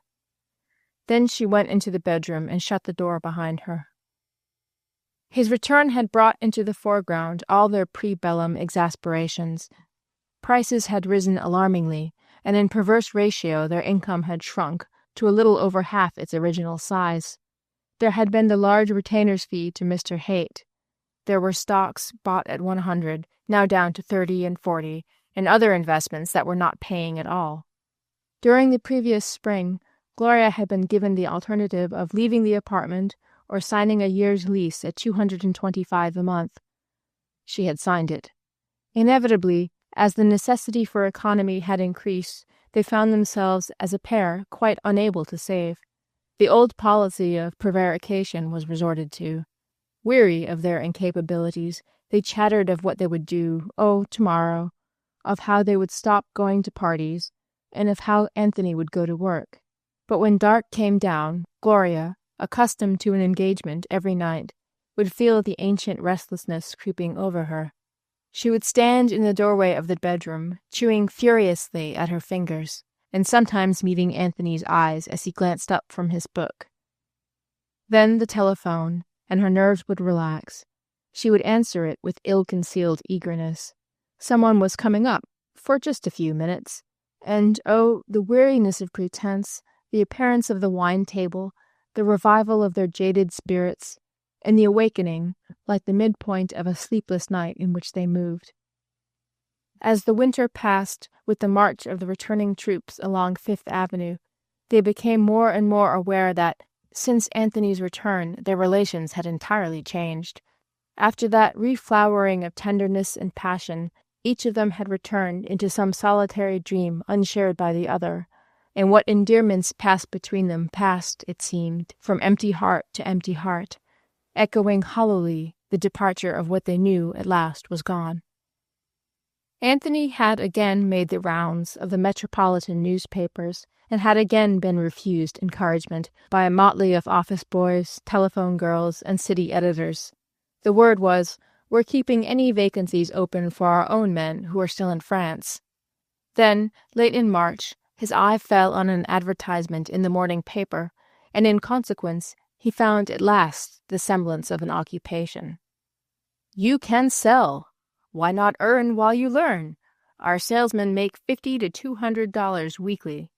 Then she went into the bedroom and shut the door behind her. His return had brought into the foreground all their pre-bellum exasperations. Prices had risen alarmingly, and in perverse ratio their income had shrunk to a little over half its original size. There had been the large retainer's fee to Mr. Haight. There were stocks bought at 100, now down to 30 and 40, and other investments that were not paying at all. During the previous spring, Gloria had been given the alternative of leaving the apartment or signing a year's lease at $225 a month. She had signed it. Inevitably, as the necessity for economy had increased, they found themselves as a pair quite unable to save. The old policy of prevarication was resorted to. Weary of their incapabilities, they chattered of what they would do, tomorrow, of how they would stop going to parties, and of how Anthony would go to work. But when dark came down, Gloria, accustomed to an engagement every night, would feel the ancient restlessness creeping over her. She would stand in the doorway of the bedroom, chewing furiously at her fingers, and sometimes meeting Anthony's eyes as he glanced up from his book. Then the telephone, and her nerves would relax. She would answer it with ill-concealed eagerness. Someone was coming up, for just a few minutes, and, the weariness of pretense, the appearance of the wine table, the revival of their jaded spirits, and the awakening, like the midpoint of a sleepless night in which they moved. As the winter passed with the march of the returning troops along Fifth Avenue, they became more and more aware that, since Anthony's return, their relations had entirely changed. After that reflowering of tenderness and passion, each of them had returned into some solitary dream unshared by the other, and what endearments passed between them passed, it seemed, from empty heart to empty heart, echoing hollowly the departure of what they knew at last was gone. Anthony had again made the rounds of the metropolitan newspapers and had again been refused encouragement by a motley of office boys, telephone girls, and city editors. The word was, "We're keeping any vacancies open for our own men who are still in France." Then, late in March, his eye fell on an advertisement in the morning paper, and in consequence he found at last the semblance of an occupation. "You can sell. Why not earn while you learn? Our salesmen make $50 to $200 weekly."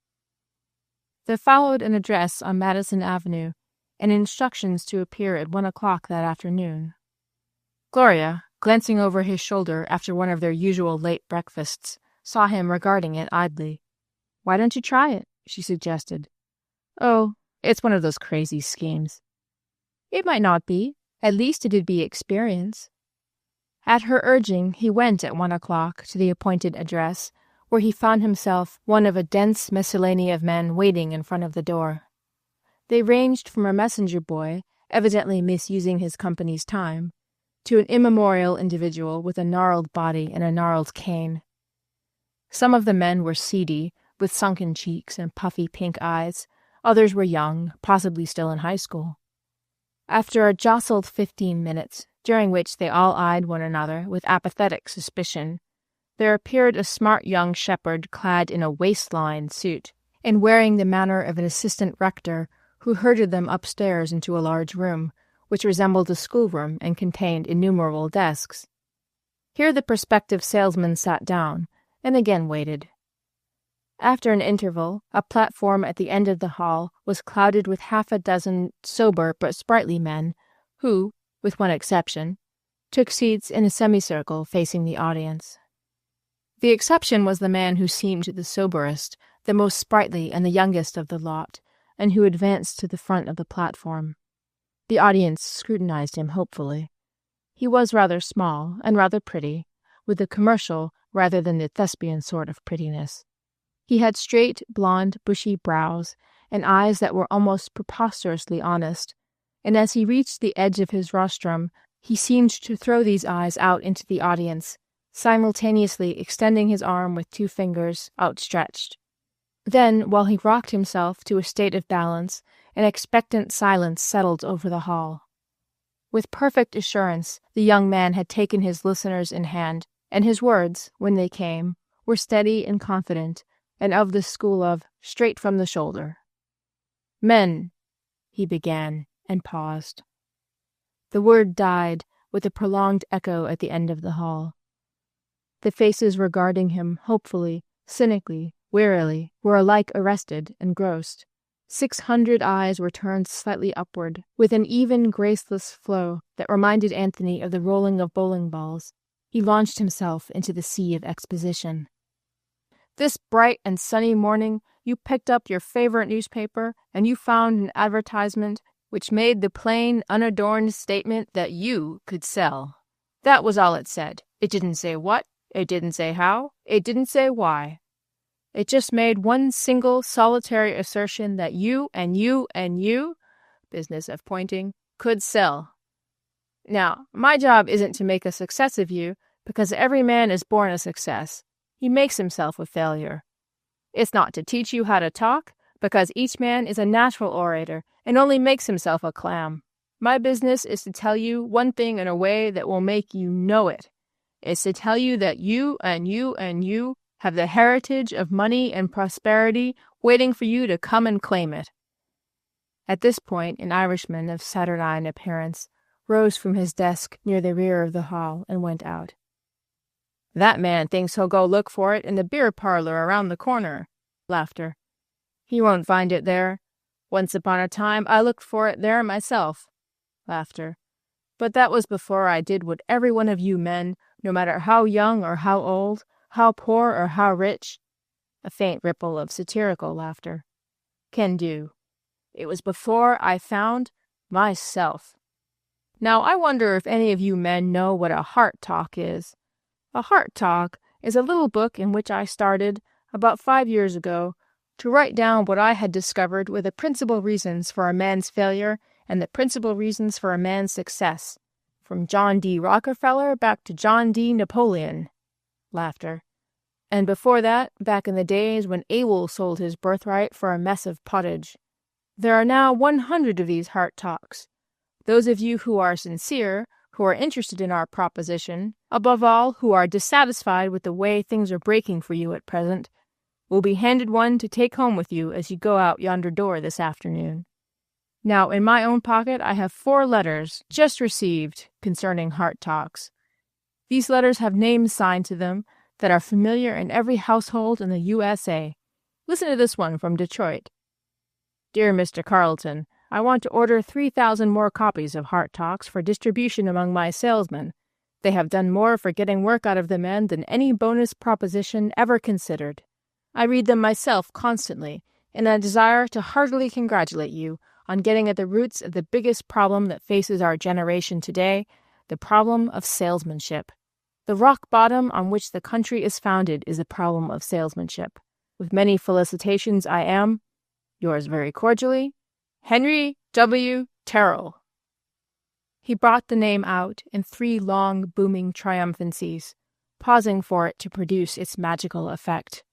There followed an address on Madison Avenue, and instructions to appear at 1 o'clock that afternoon. Gloria, glancing over his shoulder after one of their usual late breakfasts, saw him regarding it idly. "Why don't you try it?" she suggested. "Oh, it's one of those crazy schemes." "It might not be. At least it'd be experience." At her urging, he went at 1 o'clock to the appointed address, where he found himself one of a dense miscellany of men waiting in front of the door. They ranged from a messenger boy, evidently misusing his company's time, to an immemorial individual with a gnarled body and a gnarled cane. Some of the men were seedy, with sunken cheeks and puffy pink eyes. Others were young, possibly still in high school. After a jostled 15 minutes, during which they all eyed one another with apathetic suspicion, there appeared a smart young shepherd clad in a waistline suit and wearing the manner of an assistant rector, who herded them upstairs into a large room, which resembled a schoolroom and contained innumerable desks. Here the prospective salesman sat down, and again waited. After an interval, a platform at the end of the hall was clouded with half a dozen sober but sprightly men, who, with one exception, took seats in a semicircle facing the audience. The exception was the man who seemed the soberest, the most sprightly and the youngest of the lot, and who advanced to the front of the platform. The audience scrutinized him hopefully. He was rather small and rather pretty, with the commercial rather than the thespian sort of prettiness. He had straight, blonde, bushy brows, and eyes that were almost preposterously honest, and as he reached the edge of his rostrum, he seemed to throw these eyes out into the audience, simultaneously extending his arm with 2 fingers outstretched. Then, while he rocked himself to a state of balance, an expectant silence settled over the hall. With perfect assurance, the young man had taken his listeners in hand, and his words, when they came, were steady and confident, and of the school of straight from the shoulder. "Men," he began, and paused. The word died with a prolonged echo at the end of the hall. The faces regarding him hopefully, cynically, wearily, were alike arrested, engrossed. 600 eyes were turned slightly upward, with an even, graceless flow that reminded Anthony of the rolling of bowling balls. He launched himself into the sea of exposition. "This bright and sunny morning, you picked up your favorite newspaper, and you found an advertisement which made the plain, unadorned statement that you could sell. That was all it said. It didn't say what, it didn't say how, it didn't say why. It just made one single, solitary assertion that you and you and you, business of pointing, could sell. Now, my job isn't to make a success of you, because every man is born a success. He makes himself a failure. It's not to teach you how to talk, because each man is a natural orator and only makes himself a clam. My business is to tell you one thing in a way that will make you know it. It's to tell you that you and you and you have the heritage of money and prosperity waiting for you to come and claim it." At this point, an Irishman of saturnine appearance rose from his desk near the rear of the hall and went out. "That man thinks he'll go look for it in the beer parlor around the corner." Laughter. "He won't find it there. Once upon a time I looked for it there myself." Laughter. "But that was before I did what every one of you men, no matter how young or how old, how poor or how rich," a faint ripple of satirical laughter, "can do. It was before I found myself. Now I wonder if any of you men know what a heart talk is. A heart talk is a little book in which I started, about 5 years ago, to write down what I had discovered were the principal reasons for a man's failure and the principal reasons for a man's success, from John D. Rockefeller back to John D. Napoleon." Laughter. "And before that, back in the days when Abel sold his birthright for a mess of pottage. There are now 100 of these heart talks. Those of you who are sincere, who are interested in our proposition, above all, who are dissatisfied with the way things are breaking for you at present, will be handed one to take home with you as you go out yonder door this afternoon. Now, in my own pocket I have 4 letters just received concerning heart talks. These letters have names signed to them that are familiar in every household in the USA. Listen to this one from Detroit. Dear Mr. Carleton, I want to order 3,000 more copies of Heart Talks for distribution among my salesmen. They have done more for getting work out of the men than any bonus proposition ever considered. I read them myself constantly, and I desire to heartily congratulate you on getting at the roots of the biggest problem that faces our generation today, the problem of salesmanship. The rock bottom on which the country is founded is the problem of salesmanship. With many felicitations, I am, yours very cordially, Henry W. Terrell. He brought the name out in 3 long, booming triumphancies, pausing for it to produce its magical effect.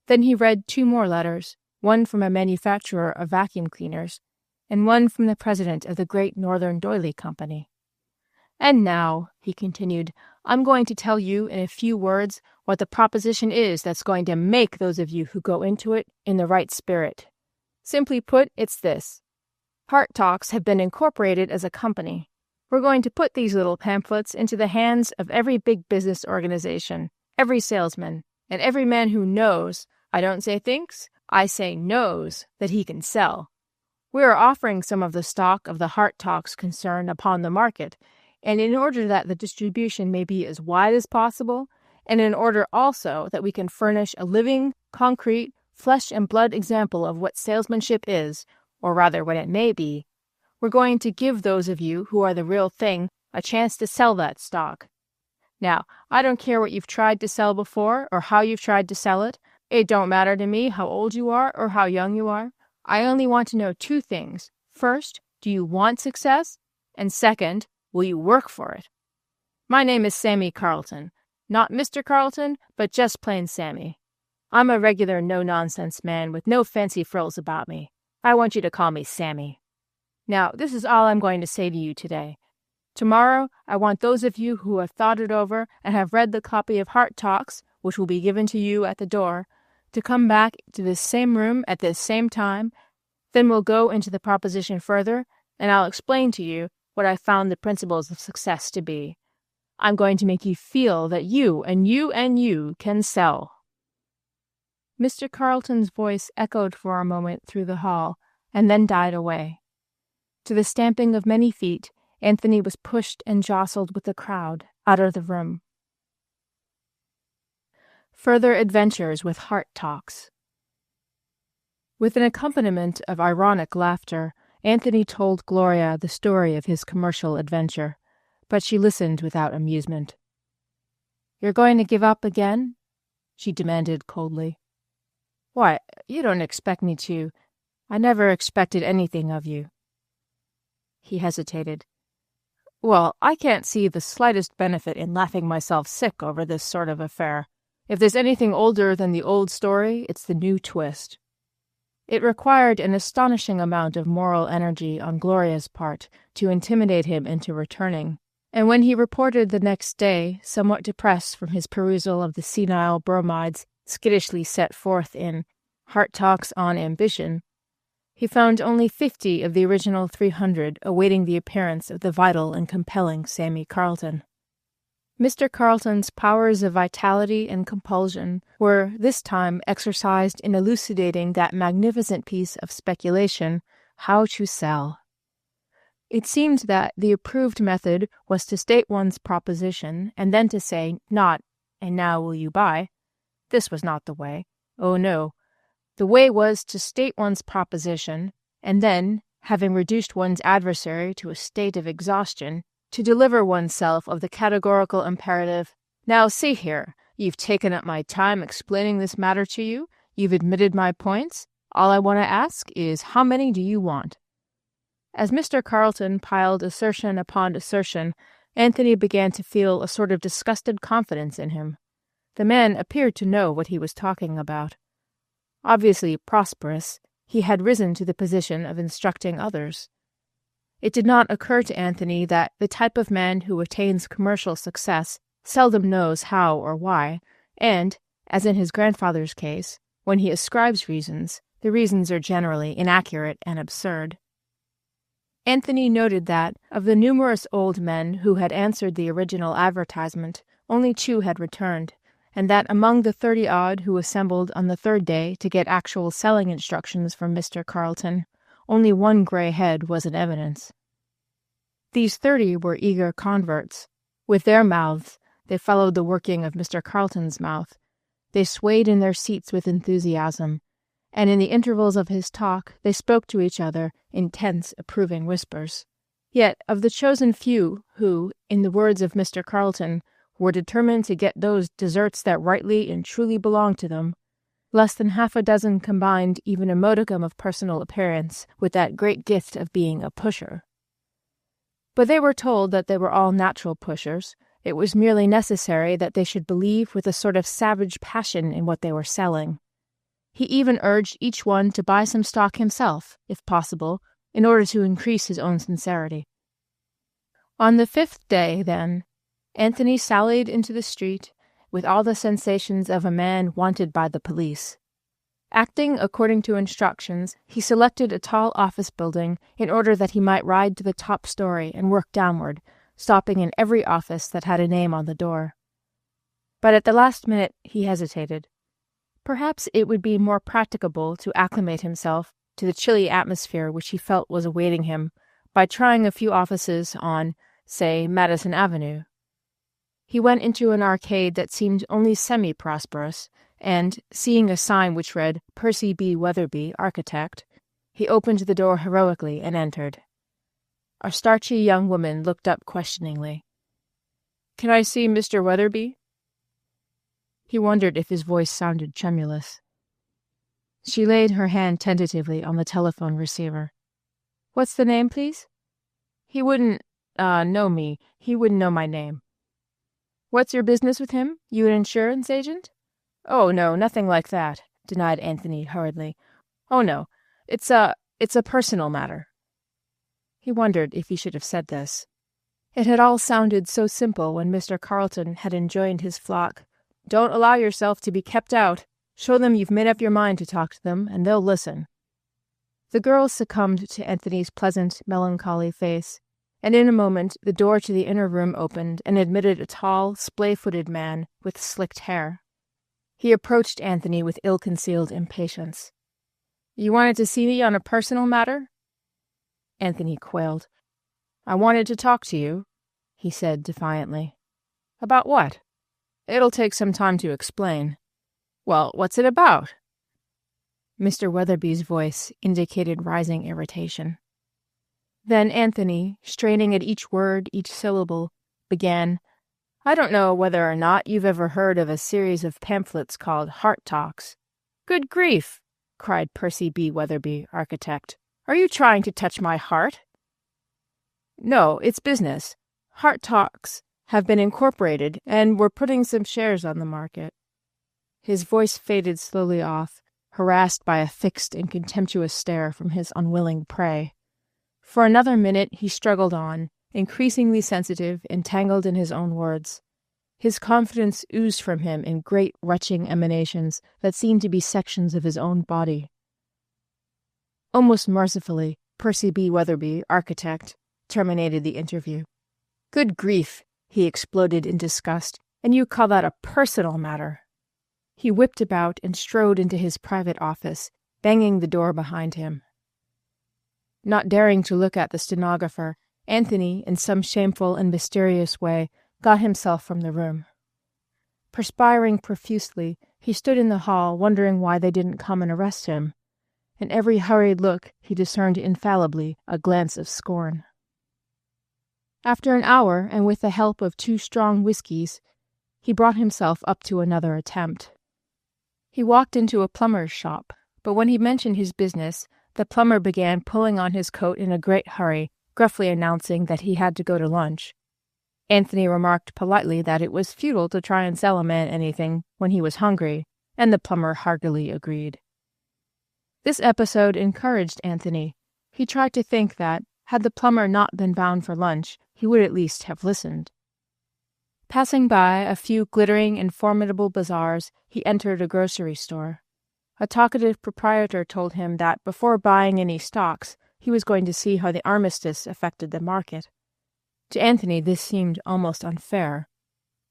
Then he read 2 more letters, one from a manufacturer of vacuum cleaners, and one from the president of the Great Northern Doily Company. "And now," he continued, "I'm going to tell you in a few words what the proposition is that's going to make those of you who go into it in the right spirit. Simply put, it's this. Heart Talks have been incorporated as a company. We're going to put these little pamphlets into the hands of every big business organization, every salesman, and every man who knows, I don't say thinks, I say knows, that he can sell. We are offering some of the stock of the Heart Talks concern upon the market, and in order that the distribution may be as wide as possible, and in order also that we can furnish a living, concrete, flesh and blood example of what salesmanship is, or rather what it may be, we're going to give those of you who are the real thing a chance to sell that stock. Now, I don't care what you've tried to sell before or how you've tried to sell it. It don't matter to me how old you are or how young you are. I only want to know two things. First, do you want success? And second, will you work for it? My name is Sammy Carlton. Not Mr. Carlton, but just plain Sammy. I'm a regular no-nonsense man with no fancy frills about me. I want you to call me Sammy. Now, this is all I'm going to say to you today. Tomorrow, I want those of you who have thought it over and have read the copy of Heart Talks, which will be given to you at the door, to come back to this same room at this same time. Then we'll go into the proposition further, and I'll explain to you what I found the principles of success to be. I'm going to make you feel that you and you and you can sell. Mr. Carlton's voice echoed for a moment through the hall, and then died away. To the stamping of many feet, Anthony was pushed and jostled with the crowd out of the room. Further adventures with Heart Talks. With an accompaniment of ironic laughter, Anthony told Gloria the story of his commercial adventure, but she listened without amusement. "You're going to give up again?" she demanded coldly. "Why, you don't expect me to. I never expected anything of you." He hesitated. "Well, I can't see the slightest benefit in laughing myself sick over this sort of affair. If there's anything older than the old story, it's the new twist." It required an astonishing amount of moral energy on Gloria's part to intimidate him into returning, and when he reported the next day, somewhat depressed from his perusal of the senile bromides skittishly set forth in Heart Talks on Ambition, he found only 50 of the original 300 awaiting the appearance of the vital and compelling Sammy Carlton. Mr. Carlton's powers of vitality and compulsion were this time exercised in elucidating that magnificent piece of speculation, how to sell. It seemed that the approved method was to state one's proposition and then to say, not, "And now will you buy?" This was not the way. Oh, no. The way was to state one's proposition, and then, having reduced one's adversary to a state of exhaustion, to deliver oneself of the categorical imperative, "Now see here, you've taken up my time explaining this matter to you, you've admitted my points, all I want to ask is how many do you want?" As Mr. Carlton piled assertion upon assertion, Anthony began to feel a sort of disgusted confidence in him. The man appeared to know what he was talking about. Obviously prosperous, he had risen to the position of instructing others. It did not occur to Anthony that the type of man who attains commercial success seldom knows how or why, and, as in his grandfather's case, when he ascribes reasons, the reasons are generally inaccurate and absurd. Anthony noted that, of the numerous old men who had answered the original advertisement, only 2 had returned, and that among the 30-odd who assembled on the third day to get actual selling instructions from Mr. Carlton, only 1 gray head was in evidence. These 30 were eager converts. With their mouths, they followed the working of Mr. Carlton's mouth. They swayed in their seats with enthusiasm, and in the intervals of his talk they spoke to each other in tense, approving whispers. Yet of the chosen few who, in the words of Mr. Carlton, were determined to get those deserts that rightly and truly belonged to them, less than half a dozen combined even a modicum of personal appearance with that great gift of being a pusher. But they were told that they were all natural pushers. It was merely necessary that they should believe with a sort of savage passion in what they were selling. He even urged each one to buy some stock himself, if possible, in order to increase his own sincerity. On the 5th day, then, Anthony sallied into the street with all the sensations of a man wanted by the police. Acting according to instructions, he selected a tall office building in order that he might ride to the top story and work downward, stopping in every office that had a name on the door. But at the last minute he hesitated. Perhaps it would be more practicable to acclimate himself to the chilly atmosphere which he felt was awaiting him by trying a few offices on, say, Madison Avenue. He went into an arcade that seemed only semi-prosperous, and, seeing a sign which read, Percy B. Weatherby, Architect, he opened the door heroically and entered. A starchy young woman looked up questioningly. "Can I see Mr. Weatherby?" He wondered if his voice sounded tremulous. She laid her hand tentatively on the telephone receiver. "What's the name, please?" "He wouldn't, know me. He wouldn't know my name." "What's your business with him? You an insurance agent?" "Oh, no, nothing like that," denied Anthony hurriedly. "Oh, no. It's a personal matter." He wondered if he should have said this. It had all sounded so simple when Mr. Carleton had enjoined his flock. "Don't allow yourself to be kept out. Show them you've made up your mind to talk to them, and they'll listen." The girls succumbed to Anthony's pleasant, melancholy face, and in a moment the door to the inner room opened and admitted a tall, splay-footed man with slicked hair. He approached Anthony with ill-concealed impatience. "You wanted to see me on a personal matter?" Anthony quailed. "I wanted to talk to you," he said defiantly. "About what?" "It'll take some time to explain." "Well, what's it about?" Mr. Weatherby's voice indicated rising irritation. Then Anthony, straining at each word, each syllable, began, "I don't know whether or not you've ever heard of a series of pamphlets called Heart Talks." "Good grief!" cried Percy B. Weatherby, Architect. "Are you trying to touch my heart?" "No, it's business. Heart Talks have been incorporated, and we're putting some shares on the market." His voice faded slowly off, harassed by a fixed and contemptuous stare from his unwilling prey. For another minute he struggled on, increasingly sensitive, entangled in his own words. His confidence oozed from him in great retching emanations that seemed to be sections of his own body. Almost mercifully, Percy B. Weatherby, Architect, terminated the interview. "Good grief!" he exploded in disgust. "And you call that a personal matter?" He whipped about and strode into his private office, banging the door behind him. Not daring to look at the stenographer, Anthony, in some shameful and mysterious way, got himself from the room. Perspiring profusely, he stood in the hall wondering why they didn't come and arrest him. In every hurried look he discerned infallibly a glance of scorn. After an hour, and with the help of 2 strong whiskies, he brought himself up to another attempt. He walked into a plumber's shop, but when he mentioned his business, the plumber began pulling on his coat in a great hurry, gruffly announcing that he had to go to lunch. Anthony remarked politely that it was futile to try and sell a man anything when he was hungry, and the plumber heartily agreed. This episode encouraged Anthony. He tried to think that, had the plumber not been bound for lunch, he would at least have listened. Passing by a few glittering and formidable bazaars, he entered a grocery store. A talkative proprietor told him that before buying any stocks, he was going to see how the armistice affected the market. To Anthony this seemed almost unfair.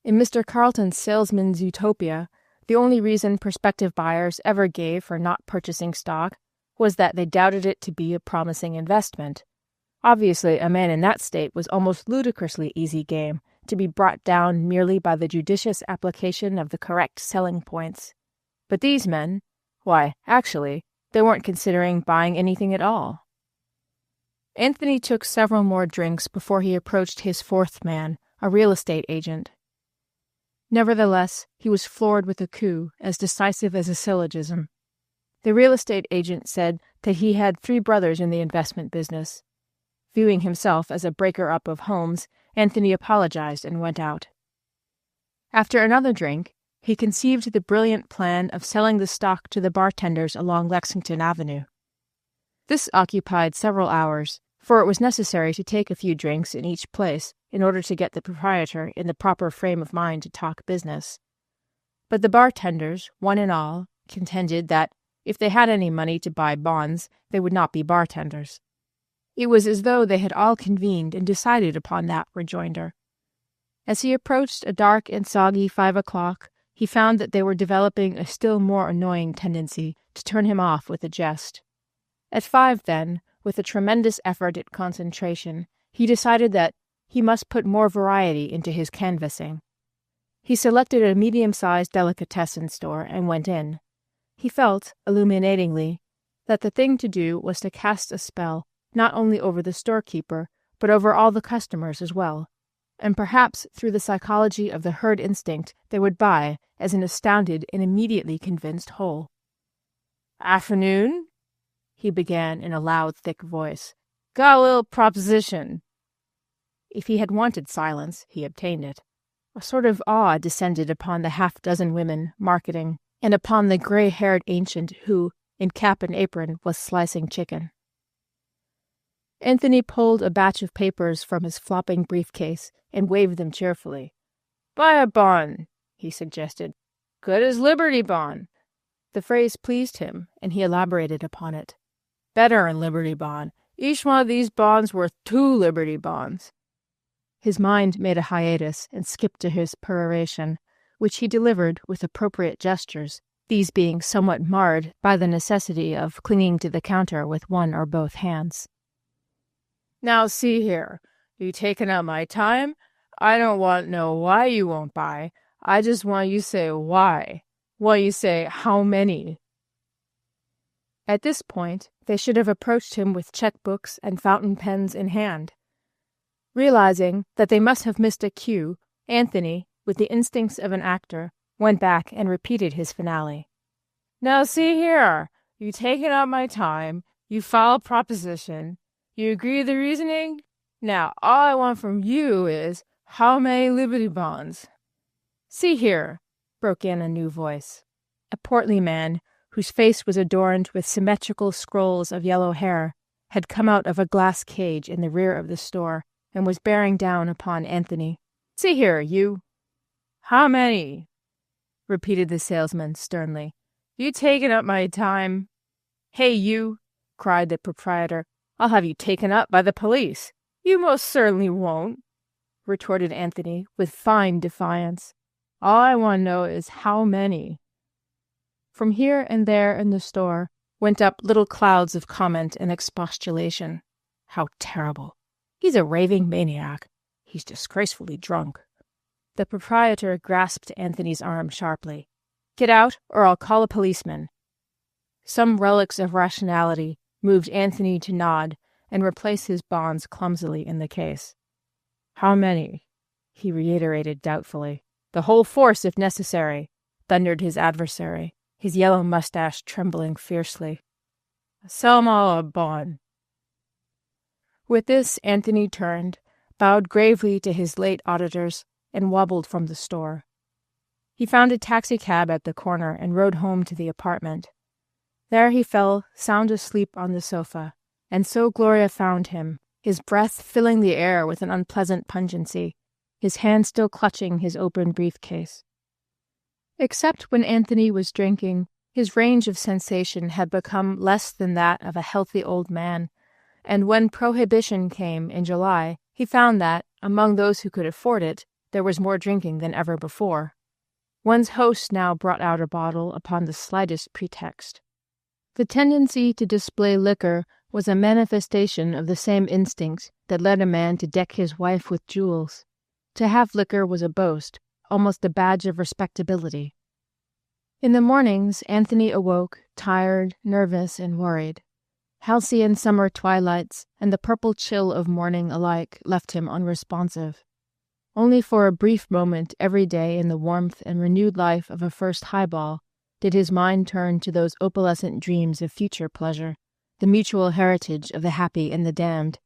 In Mr. Carleton's salesman's utopia, the only reason prospective buyers ever gave for not purchasing stock was that they doubted it to be a promising investment. Obviously, a man in that state was almost ludicrously easy game, to be brought down merely by the judicious application of the correct selling points. But these men, why, actually, they weren't considering buying anything at all. Anthony took several more drinks before he approached his 4th man, a real estate agent. Nevertheless, he was floored with a coup as decisive as a syllogism. The real estate agent said that he had 3 brothers in the investment business. Viewing himself as a breaker-up of homes, Anthony apologized and went out. After another drink, he conceived the brilliant plan of selling the stock to the bartenders along Lexington Avenue. This occupied several hours, for it was necessary to take a few drinks in each place in order to get the proprietor in the proper frame of mind to talk business. But the bartenders, one and all, contended that, if they had any money to buy bonds, they would not be bartenders. It was as though they had all convened and decided upon that rejoinder. As he approached a dark and soggy 5 o'clock, he found that they were developing a still more annoying tendency to turn him off with a jest. At 5, then, with a tremendous effort at concentration, he decided that he must put more variety into his canvassing. He selected a medium-sized delicatessen store and went in. He felt, illuminatingly, that the thing to do was to cast a spell not only over the storekeeper, but over all the customers as well, and perhaps through the psychology of the herd instinct they would buy as an astounded and immediately convinced whole. "Afternoon?" he began in a loud, thick voice. "Got a little proposition." If he had wanted silence, he obtained it. A sort of awe descended upon the half-dozen women marketing, and upon the gray-haired ancient who, in cap and apron, was slicing chicken. Anthony pulled a batch of papers from his flopping briefcase and waved them cheerfully. "Buy a bond," he suggested. "Good as Liberty Bond." The phrase pleased him, and he elaborated upon it. "Better'n Liberty Bond. Each one of these bonds worth 2 Liberty Bonds." His mind made a hiatus and skipped to his peroration, which he delivered with appropriate gestures, these being somewhat marred by the necessity of clinging to the counter with one or both hands. "Now see here, you taking up my time? I don't want to know why you won't buy. I just want you to say why. Want you to say how many." At this point, they should have approached him with checkbooks and fountain pens in hand. Realizing that they must have missed a cue, Anthony, with the instincts of an actor, went back and repeated his finale. "Now see here, you taking up my time, you file a proposition, you agree to the reasoning? Now all I want from you is, how many Liberty Bonds?" "See here," broke in a new voice. A portly man, whose face was adorned with symmetrical scrolls of yellow hair, had come out of a glass cage in the rear of the store and was bearing down upon Anthony. "See here, you." "How many?" repeated the salesman sternly. "You taking up my time?" "Hey, you!" cried the proprietor. "I'll have you taken up by the police." "You most certainly won't," retorted Anthony with fine defiance. "All I want to know is how many." From here and there in the store went up little clouds of comment and expostulation. How terrible! He's a raving maniac. He's disgracefully drunk. The proprietor grasped Anthony's arm sharply. "Get out, or I'll call a policeman." Some relics of rationality moved Anthony to nod and replace his bonds clumsily in the case. "How many?" he reiterated doubtfully. "The whole force, if necessary," thundered his adversary, his yellow mustache trembling fiercely. "Sell 'em all a bond." With this, Anthony turned, bowed gravely to his late auditors, and wobbled from the store. He found a taxicab at the corner and rode home to the apartment. There he fell sound asleep on the sofa, and so Gloria found him, his breath filling the air with an unpleasant pungency, his hand still clutching his open briefcase. Except when Anthony was drinking, his range of sensation had become less than that of a healthy old man, and when Prohibition came in July, he found that, among those who could afford it, there was more drinking than ever before. One's host now brought out a bottle upon the slightest pretext. The tendency to display liquor was a manifestation of the same instinct that led a man to deck his wife with jewels. To have liquor was a boast, almost a badge of respectability. In the mornings, Anthony awoke, tired, nervous, and worried. Halcyon summer twilights and the purple chill of morning alike left him unresponsive. Only for a brief moment every day in the warmth and renewed life of a first highball did his mind turn to those opalescent dreams of future pleasure, the mutual heritage of the happy and the damned.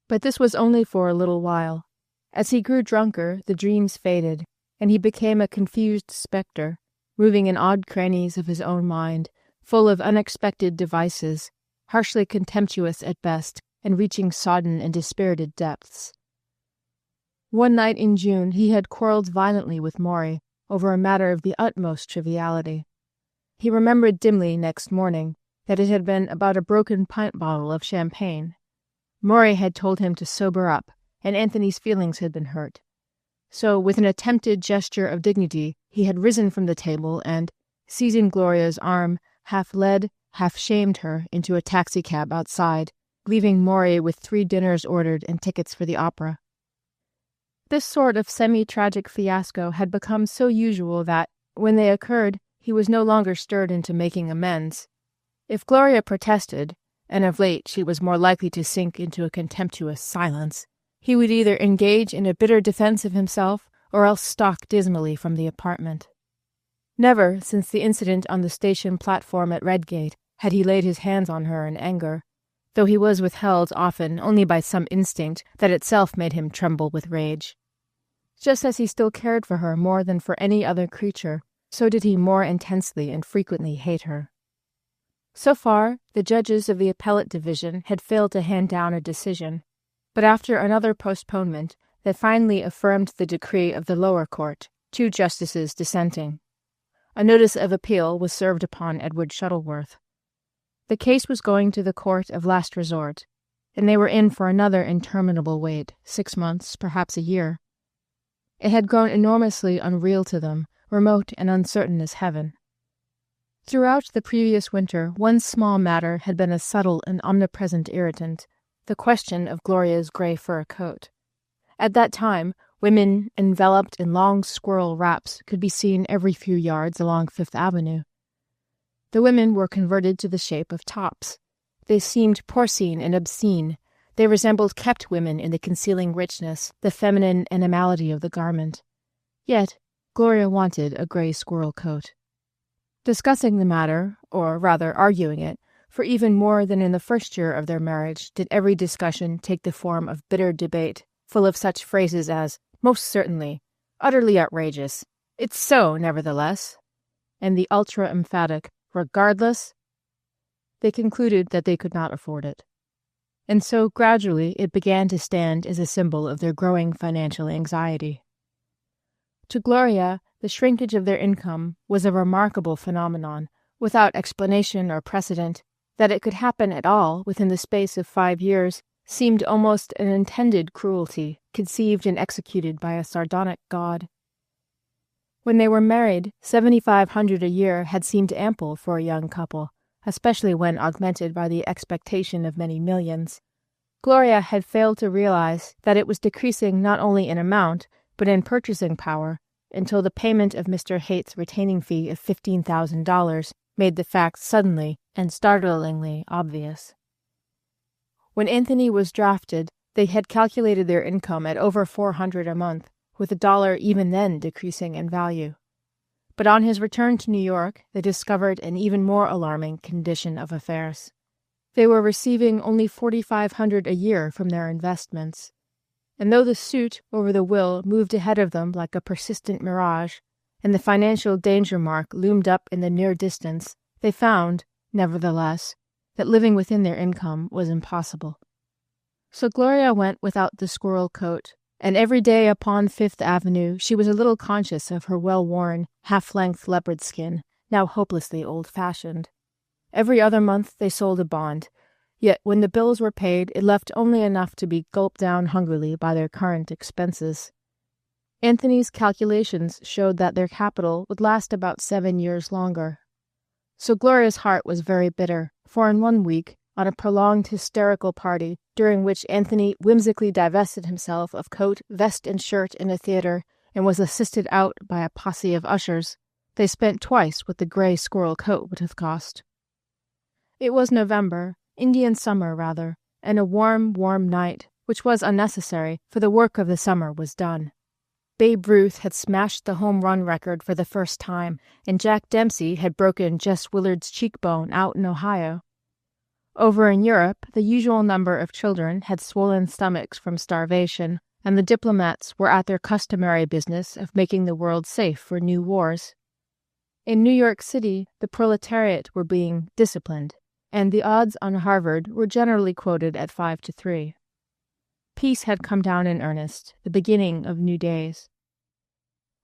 But this was only for a little while. As he grew drunker, the dreams faded, and he became a confused spectre, moving in odd crannies of his own mind, full of unexpected devices, harshly contemptuous at best, and reaching sodden and dispirited depths. One night in June he had quarreled violently with Maury over a matter of the utmost triviality. He remembered dimly next morning that it had been about a broken pint bottle of champagne. Maury had told him to sober up, and Anthony's feelings had been hurt. So, with an attempted gesture of dignity, he had risen from the table and, seizing Gloria's arm, half led, half shamed her into a taxicab outside, leaving Maury with 3 dinners ordered and tickets for the opera. this sort of semi-tragic fiasco had become so usual that, when they occurred, he was no longer stirred into making amends. If Gloria protested, and of late she was more likely to sink into a contemptuous silence, he would either engage in a bitter defense of himself or else stalk dismally from the apartment. Never, since the incident on the station platform at Redgate, had he laid his hands on her in anger, though he was withheld often only by some instinct that itself made him tremble with rage. Just as he still cared for her more than for any other creature, so did he more intensely and frequently hate her. So far, the judges of the appellate division had failed to hand down a decision, but after another postponement, they finally affirmed the decree of the lower court, 2 justices dissenting. A notice of appeal was served upon Edward Shuttleworth. The case was going to the court of last resort, and they were in for another interminable wait, 6 months, perhaps a year. It had grown enormously unreal to them, remote and uncertain as heaven. Throughout the previous winter, one small matter had been a subtle and omnipresent irritant, the question of Gloria's gray fur coat. At that time, women enveloped in long squirrel wraps could be seen every few yards along Fifth Avenue. The women were converted to the shape of tops. They seemed porcine and obscene. They resembled kept women in the concealing richness, the feminine animality of the garment. Yet, Gloria wanted a gray squirrel coat. Discussing the matter, or rather arguing it, for even more than in the first year of their marriage did every discussion take the form of bitter debate, full of such phrases as, "Most certainly," "utterly outrageous," "It's so, nevertheless," and the ultra-emphatic, "regardless," they concluded that they could not afford it. And so gradually it began to stand as a symbol of their growing financial anxiety. To Gloria, the shrinkage of their income was a remarkable phenomenon, without explanation or precedent. That it could happen at all within the space of 5 years seemed almost an intended cruelty, conceived and executed by a sardonic God. When they were married, $7,500 a year had seemed ample for a young couple, especially when augmented by the expectation of many millions. Gloria had failed to realize that it was decreasing not only in amount, but in purchasing power, until the payment of Mr. Haight's retaining fee of $15,000 made the fact suddenly and startlingly obvious. When Anthony was drafted, they had calculated their income at over $400 a month, with the dollar even then decreasing in value. But on his return to New York, they discovered an even more alarming condition of affairs. They were receiving only $4,500 a year from their investments, and though the suit over the will moved ahead of them like a persistent mirage, and the financial danger mark loomed up in the near distance, they found, nevertheless, that living within their income was impossible. So Gloria went without the squirrel coat, and every day upon Fifth Avenue she was a little conscious of her well-worn, half-length leopard skin, now hopelessly old-fashioned. Every other month they sold a bond, yet when the bills were paid it left only enough to be gulped down hungrily by their current expenses. Anthony's calculations showed that their capital would last about 7 years longer. So Gloria's heart was very bitter, for in 1 week, on a prolonged hysterical party, during which Anthony whimsically divested himself of coat, vest, and shirt in a theater, and was assisted out by a posse of ushers, they spent twice what the gray squirrel coat would have cost. It was November, Indian summer rather, and a warm, warm night, which was unnecessary, for the work of the summer was done. Babe Ruth had smashed the home run record for the first time, and Jack Dempsey had broken Jess Willard's cheekbone out in Ohio. Over in Europe, the usual number of children had swollen stomachs from starvation, and the diplomats were at their customary business of making the world safe for new wars. In New York City, the proletariat were being disciplined, and the odds on Harvard were generally quoted at 5-3. Peace had come down in earnest, the beginning of new days.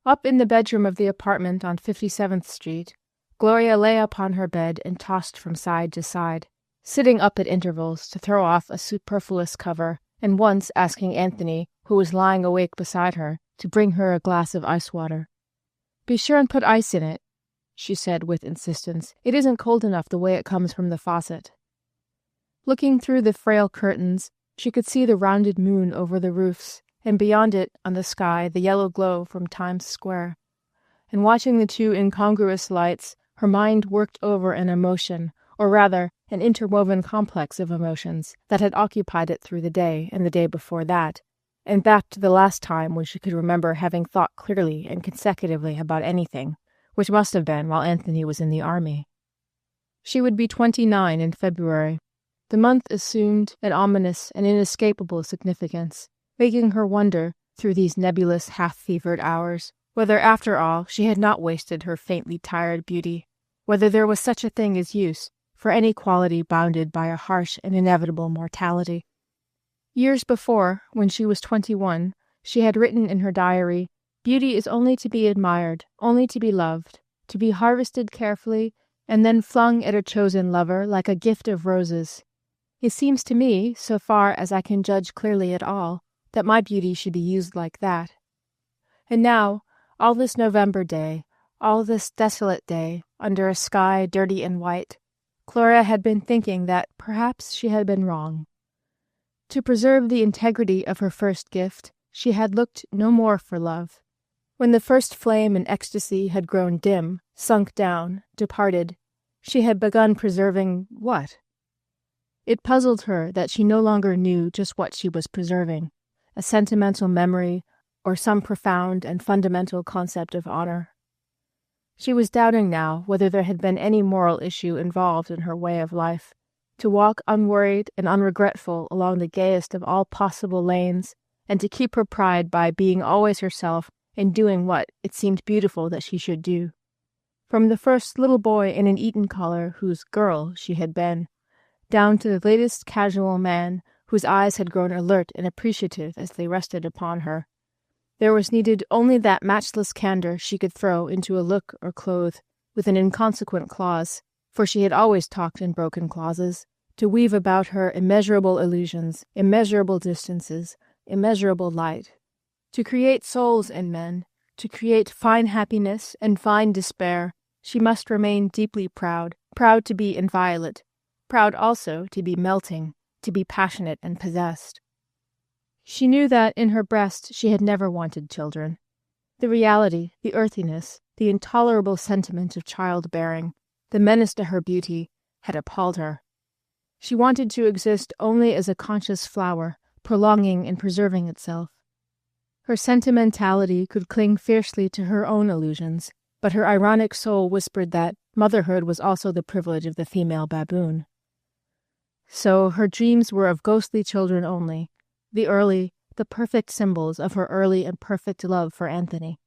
Up in the bedroom of the apartment on 57th Street, Gloria lay upon her bed and tossed from side to side, sitting up at intervals to throw off a superfluous cover, and once asking Anthony, who was lying awake beside her, to bring her a glass of ice water. "Be sure and put ice in it," she said with insistence. "It isn't cold enough the way it comes from the faucet." Looking through the frail curtains, she could see the rounded moon over the roofs, and beyond it, on the sky, the yellow glow from Times Square. And watching the two incongruous lights, her mind worked over an emotion, or rather, an interwoven complex of emotions that had occupied it through the day and the day before that, and back to the last time when she could remember having thought clearly and consecutively about anything, which must have been while Anthony was in the army. She would be 29 in February. The month assumed an ominous and inescapable significance, making her wonder, through these nebulous, half-fevered hours, whether after all she had not wasted her faintly tired beauty, whether there was such a thing as use for any quality bounded by a harsh and inevitable mortality. Years before, when she was 21, she had written in her diary, "Beauty is only to be admired, only to be loved, to be harvested carefully, and then flung at a chosen lover like a gift of roses. It seems to me, so far as I can judge clearly at all, that my beauty should be used like that." And now, all this November day, all this desolate day, under a sky dirty and white, Gloria had been thinking that perhaps she had been wrong. To preserve the integrity of her first gift, she had looked no more for love. When the first flame and ecstasy had grown dim, sunk down, departed, she had begun preserving what? It puzzled her that she no longer knew just what she was preserving, a sentimental memory or some profound and fundamental concept of honor. She was doubting now whether there had been any moral issue involved in her way of life, to walk unworried and unregretful along the gayest of all possible lanes, and to keep her pride by being always herself and doing what it seemed beautiful that she should do. From the first little boy in an Eton collar whose girl she had been, down to the latest casual man whose eyes had grown alert and appreciative as they rested upon her, there was needed only that matchless candor she could throw into a look or clothe, with an inconsequent clause, for she had always talked in broken clauses, to weave about her immeasurable illusions, immeasurable distances, immeasurable light. To create souls in men, to create fine happiness and fine despair, she must remain deeply proud, proud to be inviolate, proud also to be melting, to be passionate and possessed. She knew that in her breast she had never wanted children. The reality, the earthiness, the intolerable sentiment of childbearing, the menace to her beauty, had appalled her. She wanted to exist only as a conscious flower, prolonging and preserving itself. Her sentimentality could cling fiercely to her own illusions, but her ironic soul whispered that motherhood was also the privilege of the female baboon. So her dreams were of ghostly children only, the early, the perfect symbols of her early and perfect love for Anthony.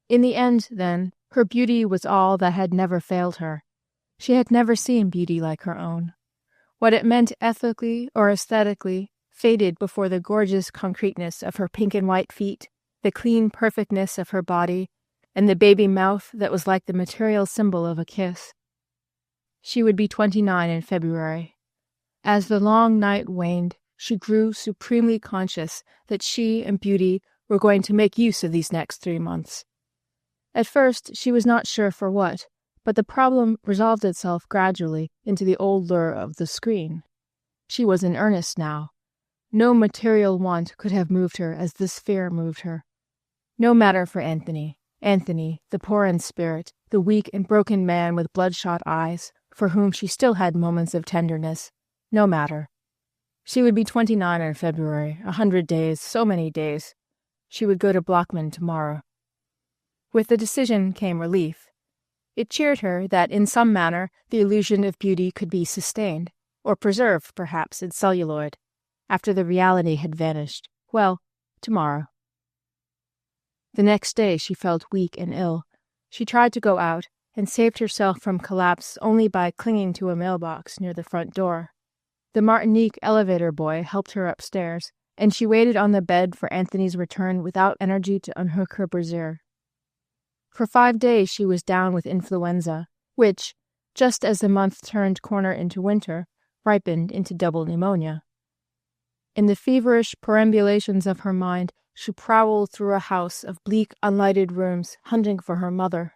In the end, then, her beauty was all that had never failed her. She had never seen beauty like her own. What it meant ethically or aesthetically faded before the gorgeous concreteness of her pink and white feet, the clean perfectness of her body, and the baby mouth that was like the material symbol of a kiss. She would be 29 in February. As the long night waned, she grew supremely conscious that she and beauty were going to make use of these next 3 months. At first, she was not sure for what, but the problem resolved itself gradually into the old lure of the screen. She was in earnest now. No material want could have moved her as this fear moved her. No matter for Anthony, the poor in spirit, the weak and broken man with bloodshot eyes, for whom she still had moments of tenderness. No matter. She would be 29 in February, 100 days, so many days. She would go to Blockman tomorrow. With the decision came relief. It cheered her that in some manner the illusion of beauty could be sustained, or preserved, perhaps, in celluloid, after the reality had vanished. Well, tomorrow. The next day she felt weak and ill. She tried to go out, and saved herself from collapse only by clinging to a mailbox near the front door. The Martinique elevator boy helped her upstairs, and she waited on the bed for Anthony's return without energy to unhook her brassiere. For 5 days she was down with influenza, which, just as the month turned corner into winter, ripened into double pneumonia. In the feverish perambulations of her mind, she prowled through a house of bleak, unlighted rooms, hunting for her mother.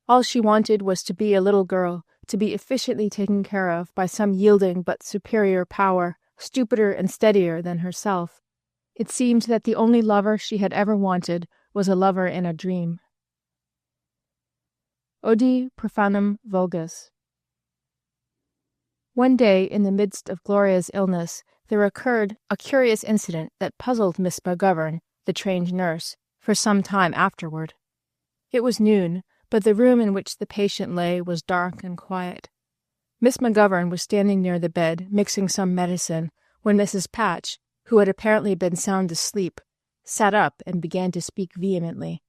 All she wanted was to be a little girl, to be efficiently taken care of by some yielding but superior power, stupider and steadier than herself. It seemed that the only lover she had ever wanted was a lover in a dream. Odi profanum vulgus. One day, in the midst of Gloria's illness, there occurred a curious incident that puzzled Miss McGovern, the trained nurse, for some time afterward. It was noon, but the room in which the patient lay was dark and quiet. Miss McGovern was standing near the bed, mixing some medicine, when Mrs. Patch, who had apparently been sound asleep, sat up and began to speak vehemently.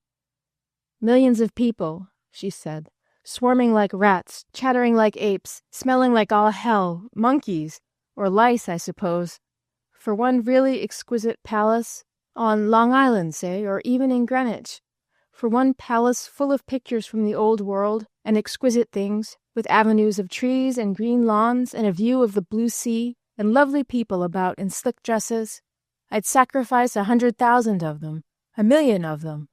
"Millions of people," she said, "swarming like rats, chattering like apes, smelling like all hell, monkeys, or lice, I suppose, for one really exquisite palace, on Long Island, say, or even in Greenwich, for one palace full of pictures from the old world and exquisite things, with avenues of trees and green lawns and a view of the blue sea and lovely people about in slick dresses. I'd sacrifice 100,000 of them, 1,000,000 of them."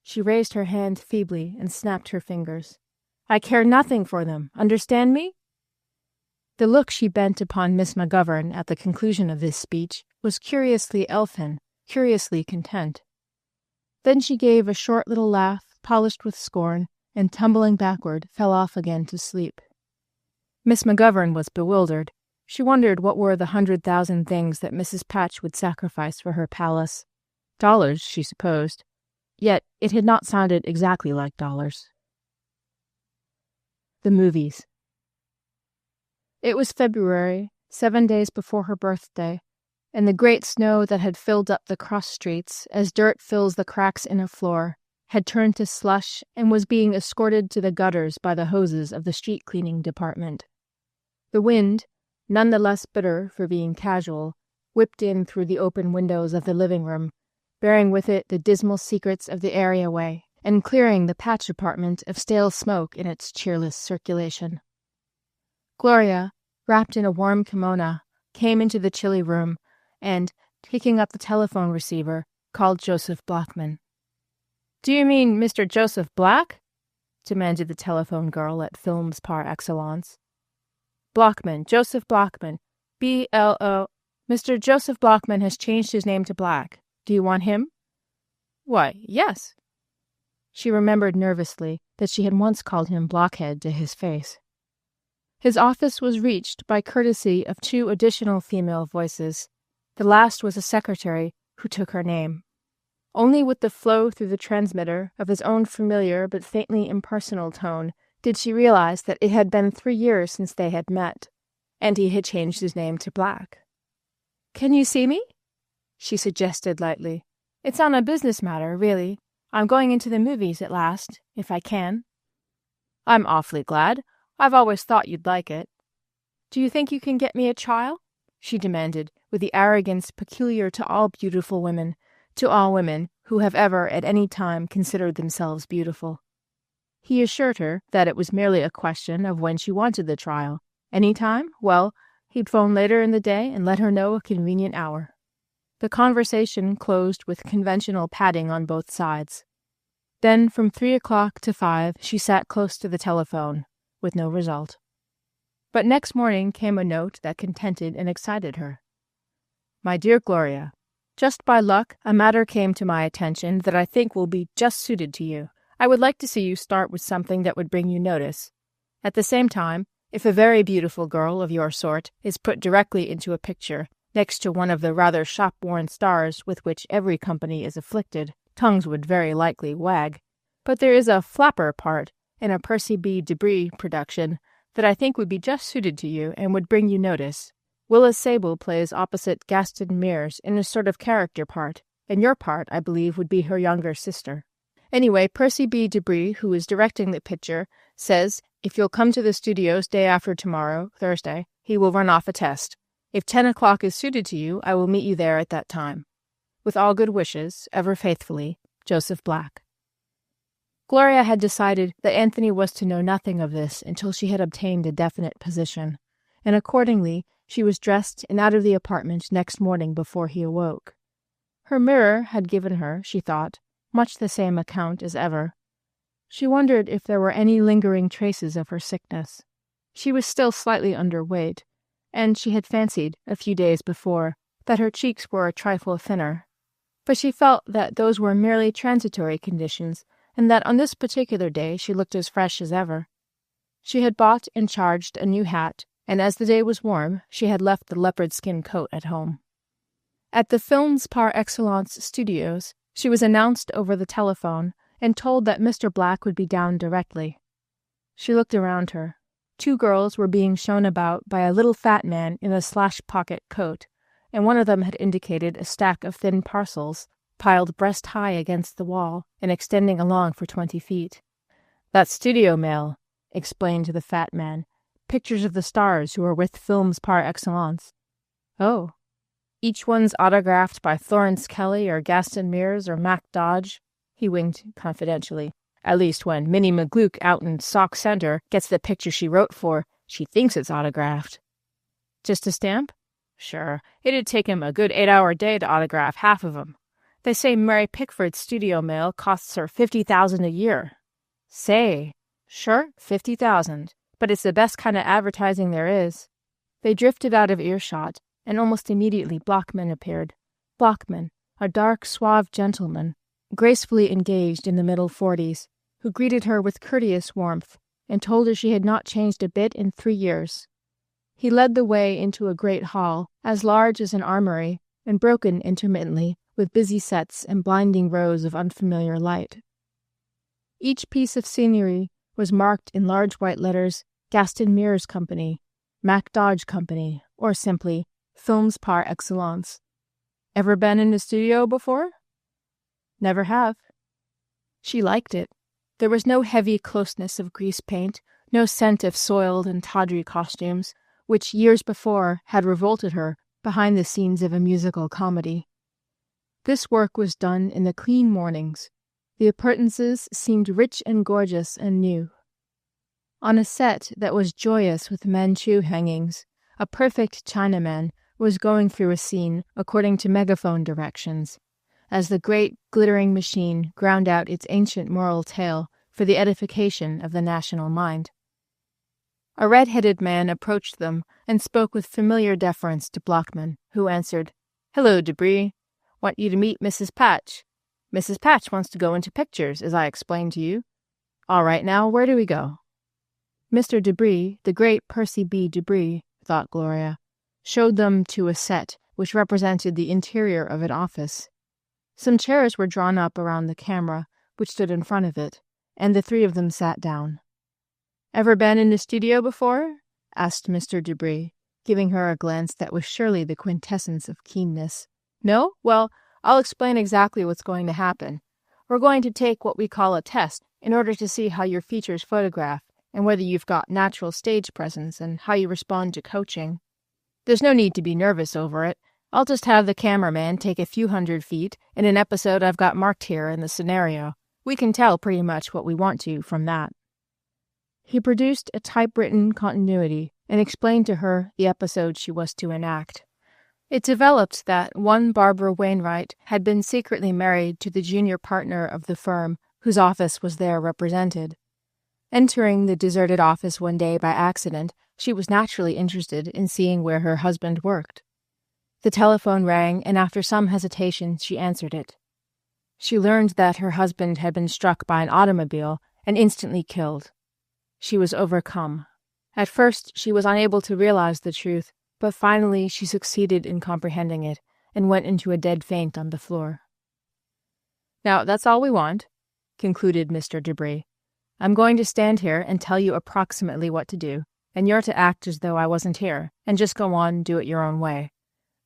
She raised her hand feebly and snapped her fingers. "I care nothing for them, understand me?" The look she bent upon Miss McGovern at the conclusion of this speech was curiously elfin, curiously content. Then she gave a short little laugh, polished with scorn, and tumbling backward, fell off again to sleep. Miss McGovern was bewildered. She wondered what were the 100,000 things that Mrs. Patch would sacrifice for her palace. Dollars, she supposed. Yet it had not sounded exactly like dollars. The movies. It was February, 7 days before her birthday, and the great snow that had filled up the cross streets, as dirt fills the cracks in a floor, had turned to slush and was being escorted to the gutters by the hoses of the street-cleaning department. The wind, none the less bitter for being casual, whipped in through the open windows of the living room, bearing with it the dismal secrets of the areaway, and clearing the Patch apartment of stale smoke in its cheerless circulation. Gloria, wrapped in a warm kimono, came into the chilly room, and, taking up the telephone receiver, called Joseph Blackman. "Do you mean Mr. Joseph Black?" demanded the telephone girl at films par excellence. "Blackman, Joseph Blackman, B-L-O. Mr. Joseph Blackman has changed his name to Black. Do you want him?" "Why, yes." She remembered nervously that she had once called him Blockhead to his face. His office was reached by courtesy of 2 additional female voices. The last was a secretary who took her name. Only with the flow through the transmitter of his own familiar but faintly impersonal tone did she realize that it had been 3 years since they had met, and he had changed his name to Black. "Can you see me?" she suggested lightly. "It's on a business matter, really. I'm going into the movies at last, if I can." "I'm awfully glad. I've always thought you'd like it." "Do you think you can get me a trial?" she demanded, with the arrogance peculiar to all beautiful women, to all women who have ever at any time considered themselves beautiful. He assured her that it was merely a question of when she wanted the trial. Any time? Well, he'd phone later in the day and let her know a convenient hour. The conversation closed with conventional patting on both sides. Then from 3 o'clock to 5 she sat close to the telephone, with no result. But next morning came a note that contented and excited her. "My dear Gloria, just by luck a matter came to my attention that I think will be just suited to you. I would like to see you start with something that would bring you notice. At the same time, if a very beautiful girl of your sort is put directly into a picture, next to one of the rather shop-worn stars with which every company is afflicted, tongues would very likely wag. But there is a flapper part in a Percy B. Debris production that I think would be just suited to you and would bring you notice. Willis Sable plays opposite Gaston Mears in a sort of character part, and your part, I believe, would be her younger sister. Anyway, Percy B. Debris, who is directing the picture, says if you'll come to the studios day after tomorrow, Thursday, he will run off a test. If 10 o'clock is suited to you, I will meet you there at that time. With all good wishes, ever faithfully, Joseph Black. Gloria had decided that Anthony was to know nothing of this until she had obtained a definite position, and accordingly she was dressed and out of the apartment next morning before he awoke. Her mirror had given her, she thought, much the same account as ever. She wondered if there were any lingering traces of her sickness. She was still slightly underweight, and she had fancied, a few days before, that her cheeks were a trifle thinner. But she felt that those were merely transitory conditions, and that on this particular day she looked as fresh as ever. She had bought and charged a new hat, and as the day was warm, she had left the leopard skin coat at home. At the Films Par Excellence studios, she was announced over the telephone and told that Mr. Black would be down directly. She looked around her. 2 girls were being shown about by a little fat man in a slash-pocket coat, and one of them had indicated a stack of thin parcels, piled breast-high against the wall and extending along for 20 feet. "That's studio mail," explained the fat man. "Pictures of the stars who are with Films Par Excellence." "Oh. Each one's autographed by Florence Kelly or Gaston Mears or Mac Dodge," he winked confidentially. "At least when Minnie McGluck out in Sauk Centre gets the picture she wrote for, she thinks it's autographed." "Just a stamp?" "Sure. It'd take him a good 8-hour day to autograph half of 'em. They say Mary Pickford's studio mail costs her $50,000 a year." "Say." "Sure, 50,000. But it's the best kind of advertising there is." They drifted out of earshot, and almost immediately Blockman appeared. Blockman, a dark, suave gentleman, gracefully engaged in the middle 40s, who greeted her with courteous warmth and told her she had not changed a bit in 3 years. He led the way into a great hall, as large as an armory, and broken intermittently with busy sets and blinding rows of unfamiliar light. Each piece of scenery was marked in large white letters, Gaston Mears Company, Mac Dodge Company, or simply Films Par Excellence. "Ever been in a studio before?" "Never have." She liked it. There was no heavy closeness of grease paint, no scent of soiled and tawdry costumes, which years before had revolted her behind the scenes of a musical comedy. This work was done in the clean mornings. The appurtenances seemed rich and gorgeous and new. On a set that was joyous with Manchu hangings, a perfect Chinaman was going through a scene according to megaphone directions, as the great glittering machine ground out its ancient moral tale for the edification of the national mind. A red-headed man approached them and spoke with familiar deference to Blockman, who answered, "Hello, Debris. Want you to meet Mrs. Patch. Mrs. Patch wants to go into pictures, as I explained to you. All right, now, where do we go?" Mr. Debris, the great Percy B. Debris, thought Gloria, showed them to a set which represented the interior of an office. Some chairs were drawn up around the camera, which stood in front of it, and the 3 of them sat down. "Ever been in the studio before?" asked Mr. Debris, giving her a glance that was surely the quintessence of keenness. "No? Well, I'll explain exactly what's going to happen. We're going to take what we call a test in order to see how your features photograph and whether you've got natural stage presence and how you respond to coaching. There's no need to be nervous over it. I'll just have the cameraman take a few 100 feet in an episode I've got marked here in the scenario. We can tell pretty much what we want to from that." He produced a typewritten continuity and explained to her the episode she was to enact. It developed that one Barbara Wainwright had been secretly married to the junior partner of the firm whose office was there represented. Entering the deserted office one day by accident, she was naturally interested in seeing where her husband worked. The telephone rang, and after some hesitation she answered it. She learned that her husband had been struck by an automobile and instantly killed. She was overcome. At first she was unable to realize the truth, but finally she succeeded in comprehending it and went into a dead faint on the floor. "Now, that's all we want," concluded Mr. Debris. "I'm going to stand here and tell you approximately what to do, and you're to act as though I wasn't here, and just go on and do it your own way.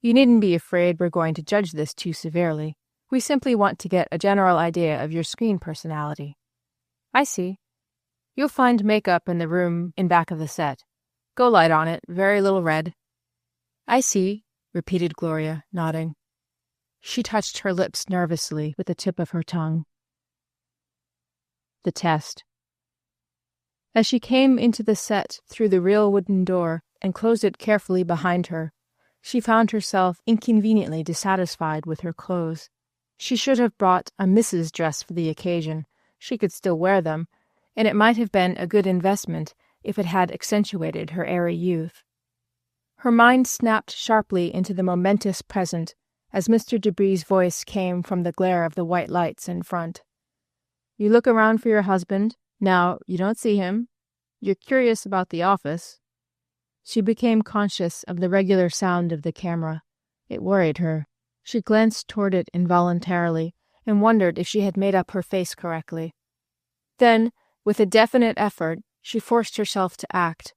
You needn't be afraid we're going to judge this too severely. We simply want to get a general idea of your screen personality." "I see. You'll find makeup in the room in back of the set. Go light on it, very little red." "I see," repeated Gloria, nodding. She touched her lips nervously with the tip of her tongue. The test. As she came into the set through the real wooden door and closed it carefully behind her, she found herself inconveniently dissatisfied with her clothes. She should have brought a Mrs. dress for the occasion. She could still wear them, and it might have been a good investment if it had accentuated her airy youth. Her mind snapped sharply into the momentous present as Mr. Debris's voice came from the glare of the white lights in front. "You look around for your husband. Now, you don't see him. You're curious about the office." She became conscious of the regular sound of the camera. It worried her. She glanced toward it involuntarily and wondered if she had made up her face correctly. Then, with a definite effort, she forced herself to act,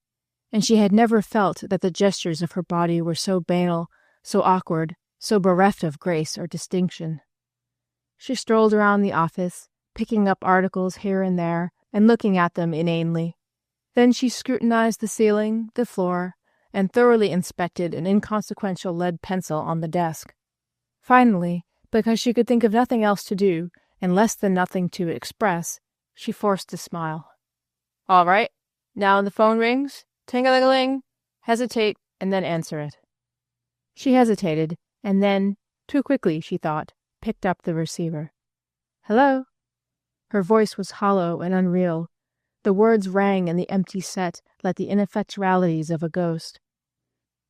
and she had never felt that the gestures of her body were so banal, so awkward, so bereft of grace or distinction. She strolled around the office, picking up articles here and there and looking at them inanely. Then she scrutinized the ceiling, the floor, and thoroughly inspected an inconsequential lead pencil on the desk. Finally, because she could think of nothing else to do and less than nothing to express, she forced a smile. "All right. Now the phone rings. Ting-a-ling-a-ling. Hesitate, and then answer it." She hesitated, and then, too quickly, she thought, picked up the receiver. "Hello?" Her voice was hollow and unreal. The words rang in the empty set like the ineffectualities of a ghost.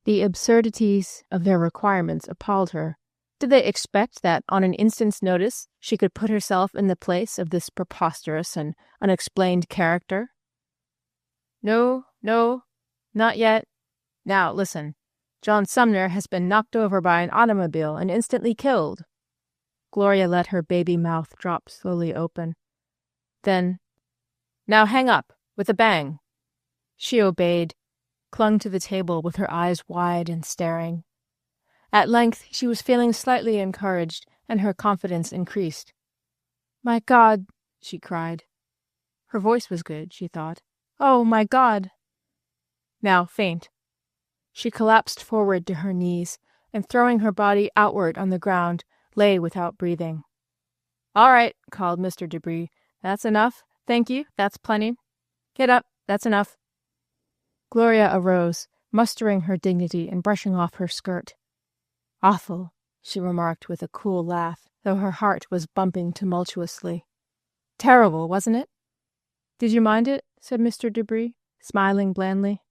The absurdities of their requirements appalled her. Did they expect that on an instant's notice she could put herself in the place of this preposterous and unexplained character? No, not yet. Now, listen. John Sumner has been knocked over by an automobile and instantly killed." Gloria let her baby mouth drop slowly open. Then, "Now hang up, with a bang." She obeyed, clung to the table with her eyes wide and staring. At length she was feeling slightly encouraged, and her confidence increased. "My God," she cried. Her voice was good, she thought. "Oh, my God!" "Now faint." She collapsed forward to her knees, and throwing her body outward on the ground, lay without breathing. "All right," called Mr. Debris. "That's enough. Thank you. That's plenty. Get up. That's enough." Gloria arose, mustering her dignity and brushing off her skirt. "Awful," she remarked with a cool laugh, though her heart was bumping tumultuously. "Terrible, wasn't it?" "Did you mind it?" said Mr. Debris, smiling blandly.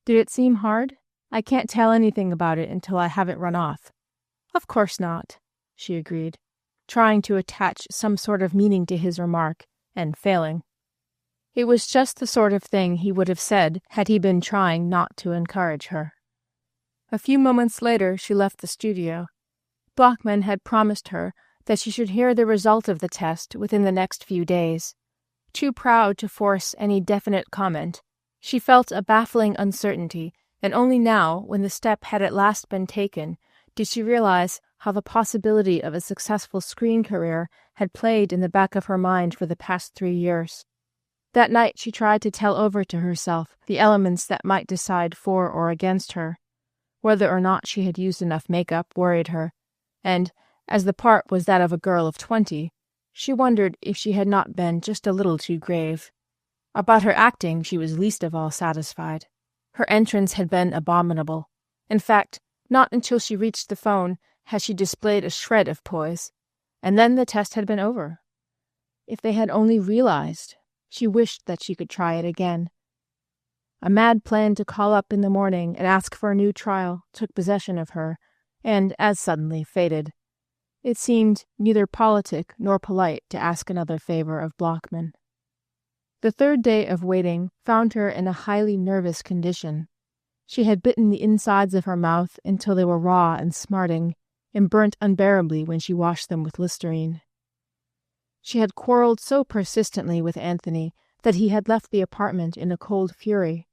"Did it seem hard? I can't tell anything about it until I have it run off." "Of course not," she agreed, trying to attach some sort of meaning to his remark, and failing. It was just the sort of thing he would have said had he been trying not to encourage her. A few moments later she left the studio. Blockman had promised her that she should hear the result of the test within the next few days. Too proud to force any definite comment, she felt a baffling uncertainty, and only now, when the step had at last been taken, did she realize how the possibility of a successful screen career had played in the back of her mind for the past 3 years. That night she tried to tell over to herself the elements that might decide for or against her. Whether or not she had used enough makeup worried her, and, as the part was that of a girl of 20, she wondered if she had not been just a little too grave. About her acting she was least of all satisfied. Her entrance had been abominable. In fact, not until she reached the phone had she displayed a shred of poise, and then the test had been over. If they had only realized, she wished that she could try it again. A mad plan to call up in the morning and ask for a new trial took possession of her, and as suddenly faded. It seemed neither politic nor polite to ask another favor of Blockman. The third day of waiting found her in a highly nervous condition. She had bitten the insides of her mouth until they were raw and smarting, and burnt unbearably when she washed them with Listerine. She had quarreled so persistently with Anthony that he had left the apartment in a cold fury.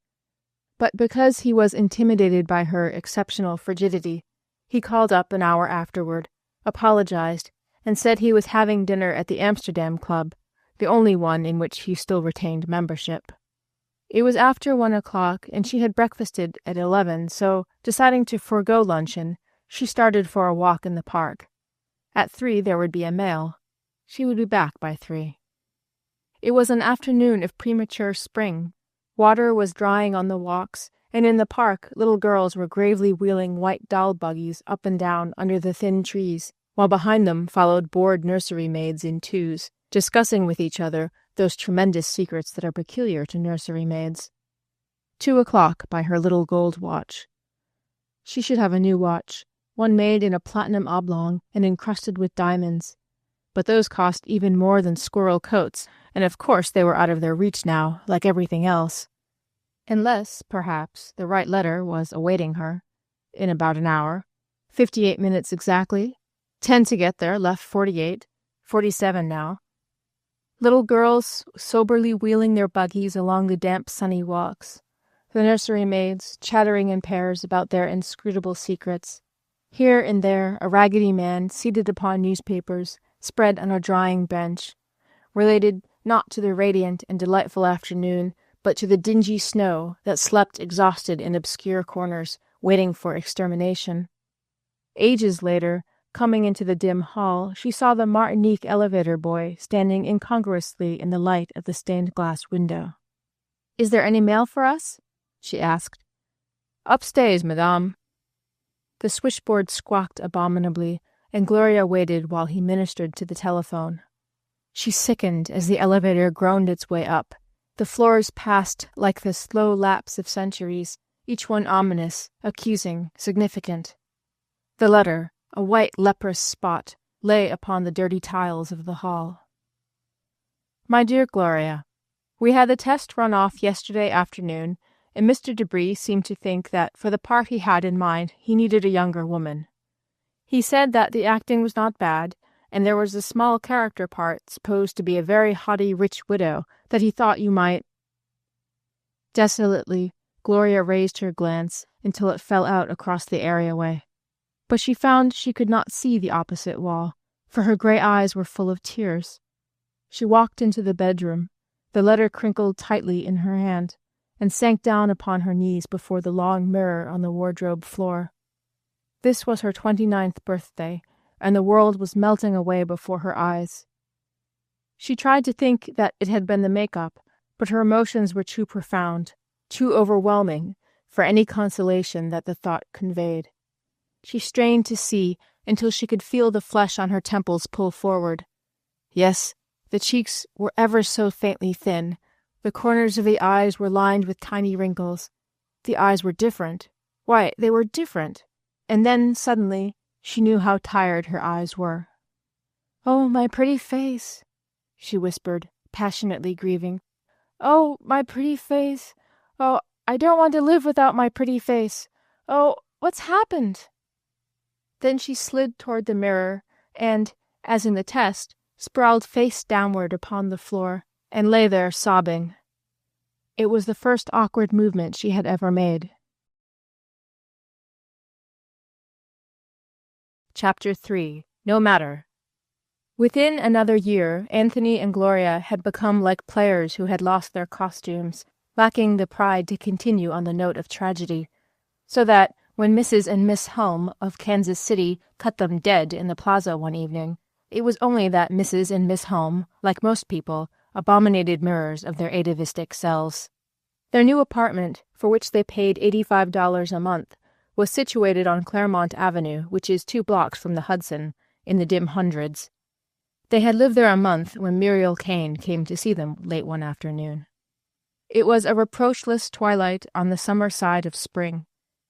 But because he was intimidated by her exceptional frigidity, he called up an hour afterward, apologized, and said he was having dinner at the Amsterdam Club, the only one in which he still retained membership. It was after 1 o'clock, and she had breakfasted at 11, so, deciding to forego luncheon, she started for a walk in the park. At 3 there would be a mail. She would be back by 3. It was an afternoon of premature spring. Water was drying on the walks, and in the park little girls were gravely wheeling white doll buggies up and down under the thin trees, while behind them followed bored nursery maids in twos, discussing with each other those tremendous secrets that are peculiar to nursery maids. 2 o'clock by her little gold watch. She should have a new watch, one made in a platinum oblong and encrusted with diamonds. But those cost even more than squirrel coats, and of course they were out of their reach now, like everything else. Unless, perhaps, the right letter was awaiting her. In about an hour. 58 minutes exactly. 10 to get there, left 48. 47 now. Little girls soberly wheeling their buggies along the damp, sunny walks. The nursery maids chattering in pairs about their inscrutable secrets. Here and there a raggedy man seated upon newspapers, spread on a drying bench, related not to the radiant and delightful afternoon, but to the dingy snow that slept exhausted in obscure corners, waiting for extermination. Ages later, coming into the dim hall, she saw the Martinique elevator boy standing incongruously in the light of the stained-glass window. "Is there any mail for us?" she asked. "Upstairs, madame." The switchboard squawked abominably, and Gloria waited while he ministered to the telephone. She sickened as the elevator groaned its way up. The floors passed like the slow lapse of centuries, each one ominous, accusing, significant. The letter, a white leprous spot, lay upon the dirty tiles of the hall. "My dear Gloria, we had the test run off yesterday afternoon, and Mr. Debris seemed to think that for the part he had in mind he needed a younger woman. He said that the acting was not bad, and there was a small character part supposed to be a very haughty rich widow that he thought you might—" Desolately, Gloria raised her glance until it fell out across the areaway. But she found she could not see the opposite wall, for her gray eyes were full of tears. She walked into the bedroom, the letter crinkled tightly in her hand, and sank down upon her knees before the long mirror on the wardrobe floor. This was her 29th birthday, and the world was melting away before her eyes. She tried to think that it had been the makeup, but her emotions were too profound, too overwhelming, for any consolation that the thought conveyed. She strained to see until she could feel the flesh on her temples pull forward. Yes, the cheeks were ever so faintly thin. The corners of the eyes were lined with tiny wrinkles. The eyes were different. Why, they were different. And then, suddenly, she knew how tired her eyes were. "Oh, my pretty face," she whispered, passionately grieving. "Oh, my pretty face. Oh, I don't want to live without my pretty face. Oh, what's happened?" Then she slid toward the mirror and, as in the test, sprawled face downward upon the floor and lay there sobbing. It was the first awkward movement she had ever made. Chapter 3. No Matter. Within another year, Anthony and Gloria had become like players who had lost their costumes, lacking the pride to continue on the note of tragedy, so that, when Mrs. and Miss Helm of Kansas City cut them dead in the plaza one evening, it was only that Mrs. and Miss Helm, like most people, abominated mirrors of their atavistic selves. Their new apartment, for which they paid $85 a month, was situated on Claremont Avenue, which is 2 blocks from the Hudson, in the dim hundreds. They had lived there a month when Muriel Kane came to see them late one afternoon. It was a reproachless twilight on the summer side of spring.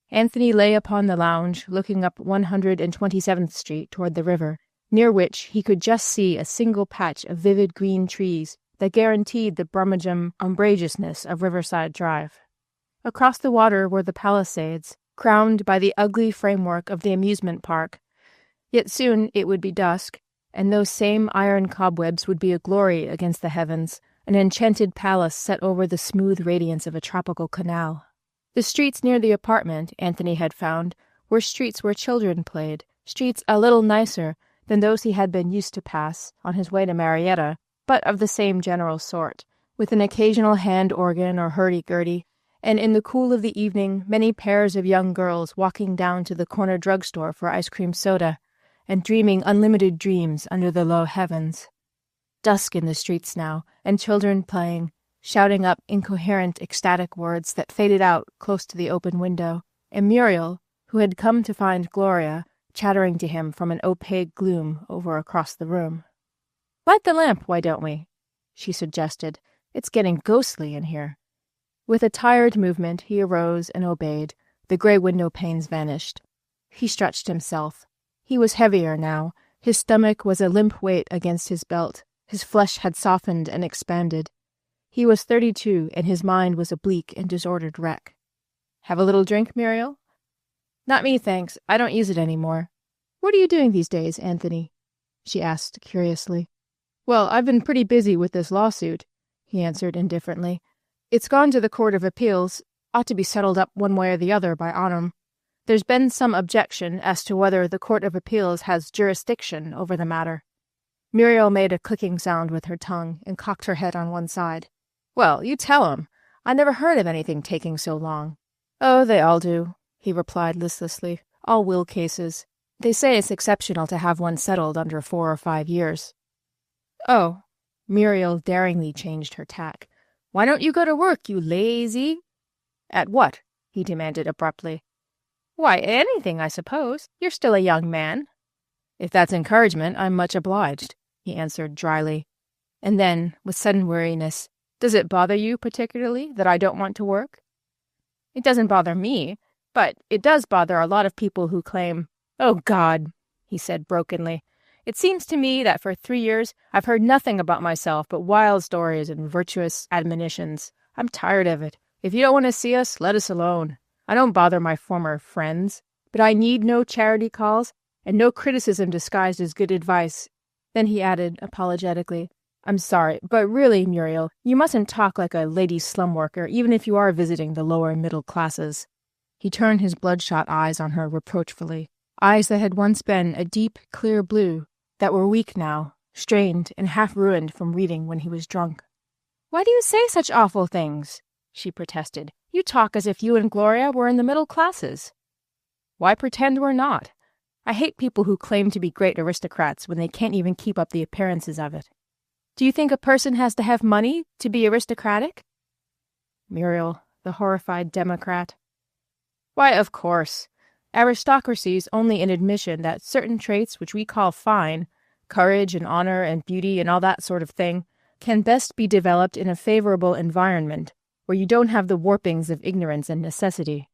Anthony lay upon the lounge, looking up 127th Street toward the river, near which he could just see a single patch of vivid green trees that guaranteed the Brummagem umbrageousness of Riverside Drive. Across the water were the Palisades, crowned by the ugly framework of the amusement park. Yet soon it would be dusk, and those same iron cobwebs would be a glory against the heavens, an enchanted palace set over the smooth radiance of a tropical canal. The streets near the apartment, Anthony had found, were streets where children played, streets a little nicer than those he had been used to pass on his way to Marietta, but of the same general sort, with an occasional hand organ or hurdy-gurdy, and in the cool of the evening many pairs of young girls walking down to the corner drugstore for ice cream soda, and dreaming unlimited dreams under the low heavens. Dusk in the streets now, and children playing, shouting up incoherent, ecstatic words that faded out close to the open window, and Muriel, who had come to find Gloria, chattering to him from an opaque gloom over across the room. "Light the lamp, why don't we?" she suggested. "It's getting ghostly in here." With a tired movement he arose and obeyed, The gray window panes vanished. He stretched himself. He was heavier now. His stomach was a limp weight against his belt. His flesh had softened and expanded. He was 32, and his mind was a bleak and disordered wreck. "Have a little drink, Muriel?" "Not me, thanks. I don't use it anymore. What are you doing these days, Anthony?" she asked curiously. "Well, I've been pretty busy with this lawsuit," he answered indifferently. "It's gone to the Court of Appeals. Ought to be settled up one way or the other by autumn. There's been some objection as to whether the Court of Appeals has jurisdiction over the matter." Muriel made a clicking sound with her tongue and cocked her head on one side. "Well, you tell 'em. I never heard of anything taking so long." "Oh, they all do," he replied listlessly. "All will cases. They say it's exceptional to have one settled under 4 or 5 years. "Oh." Muriel daringly changed her tack. "Why don't you go to work, you lazy—" "At what?" he demanded abruptly. "Why, at anything, I suppose. You're still a young man." "If that's encouragement, I'm much obliged," he answered dryly. And then, with sudden weariness, "Does it bother you particularly that I don't want to work?" "It doesn't bother me, but it does bother a lot of people who claim—" "Oh, God," he said brokenly. "It seems to me that for 3 years I've heard nothing about myself but wild stories and virtuous admonitions. I'm tired of it. If you don't want to see us, let us alone. I don't bother my former friends, but I need no charity calls and no criticism disguised as good advice." Then he added apologetically, "I'm sorry, but really, Muriel, you mustn't talk like a lady slum worker, even if you are visiting the lower middle classes." He turned his bloodshot eyes on her reproachfully, eyes that had once been a deep, clear blue, that were weak now, strained and half-ruined from reading when he was drunk. "Why do you say such awful things?" she protested. "You talk as if you and Gloria were in the middle classes." "Why pretend we're not? I hate people who claim to be great aristocrats when they can't even keep up the appearances of it. Do you think a person has to have money to be aristocratic?" Muriel, the horrified Democrat. "Why, of course. Aristocracy's only an admission that certain traits which we call fine, courage and honor and beauty and all that sort of thing, can best be developed in a favorable environment, where you don't have the warpings of ignorance and necessity."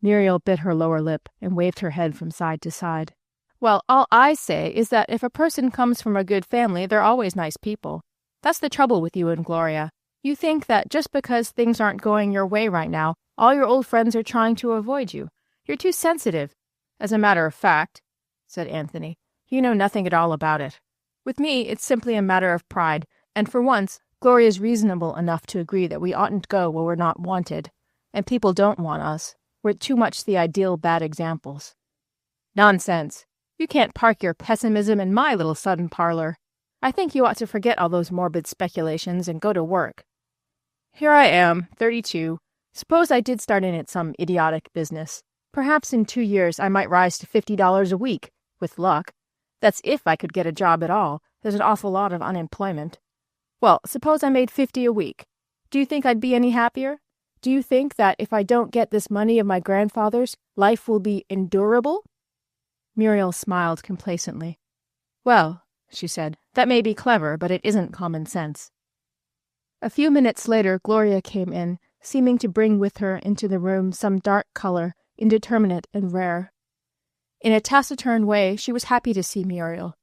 Muriel bit her lower lip and waved her head from side to side. "Well, all I say is that if a person comes from a good family, they're always nice people. That's the trouble with you and Gloria. You think that just because things aren't going your way right now, all your old friends are trying to avoid you. You're too sensitive. As a matter of fact," said Anthony, "you know nothing at all about it. With me, it's simply a matter of pride, and for once, Gloria's reasonable enough to agree that we oughtn't go where we're not wanted, and people don't want us. We're too much the ideal bad examples." "Nonsense. You can't park your pessimism in my little sun parlor. I think you ought to forget all those morbid speculations and go to work. Here I am, 32. Suppose I did start in at some idiotic business. Perhaps in 2 years I might rise to $50 a week, with luck. That's if I could get a job at all. There's an awful lot of unemployment. Well, suppose I made 50 a week. Do you think I'd be any happier? Do you think that if I don't get this money of my grandfather's, life will be endurable?" Muriel smiled complacently. "Well," she said, "that may be clever, but it isn't common sense." A few minutes later Gloria came in, seeming to bring with her into the room some dark color, indeterminate and rare. In a taciturn way, she was happy to see Muriel.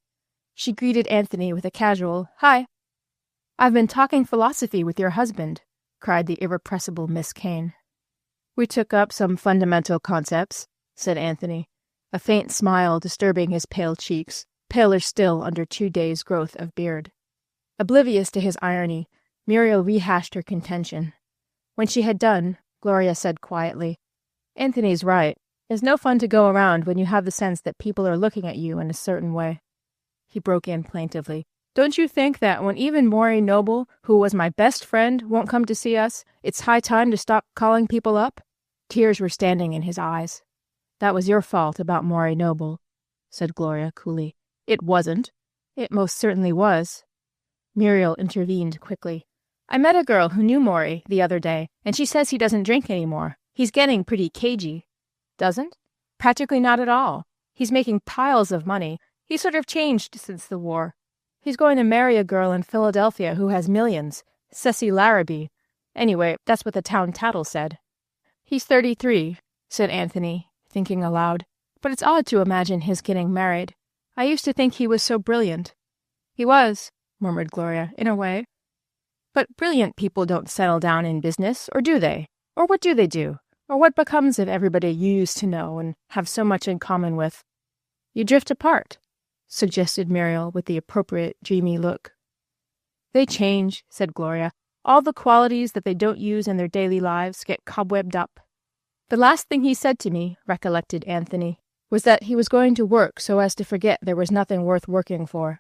She greeted Anthony with a casual, "Hi." "I've been talking philosophy with your husband," cried the irrepressible Miss Kane. "We took up some fundamental concepts," said Anthony, a faint smile disturbing his pale cheeks, paler still under 2 days' growth of beard. Oblivious to his irony, Muriel rehashed her contention. When she had done, Gloria said quietly, "Anthony's right. It's no fun to go around when you have the sense that people are looking at you in a certain way." He broke in plaintively, "Don't you think that when even Maury Noble, who was my best friend, won't come to see us, it's high time to stop calling people up?" Tears were standing in his eyes. "That was your fault about Maury Noble," said Gloria coolly. "It wasn't." "It most certainly was." Muriel intervened quickly. "I met a girl who knew Maury the other day, and she says he doesn't drink anymore. He's getting pretty cagey." "Doesn't?" "Practically not at all. He's making piles of money. He's sort of changed since the war. He's going to marry a girl in Philadelphia who has millions, Ceci Larrabee. Anyway, that's what the town tattle said. He's 33. said Anthony, thinking aloud. But it's odd to imagine his getting married. I used to think he was so brilliant. He was, murmured Gloria, in a way. But brilliant people don't settle down in business, or do they? Or what do they do? Or what becomes of everybody you used to know and have so much in common with? You drift apart, suggested Muriel with the appropriate dreamy look. They change, said Gloria. All the qualities that they don't use in their daily lives get cobwebbed up. The last thing he said to me, recollected Anthony, was that he was going to work so as to forget there was nothing worth working for.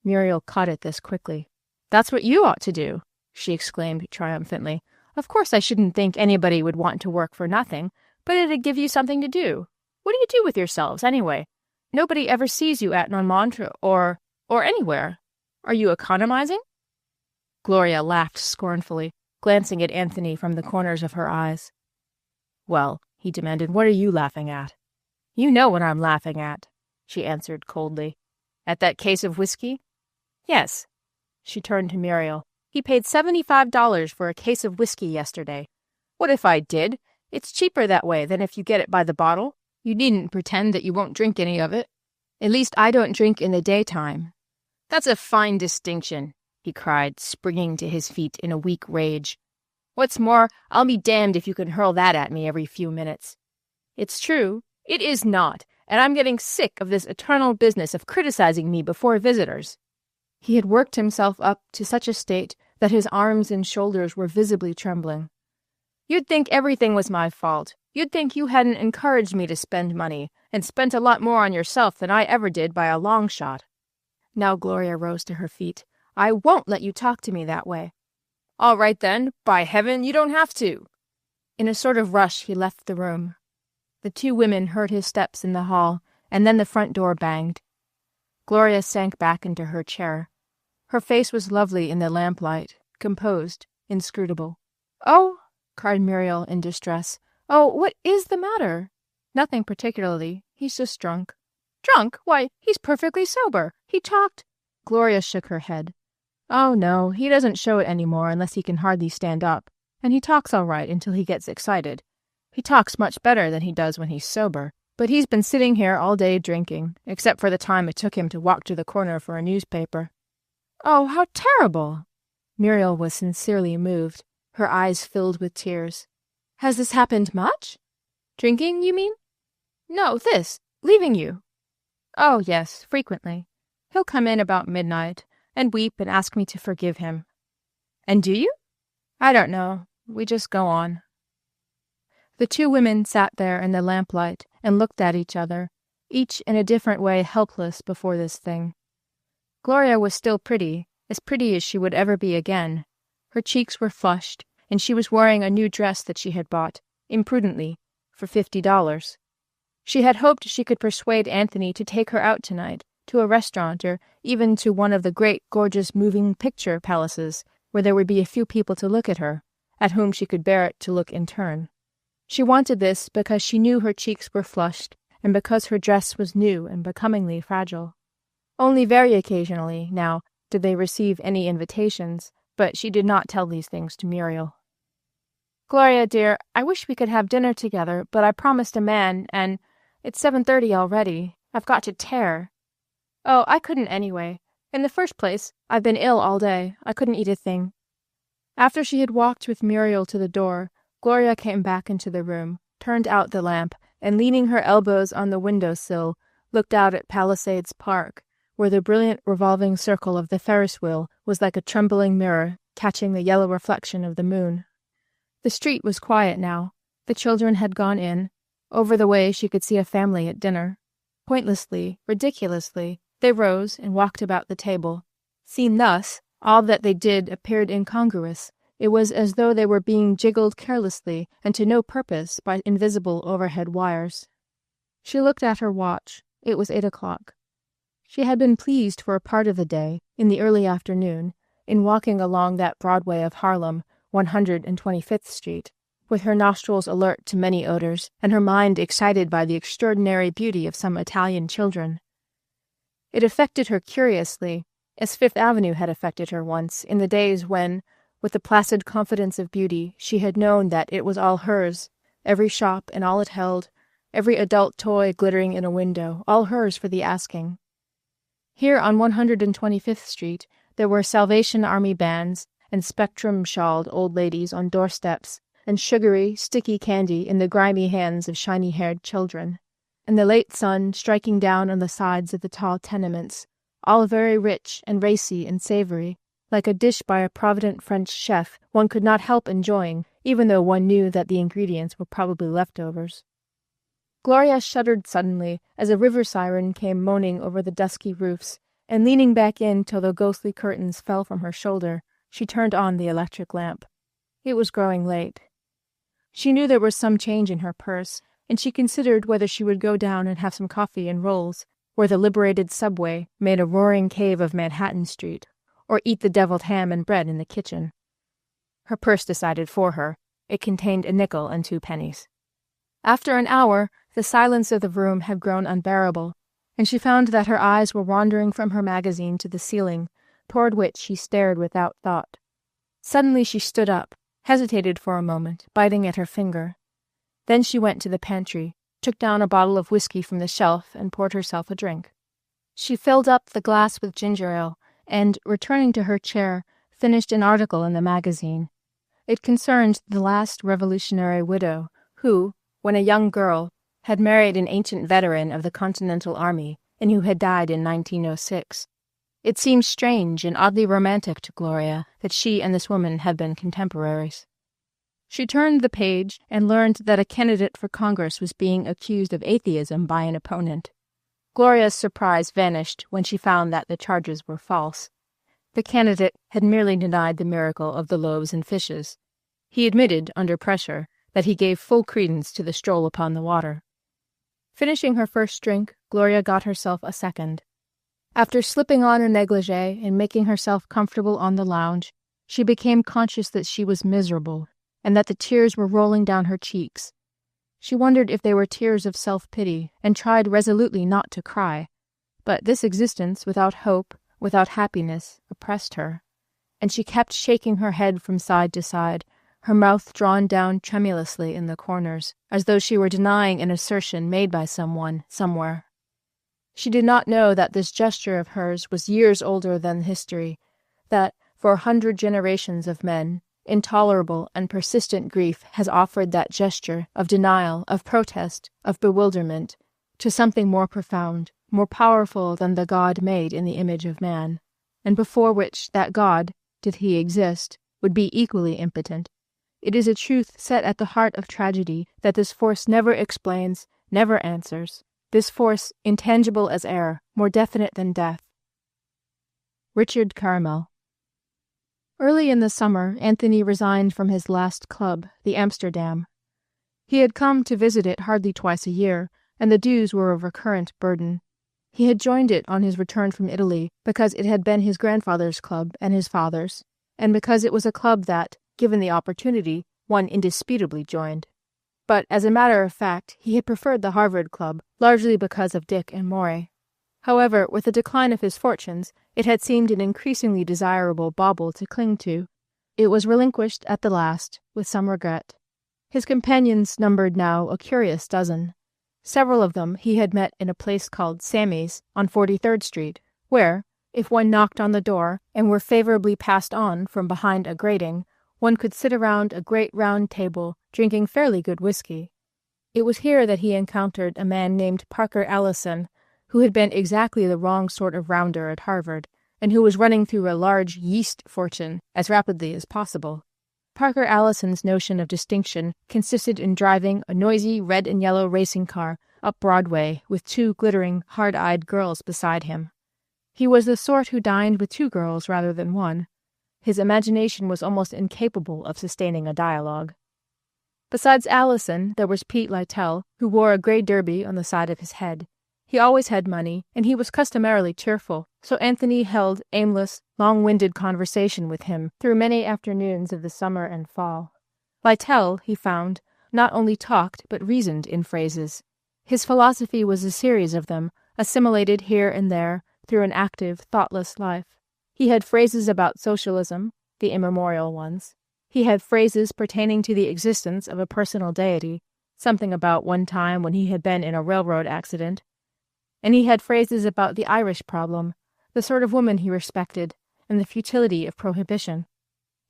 Muriel caught at this quickly. That's what you ought to do, she exclaimed triumphantly. Of course I shouldn't think anybody would want to work for nothing, but it'd give you something to do. What do you do with yourselves, anyway? Nobody ever sees you at Montmartre or anywhere. Are you economizing? Gloria laughed scornfully, glancing at Anthony from the corners of her eyes. Well, he demanded, what are you laughing at? You know what I'm laughing at, she answered coldly. At that case of whiskey? Yes. She turned to Muriel. He paid $75 for a case of whiskey yesterday. What if I did? It's cheaper that way than if you get it by the bottle. You needn't pretend that you won't drink any of it. At least I don't drink in the daytime. That's a fine distinction, he cried, springing to his feet in a weak rage. What's more, I'll be damned if you can hurl that at me every few minutes. It's true. It is not, and I'm getting sick of this eternal business of criticizing me before visitors. He had worked himself up to such a state that his arms and shoulders were visibly trembling. You'd think everything was my fault. You'd think you hadn't encouraged me to spend money, and spent a lot more on yourself than I ever did by a long shot. Now Gloria rose to her feet. I won't let you talk to me that way. All right, then. By heaven, you don't have to. In a sort of rush, he left the room. The two women heard his steps in the hall, and then the front door banged. Gloria sank back into her chair. Her face was lovely in the lamplight, composed, inscrutable. Oh, cried Muriel in distress. Oh, what is the matter? Nothing particularly. He's just drunk. Drunk? Why, he's perfectly sober. He talked. Gloria shook her head. Oh, no, he doesn't show it any more unless he can hardly stand up. And he talks all right until he gets excited. He talks much better than he does when he's sober. But he's been sitting here all day drinking, except for the time it took him to walk to the corner for a newspaper. Oh, how terrible! Muriel was sincerely moved, her eyes filled with tears. Has this happened much? Drinking, you mean? No, this, leaving you. Oh, yes, frequently. He'll come in about midnight, and weep and ask me to forgive him. And do you? I don't know. We just go on. The two women sat there in the lamplight and looked at each other, each in a different way helpless before this thing. Gloria was still pretty as she would ever be again. Her cheeks were flushed, and she was wearing a new dress that she had bought, imprudently, for $50. She had hoped she could persuade Anthony to take her out tonight, to a restaurant or even to one of the great, gorgeous moving picture palaces, where there would be a few people to look at her, at whom she could bear it to look in turn. She wanted this because she knew her cheeks were flushed, and because her dress was new and becomingly fragile. Only very occasionally, now, did they receive any invitations, but she did not tell these things to Muriel. Gloria, dear, I wish we could have dinner together, but I promised a man, and it's 7:30 already. I've got to tear. Oh, I couldn't anyway. In the first place, I've been ill all day. I couldn't eat a thing. After she had walked with Muriel to the door, Gloria came back into the room, turned out the lamp, and leaning her elbows on the window-sill, looked out at Palisades Park, where the brilliant revolving circle of the Ferris wheel was like a trembling mirror catching the yellow reflection of the moon. The street was quiet now. The children had gone in. Over the way she could see a family at dinner. Pointlessly, ridiculously, they rose and walked about the table. Seen thus, all that they did appeared incongruous. It was as though they were being jiggled carelessly and to no purpose by invisible overhead wires. She looked at her watch. It was 8 o'clock. She had been pleased for a part of the day, in the early afternoon, in walking along that Broadway of Harlem, 125th Street, with her nostrils alert to many odors, and her mind excited by the extraordinary beauty of some Italian children. It affected her curiously, as Fifth Avenue had affected her once, in the days when, with the placid confidence of beauty, she had known that it was all hers, every shop and all it held, every adult toy glittering in a window, all hers for the asking. Here on 125th Street, there were Salvation Army bands and spectrum-shawled old ladies on doorsteps, and sugary, sticky candy in the grimy hands of shiny-haired children, and the late sun striking down on the sides of the tall tenements, all very rich and racy and savory, like a dish by a provident French chef one could not help enjoying, even though one knew that the ingredients were probably leftovers. Gloria shuddered suddenly as a river siren came moaning over the dusky roofs, and leaning back in till the ghostly curtains fell from her shoulder, she turned on the electric lamp. It was growing late. She knew there was some change in her purse, and she considered whether she would go down and have some coffee and rolls, where the liberated subway made a roaring cave of Manhattan Street, or eat the deviled ham and bread in the kitchen. Her purse decided for her. It contained a nickel and 2 pennies. After an hour, the silence of the room had grown unbearable, and she found that her eyes were wandering from her magazine to the ceiling, toward which she stared without thought. Suddenly she stood up, hesitated for a moment, biting at her finger. Then she went to the pantry, took down a bottle of whiskey from the shelf, and poured herself a drink. She filled up the glass with ginger ale, and, returning to her chair, finished an article in the magazine. It concerned the last revolutionary widow, who, when a young girl, had married an ancient veteran of the Continental Army, and who had died in 1906. It seemed strange and oddly romantic to Gloria that she and this woman had been contemporaries. She turned the page and learned that a candidate for Congress was being accused of atheism by an opponent. Gloria's surprise vanished when she found that the charges were false. The candidate had merely denied the miracle of the loaves and fishes. He admitted, under pressure, that he gave full credence to the stroll upon the water. Finishing her first drink, Gloria got herself a second. After slipping on a negligee and making herself comfortable on the lounge, she became conscious that she was miserable, and that the tears were rolling down her cheeks. She wondered if they were tears of self-pity, and tried resolutely not to cry. But this existence, without hope, without happiness, oppressed her, and she kept shaking her head from side to side, her mouth drawn down tremulously in the corners, as though she were denying an assertion made by someone, somewhere. She did not know that this gesture of hers was years older than history, that, for 100 generations of men, intolerable and persistent grief has offered that gesture of denial, of protest, of bewilderment, to something more profound, more powerful than the God made in the image of man, and before which that God, did he exist, would be equally impotent. It is a truth set at the heart of tragedy that this force never explains, never answers. This force, intangible as air, more definite than death. Richard Caramel. Early in the summer, Anthony resigned from his last club, the Amsterdam. He had come to visit it hardly twice a year, and the dues were a recurrent burden. He had joined it on his return from Italy because it had been his grandfather's club and his father's, and because it was a club that, given the opportunity, one indisputably joined. But as a matter of fact, he had preferred the Harvard Club, largely because of Dick and Morey. However, with the decline of his fortunes, it had seemed an increasingly desirable bauble to cling to. It was relinquished at the last, with some regret. His companions numbered now a curious dozen. Several of them he had met in a place called Sammy's on 43rd Street, where, if one knocked on the door and were favorably passed on from behind a grating, one could sit around a great round table drinking fairly good whiskey. It was here that he encountered a man named Parker Allison, who had been exactly the wrong sort of rounder at Harvard, and who was running through a large yeast fortune as rapidly as possible. Parker Allison's notion of distinction consisted in driving a noisy red and yellow racing car up Broadway with 2 glittering, hard-eyed girls beside him. He was the sort who dined with 2 girls rather than 1. His imagination was almost incapable of sustaining a dialogue. Besides Allison, there was Pete Lytell, who wore a gray derby on the side of his head. He always had money, and he was customarily cheerful, so Anthony held aimless, long-winded conversation with him through many afternoons of the summer and fall. Lytell, he found, not only talked but reasoned in phrases. His philosophy was a series of them, assimilated here and there through an active, thoughtless life. He had phrases about socialism, the immemorial ones. He had phrases pertaining to the existence of a personal deity, something about one time when he had been in a railroad accident. And he had phrases about the Irish problem, the sort of woman he respected, and the futility of prohibition.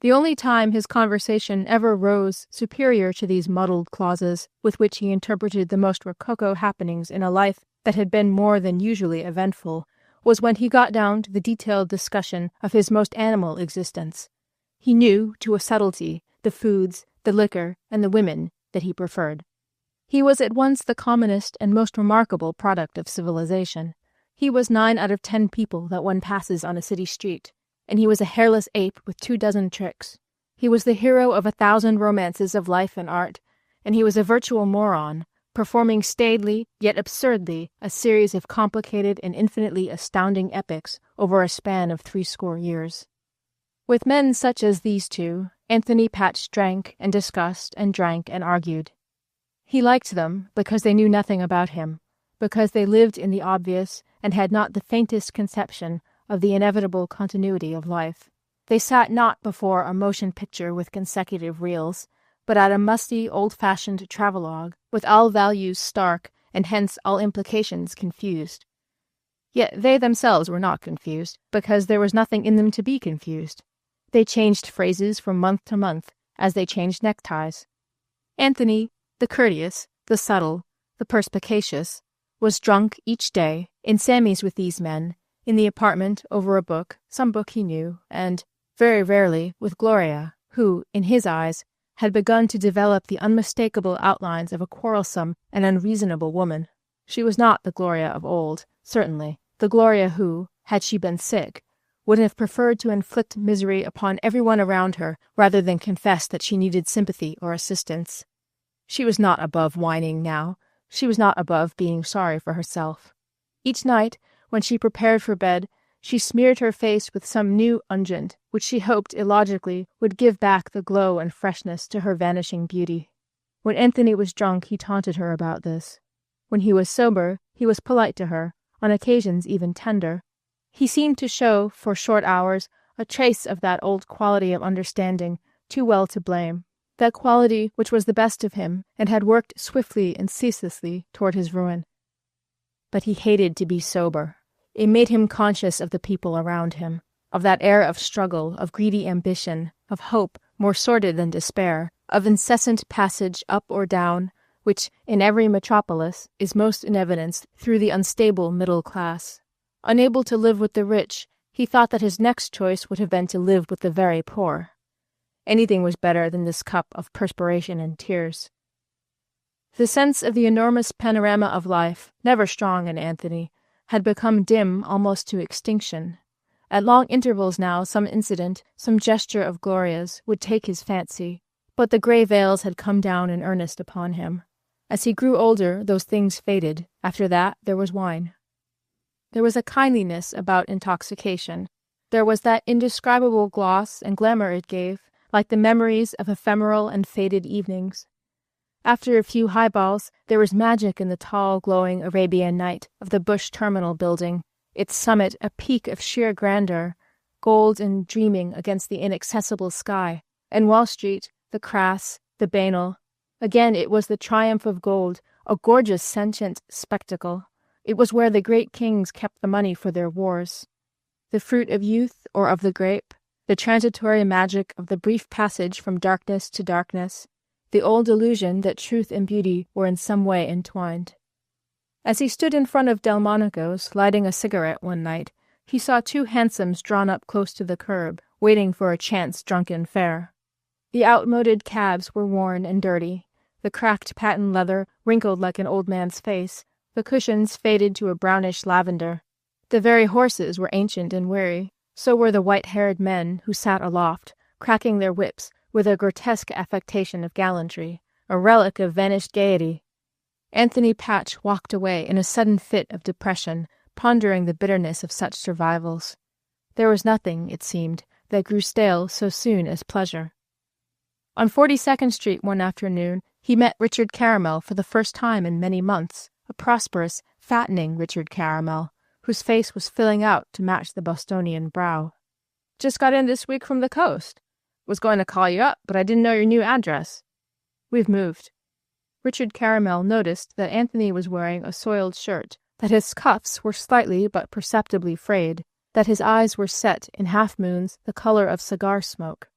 The only time his conversation ever rose superior to these muddled clauses with which he interpreted the most rococo happenings in a life that had been more than usually eventful was when he got down to the detailed discussion of his most animal existence. He knew, to a subtlety, the foods, the liquor, and the women that he preferred. He was at once the commonest and most remarkable product of civilization. He was 9 out of 10 people that one passes on a city street, and he was a hairless ape with 24 tricks. He was the hero of 1,000 romances of life and art, and he was a virtual moron, performing staidly, yet absurdly, a series of complicated and infinitely astounding epics over a span of 80 years. With men such as these two, Anthony Patch drank and discussed and drank and argued. He liked them because they knew nothing about him, because they lived in the obvious and had not the faintest conception of the inevitable continuity of life. They sat not before a motion picture with consecutive reels, but at a musty, old-fashioned travelogue, with all values stark, and hence all implications confused. Yet they themselves were not confused, because there was nothing in them to be confused. They changed phrases from month to month, as they changed neckties. Anthony, the courteous, the subtle, the perspicacious, was drunk each day, in Sammy's with these men, in the apartment over a book, some book he knew, and, very rarely, with Gloria, who, in his eyes, had begun to develop the unmistakable outlines of a quarrelsome and unreasonable woman. She was not the Gloria of old, certainly, the Gloria who, had she been sick, would have preferred to inflict misery upon everyone around her rather than confess that she needed sympathy or assistance. She was not above whining now. She was not above being sorry for herself. Each night, when she prepared for bed, she smeared her face with some new unguent, which she hoped illogically would give back the glow and freshness to her vanishing beauty. When Anthony was drunk, he taunted her about this. When he was sober, he was polite to her, on occasions even tender. He seemed to show, for short hours, a trace of that old quality of understanding, too well to blame, that quality which was the best of him and had worked swiftly and ceaselessly toward his ruin. But he hated to be sober. It made him conscious of the people around him, of that air of struggle, of greedy ambition, of hope more sordid than despair, of incessant passage up or down, which, in every metropolis, is most in evidence through the unstable middle class. Unable to live with the rich, he thought that his next choice would have been to live with the very poor. Anything was better than this cup of perspiration and tears. The sense of the enormous panorama of life, never strong in Anthony, had become dim almost to extinction. At long intervals now some incident, some gesture of Gloria's, would take his fancy, but the grey veils had come down in earnest upon him. As he grew older, those things faded. After that, there was wine. There was a kindliness about intoxication. There was that indescribable gloss and glamour it gave, like the memories of ephemeral and faded evenings. After a few highballs, there was magic in the tall, glowing Arabian night of the Bush Terminal building, its summit a peak of sheer grandeur, gold and dreaming against the inaccessible sky, and Wall Street, the crass, the banal. Again it was the triumph of gold, a gorgeous sentient spectacle. It was where the great kings kept the money for their wars. The fruit of youth or of the grape, the transitory magic of the brief passage from darkness to darkness, the old illusion that truth and beauty were in some way entwined. As he stood in front of Delmonico's, lighting a cigarette one night, he saw 2 hansoms drawn up close to the curb, waiting for a chance drunken fare. The outmoded cabs were worn and dirty, the cracked patent leather wrinkled like an old man's face, the cushions faded to a brownish lavender. The very horses were ancient and weary, so were the white-haired men who sat aloft, cracking their whips with a grotesque affectation of gallantry, a relic of vanished gaiety. Anthony Patch walked away in a sudden fit of depression, pondering the bitterness of such survivals. There was nothing, it seemed, that grew stale so soon as pleasure. On 42nd Street one afternoon, he met Richard Caramel for the first time in many months, a prosperous, fattening Richard Caramel, whose face was filling out to match the Bostonian brow. "Just got in this week from the coast. Was going to call you up, but I didn't know your new address." "We've moved." Richard Caramel noticed that Anthony was wearing a soiled shirt, that his cuffs were slightly but perceptibly frayed, that his eyes were set in half-moons the color of cigar smoke.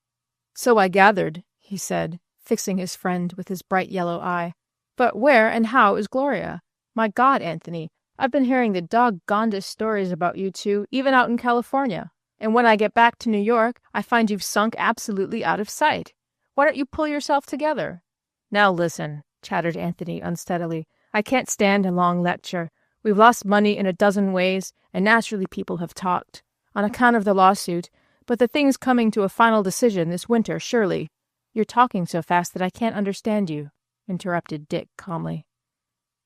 "So I gathered," he said, fixing his friend with his bright yellow eye. "But where and how is Gloria? My God, Anthony, I've been hearing the doggonedest stories about you two, even out in California. And when I get back to New York, I find you've sunk absolutely out of sight. Why don't you pull yourself together?" "Now listen," chattered Anthony unsteadily. "I can't stand a long lecture. We've lost money in a dozen ways, and naturally people have talked. On account of the lawsuit, but the thing's coming to a final decision this winter, surely." "You're talking so fast that I can't understand you," interrupted Dick calmly.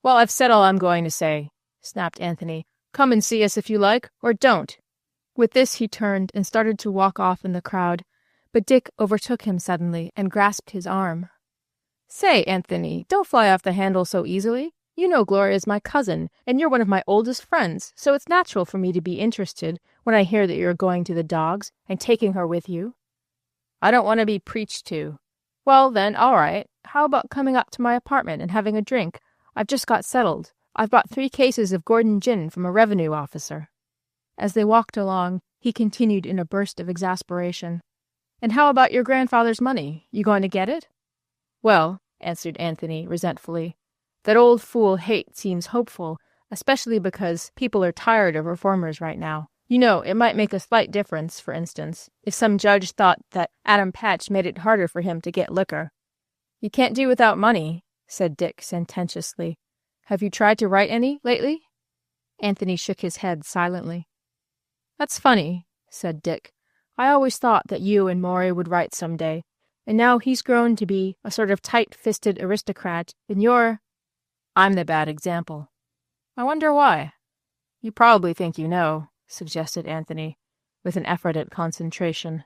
"Well, I've said all I'm going to say," snapped Anthony. "Come and see us if you like, or don't." With this he turned and started to walk off in the crowd, but Dick overtook him suddenly and grasped his arm. "Say, Anthony, don't fly off the handle so easily. You know Gloria's my cousin, and you're one of my oldest friends, so it's natural for me to be interested when I hear that you're going to the dogs and taking her with you." "I don't want to be preached to." "Well, then, all right. How about coming up to my apartment and having a drink? I've just got settled. I've bought 3 cases of Gordon gin from a revenue officer." As they walked along, he continued in a burst of exasperation. "And how about your grandfather's money? You going to get it?" "Well," answered Anthony resentfully, "that old fool Haight seems hopeful, especially because people are tired of reformers right now. You know, it might make a slight difference, for instance, if some judge thought that Adam Patch made it harder for him to get liquor." "You can't do without money," said Dick sententiously. "Have you tried to write any lately?" Anthony shook his head silently. "That's funny," said Dick. "I always thought that you and Maury would write some day, and now he's grown to be a sort of tight-fisted aristocrat, and I'm the bad example." "I wonder why." "You probably think you know," suggested Anthony, with an effort at concentration.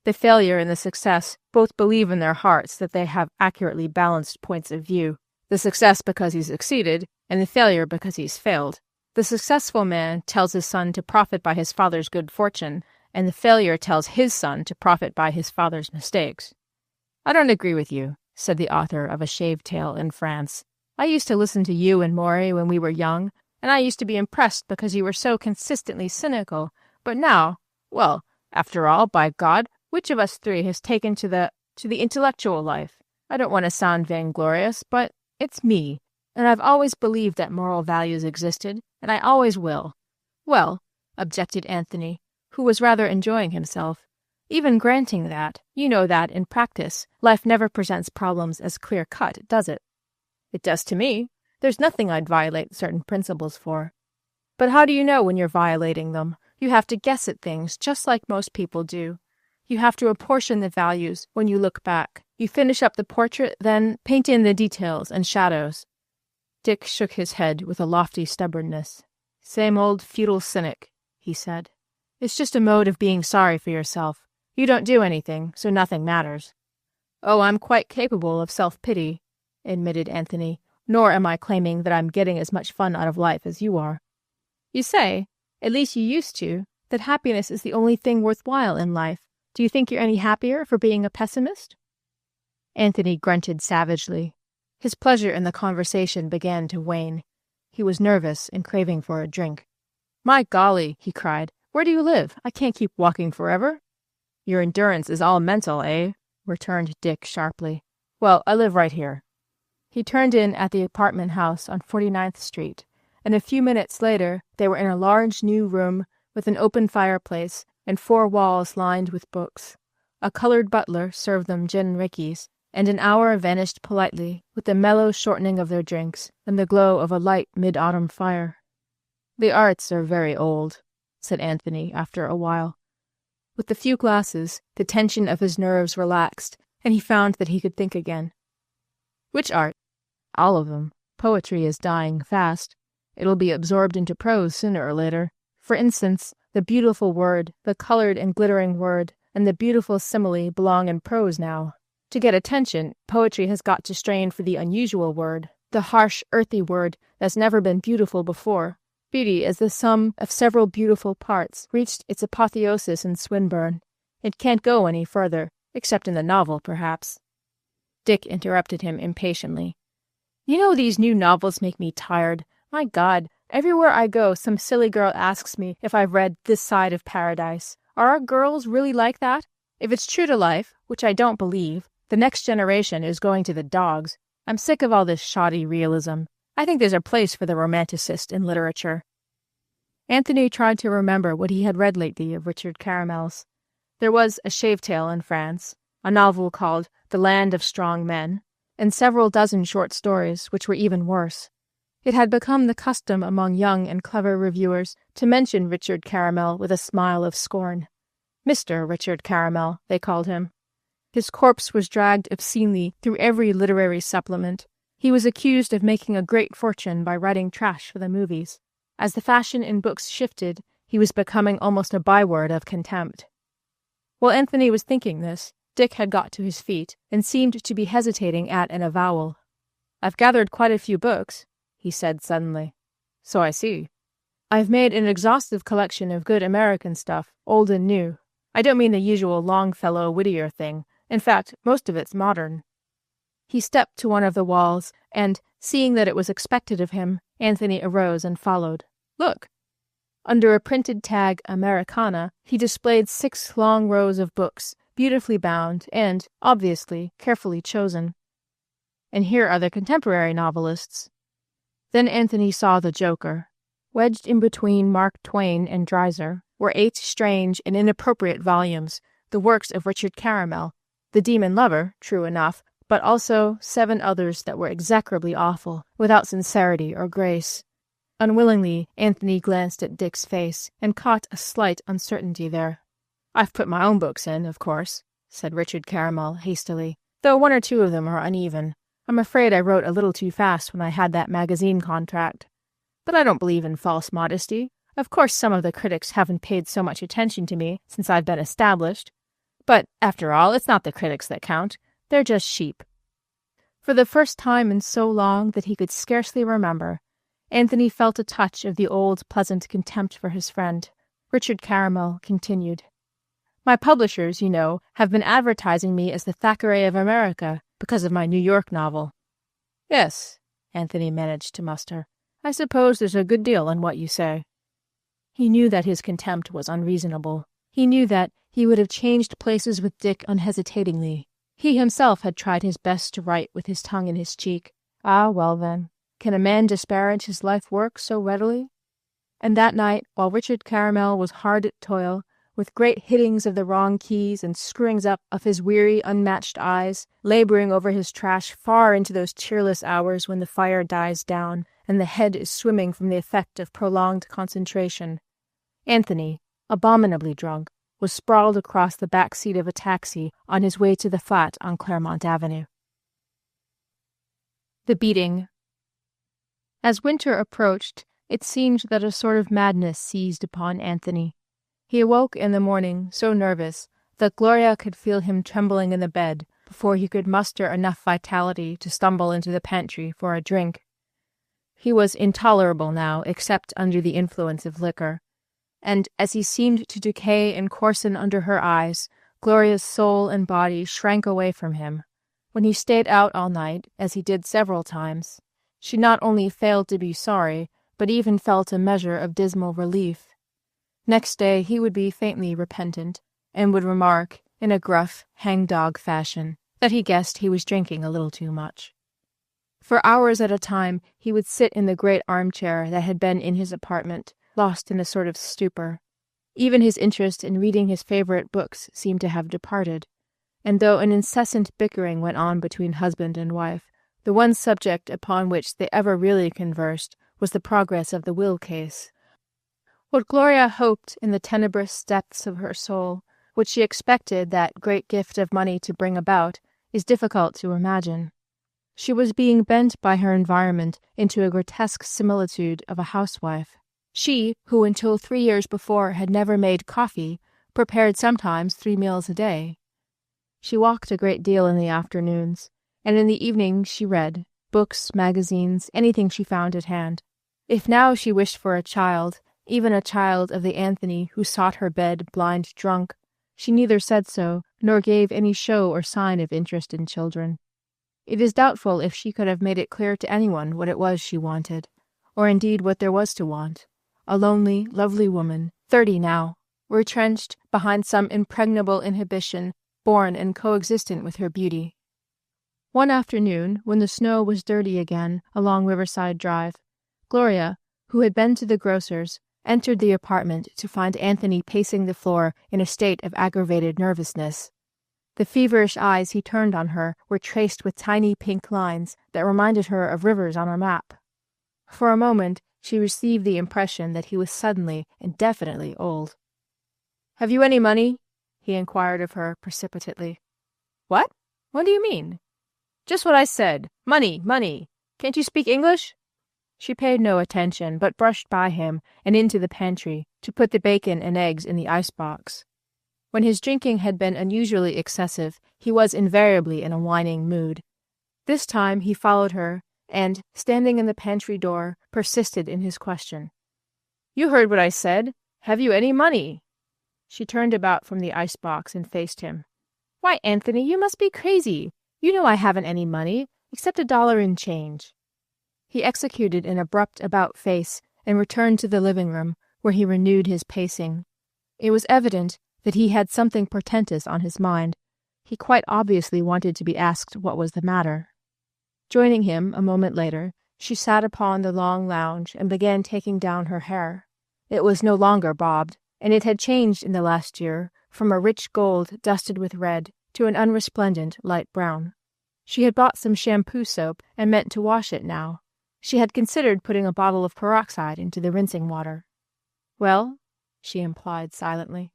"The failure and the success both believe in their hearts that they have accurately balanced points of view. The success because he's succeeded, and the failure because he's failed. The successful man tells his son to profit by his father's good fortune, and the failure tells his son to profit by his father's mistakes." "I don't agree with you," said the author of A Shaved Tale in France. "I used to listen to you and Maury when we were young, and I used to be impressed because you were so consistently cynical. But now, well, after all, by God, which of us 3 has taken to the intellectual life? I don't want to sound vainglorious, but it's me, and I've always believed that moral values existed, and I always will." "Well," objected Anthony, who was rather enjoying himself, "even granting that, you know that, in practice, life never presents problems as clear-cut, does it?" "It does to me. There's nothing I'd violate certain principles for." "But how do you know when you're violating them? You have to guess at things, just like most people do. You have to apportion the values when you look back. You finish up the portrait, then paint in the details and shadows." Dick shook his head with a lofty stubbornness. "Same old feudal cynic," he said. "It's just a mode of being sorry for yourself. You don't do anything, so nothing matters." "Oh, I'm quite capable of self-pity," admitted Anthony, "nor am I claiming that I'm getting as much fun out of life as you are." "You say, at least you used to, that happiness is the only thing worthwhile in life. Do you think you're any happier for being a pessimist?" Anthony grunted savagely. His pleasure in the conversation began to wane. He was nervous and craving for a drink. "My golly," he cried, "where do you live? I can't keep walking forever." "Your endurance is all mental, eh?" returned Dick sharply. "Well, I live right here." He turned in at the apartment house on 49th Street, and a few minutes later they were in a large new room with an open fireplace and 4 walls lined with books. A colored butler served them gin rickeys, and an hour vanished politely with the mellow shortening of their drinks and the glow of a light mid-autumn fire. "The arts are very old," said Anthony after a while. With the few glasses, the tension of his nerves relaxed, and he found that he could think again. "Which art?" "All of them. Poetry is dying fast. It'll be absorbed into prose sooner or later. For instance, the beautiful word, the colored and glittering word, and the beautiful simile belong in prose now. To get attention, poetry has got to strain for the unusual word, the harsh, earthy word that's never been beautiful before. Beauty is the sum of several beautiful parts, reached its apotheosis in Swinburne. It can't go any further, except in the novel, perhaps." Dick interrupted him impatiently. You know, these new novels make me tired. My God, everywhere I go, some silly girl asks me if I've read This Side of Paradise. Are our girls really like that? If it's true to life, which I don't believe, the next generation is going to the dogs. I'm sick of all this shoddy realism. I think there's a place for the romanticist in literature. Anthony tried to remember what he had read lately of Richard Caramel's. There was A Shaved Tale in France, a novel called The Land of Strong Men, and several dozen short stories which were even worse. It had become the custom among young and clever reviewers to mention Richard Caramel with a smile of scorn. Mr. Richard Caramel, they called him. His corpse was dragged obscenely through every literary supplement. He was accused of making a great fortune by writing trash for the movies. As the fashion in books shifted, he was becoming almost a byword of contempt. While Anthony was thinking this, Dick had got to his feet and seemed to be hesitating at an avowal. "I've gathered quite a few books," he said suddenly. "So I see. I've made an exhaustive collection of good American stuff, old and new. I don't mean the usual Longfellow Whittier thing. In fact, most of it's modern." He stepped to one of the walls, and, seeing that it was expected of him, Anthony arose and followed. "Look!" Under a printed tag Americana, he displayed 6 long rows of books, beautifully bound and, obviously, carefully chosen. "And here are the contemporary novelists." Then Anthony saw the joker. Wedged in between Mark Twain and Dreiser were 8 strange and inappropriate volumes, the works of Richard Caramel, the demon lover, true enough, but also 7 others that were execrably awful, without sincerity or grace. Unwillingly, Anthony glanced at Dick's face and caught a slight uncertainty there. "I've put my own books in, of course," said Richard Caramel hastily, "though 1 or 2 of them are uneven. I'm afraid I wrote a little too fast when I had that magazine contract. But I don't believe in false modesty. Of course some of the critics haven't paid so much attention to me since I've been established. But, after all, it's not the critics that count. They're just sheep." For the first time in so long that he could scarcely remember, Anthony felt a touch of the old pleasant contempt for his friend. Richard Caramel continued. "My publishers, you know, have been advertising me as the Thackeray of America because of my New York novel." "Yes," Anthony managed to muster. "I suppose there's a good deal in what you say." He knew that his contempt was unreasonable. He knew that he would have changed places with Dick unhesitatingly. He himself had tried his best to write with his tongue in his cheek. Ah, well then, can a man disparage his life work so readily? And that night, while Richard Caramel was hard at toil, with great hittings of the wrong keys and screwings up of his weary, unmatched eyes, laboring over his trash far into those cheerless hours when the fire dies down and the head is swimming from the effect of prolonged concentration, Anthony, abominably drunk, was sprawled across the back seat of a taxi on his way to the flat on Claremont Avenue. The beating. As winter approached, it seemed that a sort of madness seized upon Anthony. He awoke in the morning so nervous that Gloria could feel him trembling in the bed before he could muster enough vitality to stumble into the pantry for a drink. He was intolerable now, except under the influence of liquor, and as he seemed to decay and coarsen under her eyes, Gloria's soul and body shrank away from him. When he stayed out all night, as he did several times, she not only failed to be sorry, but even felt a measure of dismal relief. Next day he would be faintly repentant, and would remark, in a gruff, hang-dog fashion, that he guessed he was drinking a little too much. For hours at a time he would sit in the great armchair that had been in his apartment, lost in a sort of stupor. Even his interest in reading his favorite books seemed to have departed, and though an incessant bickering went on between husband and wife, the one subject upon which they ever really conversed was the progress of the will case. What Gloria hoped in the tenebrous depths of her soul, what she expected that great gift of money to bring about, is difficult to imagine. She was being bent by her environment into a grotesque similitude of a housewife. She, who until 3 years before had never made coffee, prepared sometimes 3 meals a day. She walked a great deal in the afternoons, and in the evenings she read, books, magazines, anything she found at hand. If now she wished for a child, even a child of the Anthony who sought her bed blind drunk, she neither said so, nor gave any show or sign of interest in children. It is doubtful if she could have made it clear to anyone what it was she wanted, or indeed what there was to want. A lonely, lovely woman, 30 now, retrenched behind some impregnable inhibition, born and coexistent with her beauty. One afternoon, when the snow was dirty again along Riverside Drive, Gloria, who had been to the grocer's, entered the apartment to find Anthony pacing the floor in a state of aggravated nervousness. The feverish eyes he turned on her were traced with tiny pink lines that reminded her of rivers on a map. For a moment, she received the impression that he was suddenly and definitely old. "Have you any money?" he inquired of her precipitately. "What? What do you mean?" "Just what I said. Money, money. Can't you speak English?" She paid no attention, but brushed by him and into the pantry to put the bacon and eggs in the icebox. When his drinking had been unusually excessive, he was invariably in a whining mood. This time he followed her, and, standing in the pantry door, persisted in his question. "You heard what I said. Have you any money?" She turned about from the icebox and faced him. "Why, Anthony, you must be crazy. You know I haven't any money, except $1 in change." He executed an abrupt about-face and returned to the living room, where he renewed his pacing. It was evident that he had something portentous on his mind. He quite obviously wanted to be asked what was the matter. Joining him a moment later, she sat upon the long lounge and began taking down her hair. It was no longer bobbed, and it had changed in the last year from a rich gold dusted with red to an unresplendent light brown. She had bought some shampoo soap and meant to wash it now. She had considered putting a bottle of peroxide into the rinsing water. "Well?" she implied silently.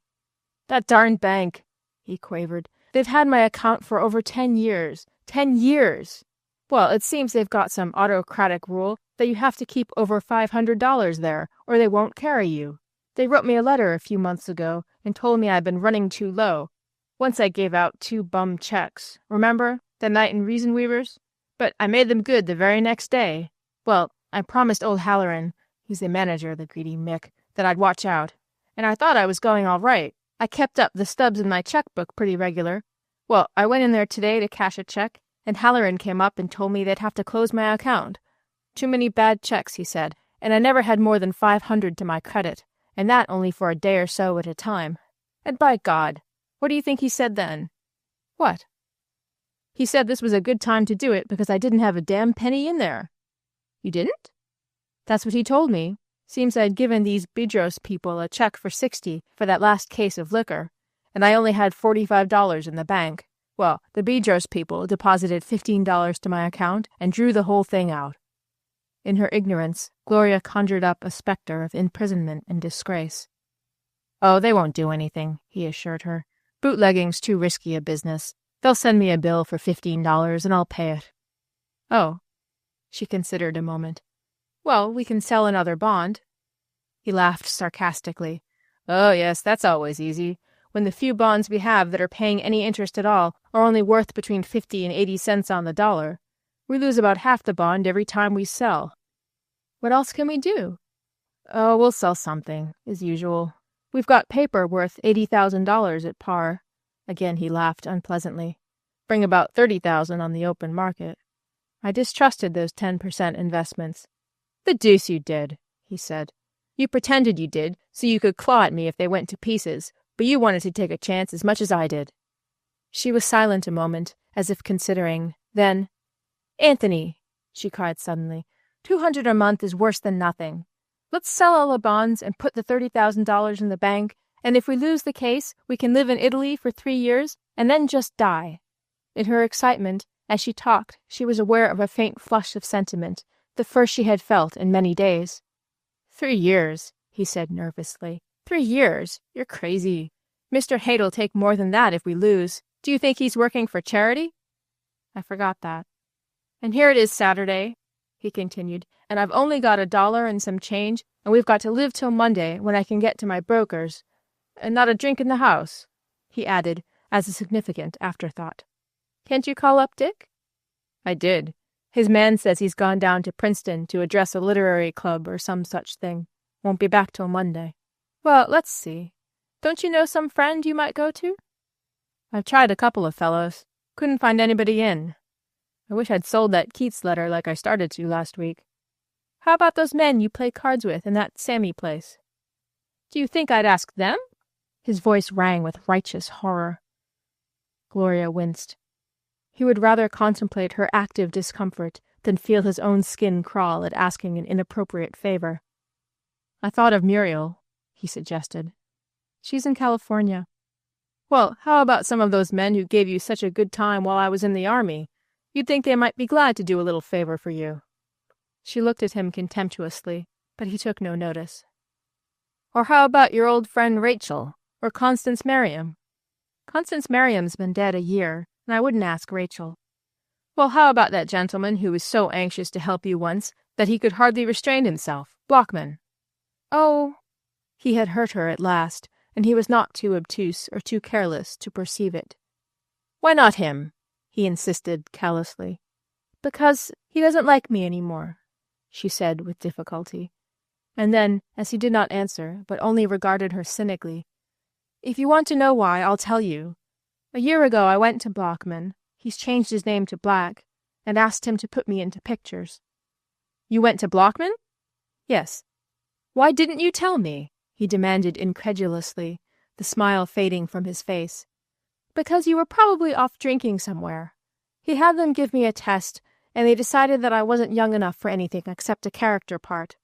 "That darned bank," he quavered. "They've had my account for over 10 years. 10 years! Well, it seems they've got some autocratic rule that you have to keep over $500 there, or they won't carry you. They wrote me a letter a few months ago and told me I'd been running too low. Once I gave out 2 bum checks. Remember? The night in Reason Weavers? But I made them good the very next day. Well, I promised old Halloran, he's the manager, the greedy Mick, that I'd watch out. And I thought I was going all right. I kept up the stubs in my checkbook pretty regular. Well, I went in there today to cash a check, and Halloran came up and told me they'd have to close my account. Too many bad checks, he said, and I never had more than 500 to my credit, and that only for a day or so at a time. And by God, what do you think he said then? What? He said this was a good time to do it because I didn't have a damn penny in there. You didn't? That's what he told me. Seems I'd given these Bedros people a check for 60 for that last case of liquor, and I only had $45 in the bank. Well, the Bedros people deposited $15 to my account and drew the whole thing out. In her ignorance, Gloria conjured up a specter of imprisonment and disgrace. "Oh, they won't do anything," he assured her. "Bootlegging's too risky a business. They'll send me a bill for $15 and I'll pay it." "Oh." She considered a moment. "Well, we can sell another bond." He laughed sarcastically. "Oh, yes, that's always easy. When the few bonds we have that are paying any interest at all are only worth between 50 and 80 cents on the dollar. We lose about half the bond every time we sell." "What else can we do?" "Oh, we'll sell something, as usual. We've got paper worth $80,000 at par." Again he laughed unpleasantly. "Bring about 30,000 on the open market. I distrusted those 10% investments." "The deuce you did," he said. "You pretended you did, so you could claw at me if they went to pieces, but you wanted to take a chance as much as I did." She was silent a moment, as if considering. Then, "Anthony," she cried suddenly, $200 a month is worse than nothing. Let's sell all the bonds and put the $30,000 in the bank, and if we lose the case, we can live in Italy for 3 years and then just die." In her excitement, as she talked, she was aware of a faint flush of sentiment, the first she had felt in many days. 3 years, he said nervously. 3 years? You're crazy. Mr. Haight'll take more than that if we lose. Do you think he's working for charity? I forgot that. "And here it is Saturday," he continued, "and I've only got $1 and some change, and we've got to live till Monday when I can get to my broker's. And not a drink in the house," he added, as a significant afterthought. "Can't you call up Dick?" "I did. His man says he's gone down to Princeton to address a literary club or some such thing. Won't be back till Monday." "Well, let's see. Don't you know some friend you might go to?" "I've tried a couple of fellows. Couldn't find anybody in." I wish I'd sold that Keats letter like I started to last week. How about those men you play cards with in that Sammy place? Do you think I'd ask them? His voice rang with righteous horror. Gloria winced. He would rather contemplate her active discomfort than feel his own skin crawl at asking an inappropriate favor. I thought of Muriel, he suggested. She's in California. Well, how about some of those men who gave you such a good time while I was in the army? You'd think they might be glad to do a little favor for you. She looked at him contemptuously, but he took no notice. Or how about your old friend Rachel, or Constance Merriam? Constance Merriam's been dead a year, and I wouldn't ask Rachel. Well, how about that gentleman who was so anxious to help you once that he could hardly restrain himself, Blockman? Oh, he had hurt her at last, and he was not too obtuse or too careless to perceive it. Why not him? He insisted callously. Because he doesn't like me any more, she said with difficulty. And then, as he did not answer, but only regarded her cynically, if you want to know why, I'll tell you. A year ago I went to Blockman, he's changed his name to Black, and asked him to put me into pictures. You went to Blockman? Yes. Why didn't you tell me? He demanded incredulously, the smile fading from his face. Because you were probably off drinking somewhere. He had them give me a test, and they decided that I wasn't young enough for anything except a character part.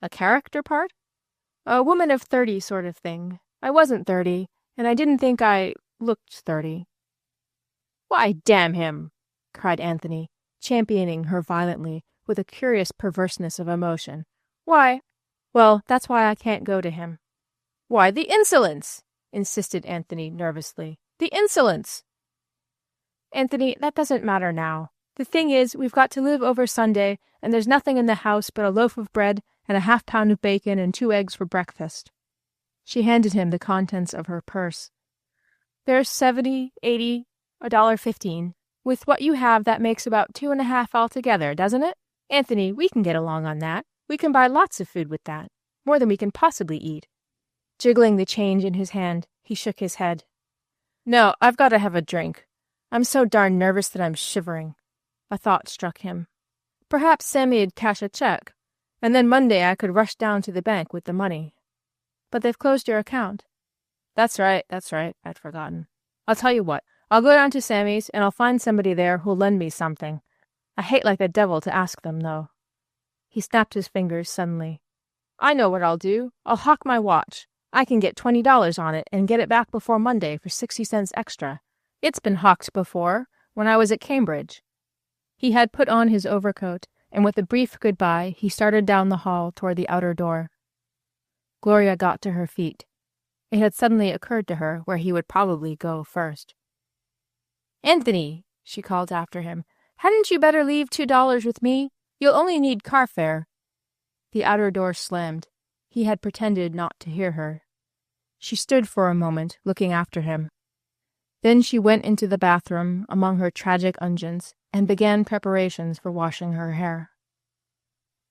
A character part? A woman of 30 sort of thing. I wasn't 30, and I didn't think I looked 30. Why, damn him! Cried Anthony, championing her violently, with a curious perverseness of emotion. Why? Well, that's why I can't go to him. Why, the insolence! Insisted Anthony nervously. The insolence! Anthony, that doesn't matter now. The thing is, we've got to live over Sunday, and there's nothing in the house but a loaf of bread and a half-pound of bacon and 2 eggs for breakfast. She handed him the contents of her purse. There's 70, 80, $1.15. With what you have, that makes about 2.5 altogether, doesn't it? Anthony, we can get along on that. We can buy lots of food with that. More than we can possibly eat. Jiggling the change in his hand, he shook his head. No, I've got to have a drink. I'm so darn nervous that I'm shivering. A thought struck him. Perhaps Sammy'd cash a check, and then Monday I could rush down to the bank with the money. But they've closed your account. That's right, I'd forgotten. I'll tell you what, I'll go down to Sammy's, and I'll find somebody there who'll lend me something. I hate like the devil to ask them, though. He snapped his fingers suddenly. I know what I'll do. I'll hawk my watch. I can get $20 on it and get it back before Monday for 60 cents extra. It's been hawked before, when I was at Cambridge. He had put on his overcoat, and with a brief goodbye, he started down the hall toward the outer door. Gloria got to her feet. It had suddenly occurred to her where he would probably go first. Anthony, she called after him, hadn't you better leave $2 with me? You'll only need car fare. The outer door slammed. He had pretended not to hear her. She stood for a moment, looking after him. Then she went into the bathroom among her tragic unguents and began preparations for washing her hair.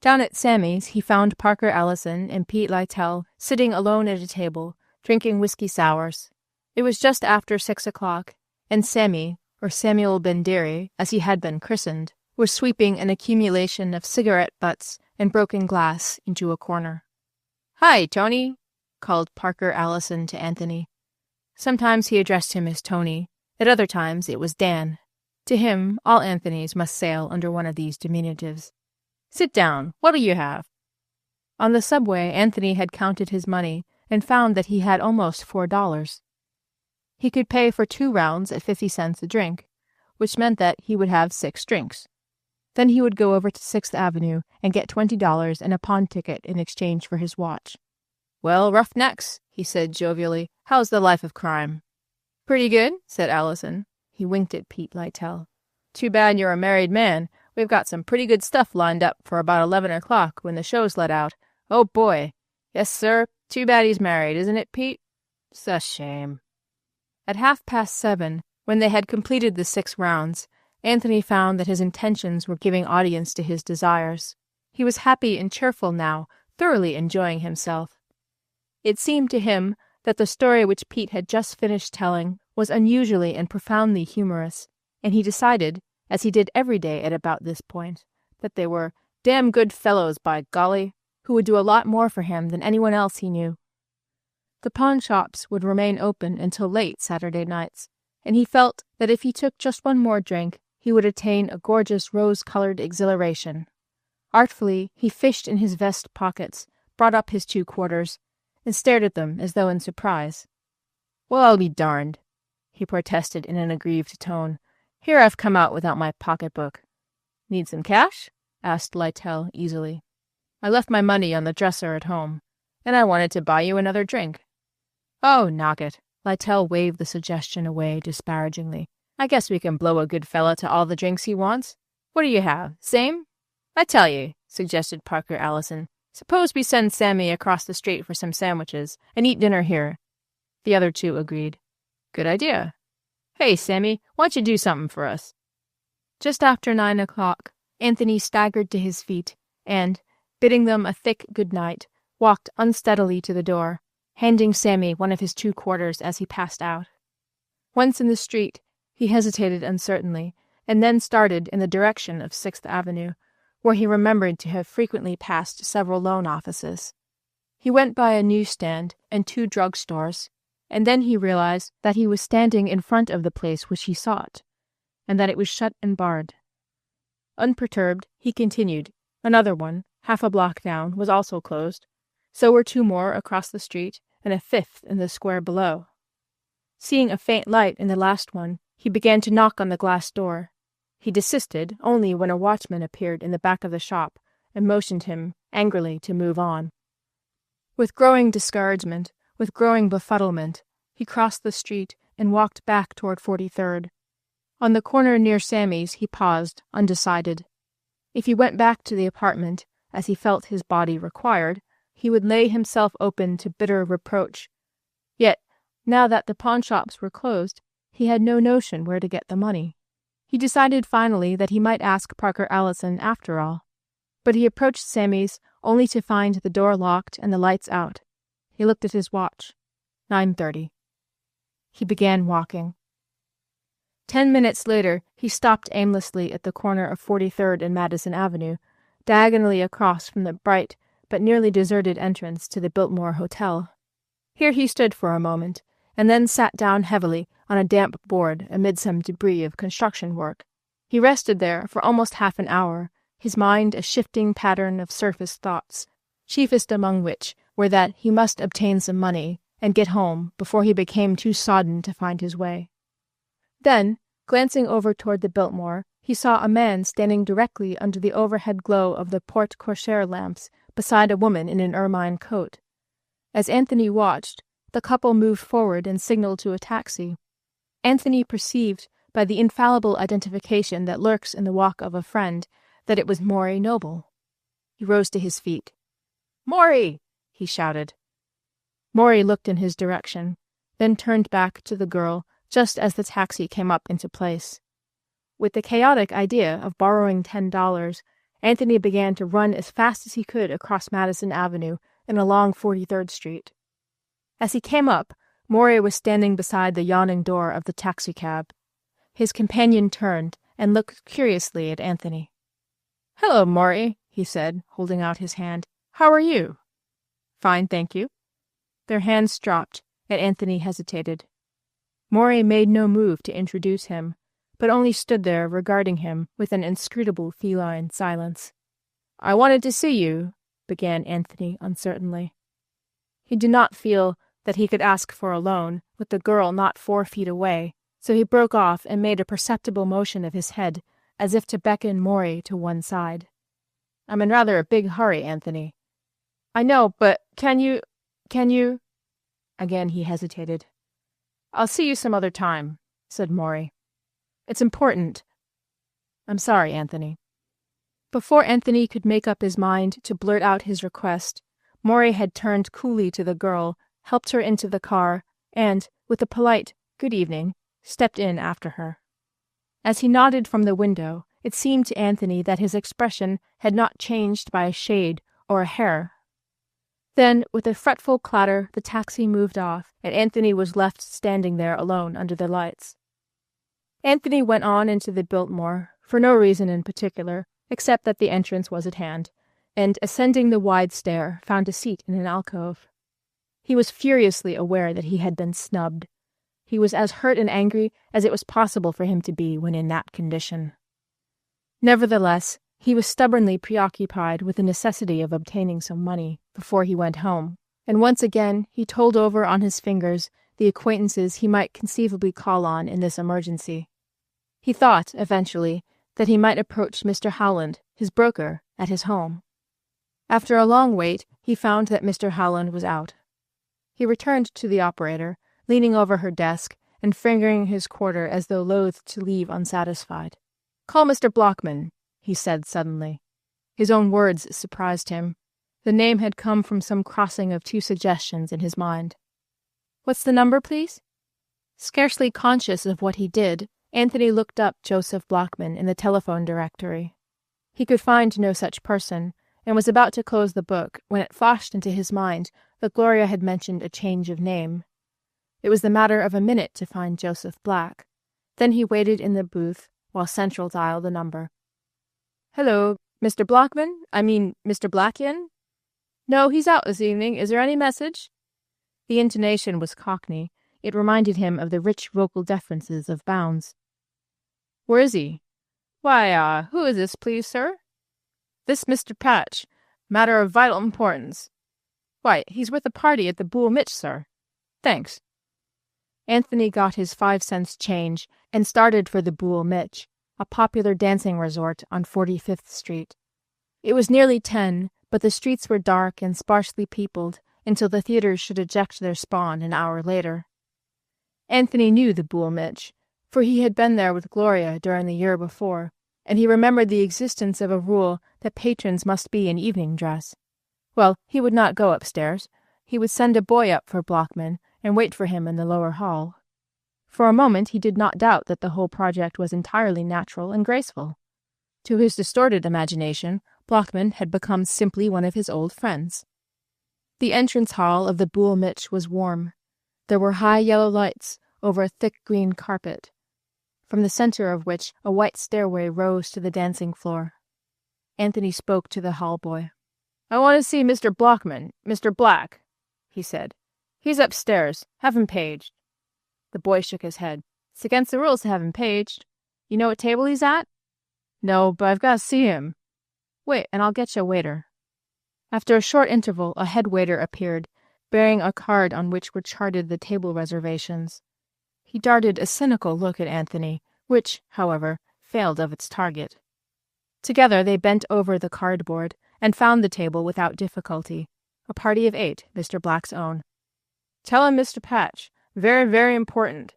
Down at Sammy's, he found Parker Allison and Pete Lytell sitting alone at a table, drinking whiskey sours. It was just after 6 o'clock, and Sammy, or Samuel Bendiri, as he had been christened, was sweeping an accumulation of cigarette butts and broken glass into a corner. "Hi, Tony," called Parker Allison to Anthony. Sometimes he addressed him as Tony. At other times it was Dan. To him, all Anthonys must sail under one of these diminutives. "Sit down. What'll you have?" On the subway, Anthony had counted his money and found that he had almost $4. He could pay for 2 rounds at 50 cents a drink, which meant that he would have 6 drinks. Then he would go over to 6th Avenue and get $20 and a pawn ticket in exchange for his watch. "Well, roughnecks," he said jovially, "how's the life of crime?" "Pretty good," said Allison. He winked at Pete Lytell. "Too bad you're a married man. We've got some pretty good stuff lined up for about 11 o'clock when the show's let out. Oh, boy. Yes, sir. Too bad he's married, isn't it, Pete? It's a shame." At 7:30, when they had completed the 6 rounds, Anthony found that his intentions were giving audience to his desires. He was happy and cheerful now, thoroughly enjoying himself. It seemed to him that the story which Pete had just finished telling was unusually and profoundly humorous, and he decided, as he did every day at about this point, that they were damn good fellows, by golly, who would do a lot more for him than anyone else he knew. The pawn shops would remain open until late Saturday nights, and he felt that if he took just one more drink, he would attain a gorgeous rose-colored exhilaration. Artfully, he fished in his vest pockets, brought up his 2 quarters, and stared at them as though in surprise. "Well, I'll be darned," he protested in an aggrieved tone. "Here I've come out without my pocketbook." "Need some cash?" asked Lytell easily. "I left my money on the dresser at home, and I wanted to buy you another drink." "Oh, knock it." Lytell waved the suggestion away disparagingly. "I guess we can blow a good fella to all the drinks he wants. What do you have? Same?" "I tell you," suggested Parker Allison, "suppose we send Sammy across the street for some sandwiches and eat dinner here." The other 2 agreed. "Good idea. Hey, Sammy, why don't you do something for us?" Just after 9 o'clock, Anthony staggered to his feet and, bidding them a thick good night, walked unsteadily to the door, handing Sammy one of his 2 quarters as he passed out. Once in the street, he hesitated uncertainly, and then started in the direction of 6th Avenue, where he remembered to have frequently passed several loan offices. He went by a newsstand and 2 drugstores, and then he realized that he was standing in front of the place which he sought, and that it was shut and barred. Unperturbed, he continued. Another one, half a block down, was also closed. So were 2 more across the street, and a 5th in the square below. Seeing a faint light in the last one, he began to knock on the glass door. He desisted only when a watchman appeared in the back of the shop and motioned him angrily to move on. With growing discouragement, with growing befuddlement, he crossed the street and walked back toward 43rd. On the corner near Sammy's he paused, undecided. If he went back to the apartment, as he felt his body required, he would lay himself open to bitter reproach. Yet, now that the pawnshops were closed, he had no notion where to get the money. He decided finally that he might ask Parker Allison after all. But he approached Sammy's only to find the door locked and the lights out. He looked at his watch. 9:30. He began walking. 10 minutes later, he stopped aimlessly at the corner of 43rd and Madison Avenue, diagonally across from the bright but nearly deserted entrance to the Biltmore Hotel. Here he stood for a moment, and then sat down heavily on a damp board amid some debris of construction work. He rested there for almost half an hour, his mind a shifting pattern of surface thoughts, chiefest among which were that he must obtain some money and get home before he became too sodden to find his way. Then, glancing over toward the Biltmore, he saw a man standing directly under the overhead glow of the porte cochere lamps beside a woman in an ermine coat. As Anthony watched, the couple moved forward and signaled to a taxi. Anthony perceived, by the infallible identification that lurks in the walk of a friend, that it was Maury Noble. He rose to his feet. "Maury!" he shouted. Maury looked in his direction, then turned back to the girl just as the taxi came up into place. With the chaotic idea of borrowing $10, Anthony began to run as fast as he could across Madison Avenue and along 43rd Street. As he came up, Maury was standing beside the yawning door of the taxicab. His companion turned and looked curiously at Anthony. "Hello, Maury," he said, holding out his hand. "How are you?" "Fine, thank you." Their hands dropped, and Anthony hesitated. Maury made no move to introduce him, but only stood there regarding him with an inscrutable feline silence. "I wanted to see you," began Anthony uncertainly. He did not feel that he could ask for a loan with the girl not 4 feet away, so he broke off and made a perceptible motion of his head, as if to beckon Maury to one side. "I'm in rather a big hurry, Anthony." "I know, but can you... Again he hesitated. "I'll see you some other time," said Maury. "It's important." "I'm sorry, Anthony." Before Anthony could make up his mind to blurt out his request, Maury had turned coolly to the girl, helped her into the car, and, with a polite "good evening," stepped in after her. As he nodded from the window, it seemed to Anthony that his expression had not changed by a shade or a hair. Then, with a fretful clatter, the taxi moved off, and Anthony was left standing there alone under the lights. Anthony went on into the Biltmore, for no reason in particular, except that the entrance was at hand, and ascending the wide stair found a seat in an alcove. He was furiously aware that he had been snubbed. He was as hurt and angry as it was possible for him to be when in that condition. Nevertheless, he was stubbornly preoccupied with the necessity of obtaining some money before he went home, and once again he told over on his fingers the acquaintances he might conceivably call on in this emergency. He thought, eventually, that he might approach Mr. Howland, his broker, at his home. After a long wait, he found that Mr. Howland was out. He returned to the operator, leaning over her desk and fingering his quarter as though loath to leave unsatisfied. "Call Mr. Blockman," he said suddenly. His own words surprised him. The name had come from some crossing of two suggestions in his mind. "What's the number, please?" Scarcely conscious of what he did, Anthony looked up Joseph Blockman in the telephone directory. He could find no such person, and was about to close the book when it flashed into his mind that Gloria had mentioned a change of name. It was the matter of a minute to find Joseph Black. Then he waited in the booth while Central dialed the number. "Hello, Mr. Blockman? Mr. Blackian?" "No, he's out this evening. Is there any message?" The intonation was Cockney. It reminded him of the rich vocal deferences of Bounds. "Where is he?" "Why, who is this, please, sir?" "This Mr. Patch. Matter of vital importance." "Why, he's with a party at the Bull Mitch, sir." "Thanks." Anthony got his 5 cents change and started for the Bull Mitch, a popular dancing resort on 45th Street. It was nearly 10, but the streets were dark and sparsely peopled until the theaters should eject their spawn an hour later. Anthony knew the Bull Mitch, for he had been there with Gloria during the year before, and he remembered the existence of a rule that patrons must be in evening dress. Well, he would not go upstairs. He would send a boy up for Blockman and wait for him in the lower hall. For a moment he did not doubt that the whole project was entirely natural and graceful. To his distorted imagination, Blockman had become simply one of his old friends. The entrance hall of the Bull Mitch was warm. There were high yellow lights over a thick green carpet, from the center of which a white stairway rose to the dancing floor. Anthony spoke to the hall boy. "I want to see Mr. Blockman, Mr. Black," he said. "He's upstairs. Have him paged." The boy shook his head. "It's against the rules to have him paged. You know what table he's at?" "No, but I've got to see him." "Wait, and I'll get you a waiter." After a short interval, a head waiter appeared, bearing a card on which were charted the table reservations. He darted a cynical look at Anthony, which, however, failed of its target. Together they bent over the cardboard and found the table without difficulty. A party of 8, Mr. Black's own. "Tell him, Mr. Patch. Very, very important."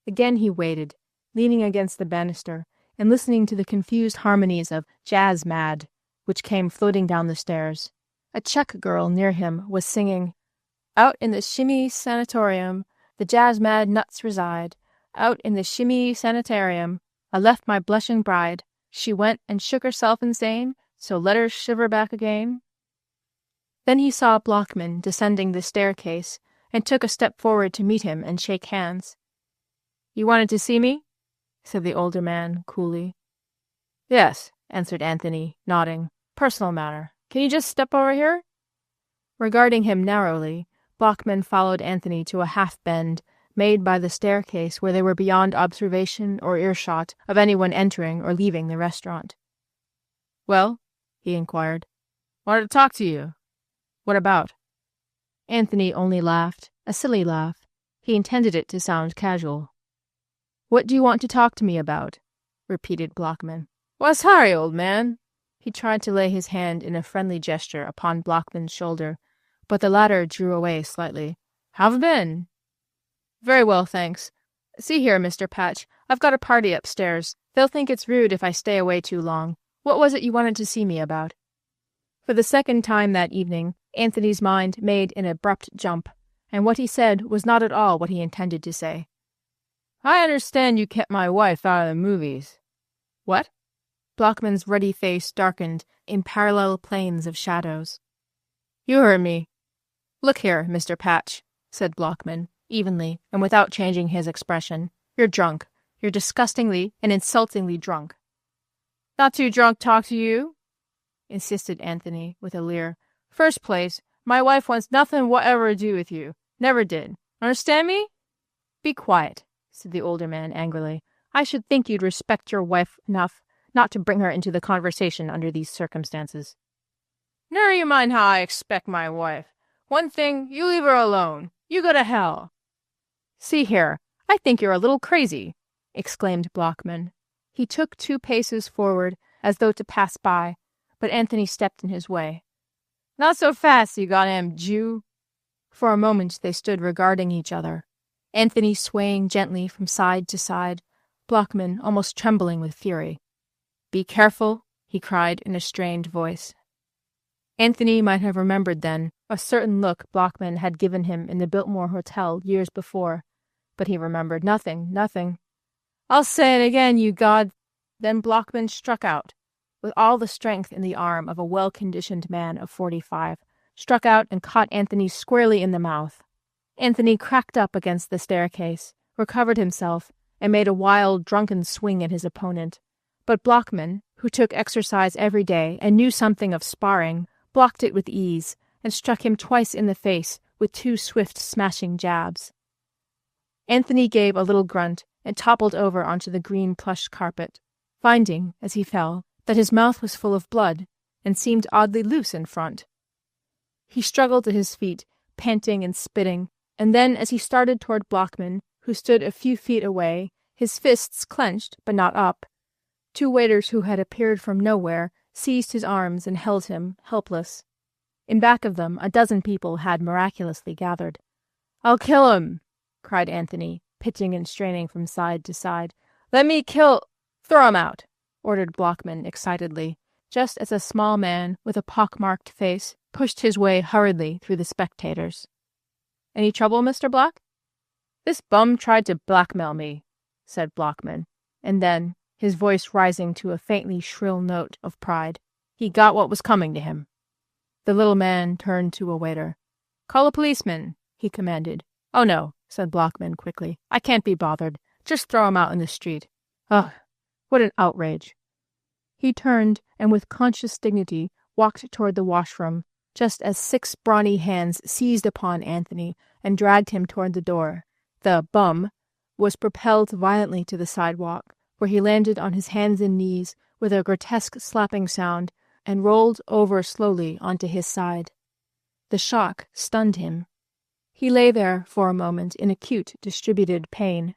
Again he waited, leaning against the banister and listening to the confused harmonies of Jazz Mad, which came floating down the stairs. A Czech girl near him was singing, "Out in the shimmy sanatorium, the jazz mad nuts reside. Out in the shimmy sanitarium, I left my blushing bride. She went and shook herself insane, so let her shiver back again." Then he saw Blockman descending the staircase and took a step forward to meet him and shake hands. "You wanted to see me?" said the older man coolly. "Yes," answered Anthony, nodding. "Personal matter. Can you just step over here?" Regarding him narrowly, Blockman followed Anthony to a half-bend made by the staircase where they were beyond observation or earshot of anyone entering or leaving the restaurant. "Well?" he inquired. "Wanted to talk to you." "What about?" Anthony only laughed, a silly laugh. He intended it to sound casual. "What do you want to talk to me about?" repeated Blockman. "Why, sorry, old man." He tried to lay his hand in a friendly gesture upon Blockman's shoulder, but the latter drew away slightly. "How've been?" "Very well, thanks. See here, Mr. Patch, I've got a party upstairs. They'll think it's rude if I stay away too long. What was it you wanted to see me about?" For the second time that evening, Anthony's mind made an abrupt jump, and what he said was not at all what he intended to say. "I understand you kept my wife out of the movies." "What?" Blockman's ruddy face darkened in parallel planes of shadows. "You heard me." "Look here, Mr. Patch," said Blockman, evenly and without changing his expression. "You're drunk. You're disgustingly and insultingly drunk." Not too drunk talk to you, insisted Anthony with a leer. First place, my wife wants nothing whatever to do with you. Never did. Understand me? Be quiet, said the older man angrily. I should think you'd respect your wife enough not to bring her into the conversation under these circumstances. Never you mind how I expect my wife. One thing, you leave her alone. You go to hell. See here, I think you're a little crazy, exclaimed Blockman. He took 2 paces forward as though to pass by, but Anthony stepped in his way. Not so fast, you goddamn Jew. For a moment they stood regarding each other, Anthony swaying gently from side to side, Blockman almost trembling with fury. Be careful, he cried in a strained voice. Anthony might have remembered then a certain look Blockman had given him in the Biltmore Hotel years before, but he remembered nothing. I'll say it again, you god. Then Blockman struck out, with all the strength in the arm of a well-conditioned man of 45, struck out and caught Anthony squarely in the mouth. Anthony cracked up against the staircase, recovered himself, and made a wild, drunken swing at his opponent. But Blockman, who took exercise every day and knew something of sparring, blocked it with ease, and struck him twice in the face with 2 swift, smashing jabs. Anthony gave a little grunt and toppled over onto the green plush carpet, finding, as he fell, that his mouth was full of blood and seemed oddly loose in front. He struggled to his feet, panting and spitting, and then as he started toward Blockman, who stood a few feet away, his fists clenched but not up, 2 waiters who had appeared from nowhere seized his arms and held him, helpless. In back of them 12 people had miraculously gathered. I'll kill him, cried Anthony, pitching and straining from side to side. Let me kill— Throw him out, ordered Blockman excitedly, just as a small man with a pock-marked face pushed his way hurriedly through the spectators. Any trouble, Mr. Black? This bum tried to blackmail me, said Blockman, and then, his voice rising to a faintly shrill note of pride, he got what was coming to him. The little man turned to a waiter. Call a policeman, he commanded. Oh no, said Blockman quickly. I can't be bothered. Just throw him out in the street. Ugh, what an outrage. He turned and with conscious dignity walked toward the washroom, just as 6 brawny hands seized upon Anthony and dragged him toward the door. The bum was propelled violently to the sidewalk, where he landed on his hands and knees with a grotesque slapping sound and rolled over slowly onto his side. The shock stunned him. He lay there for a moment in acute, distributed pain.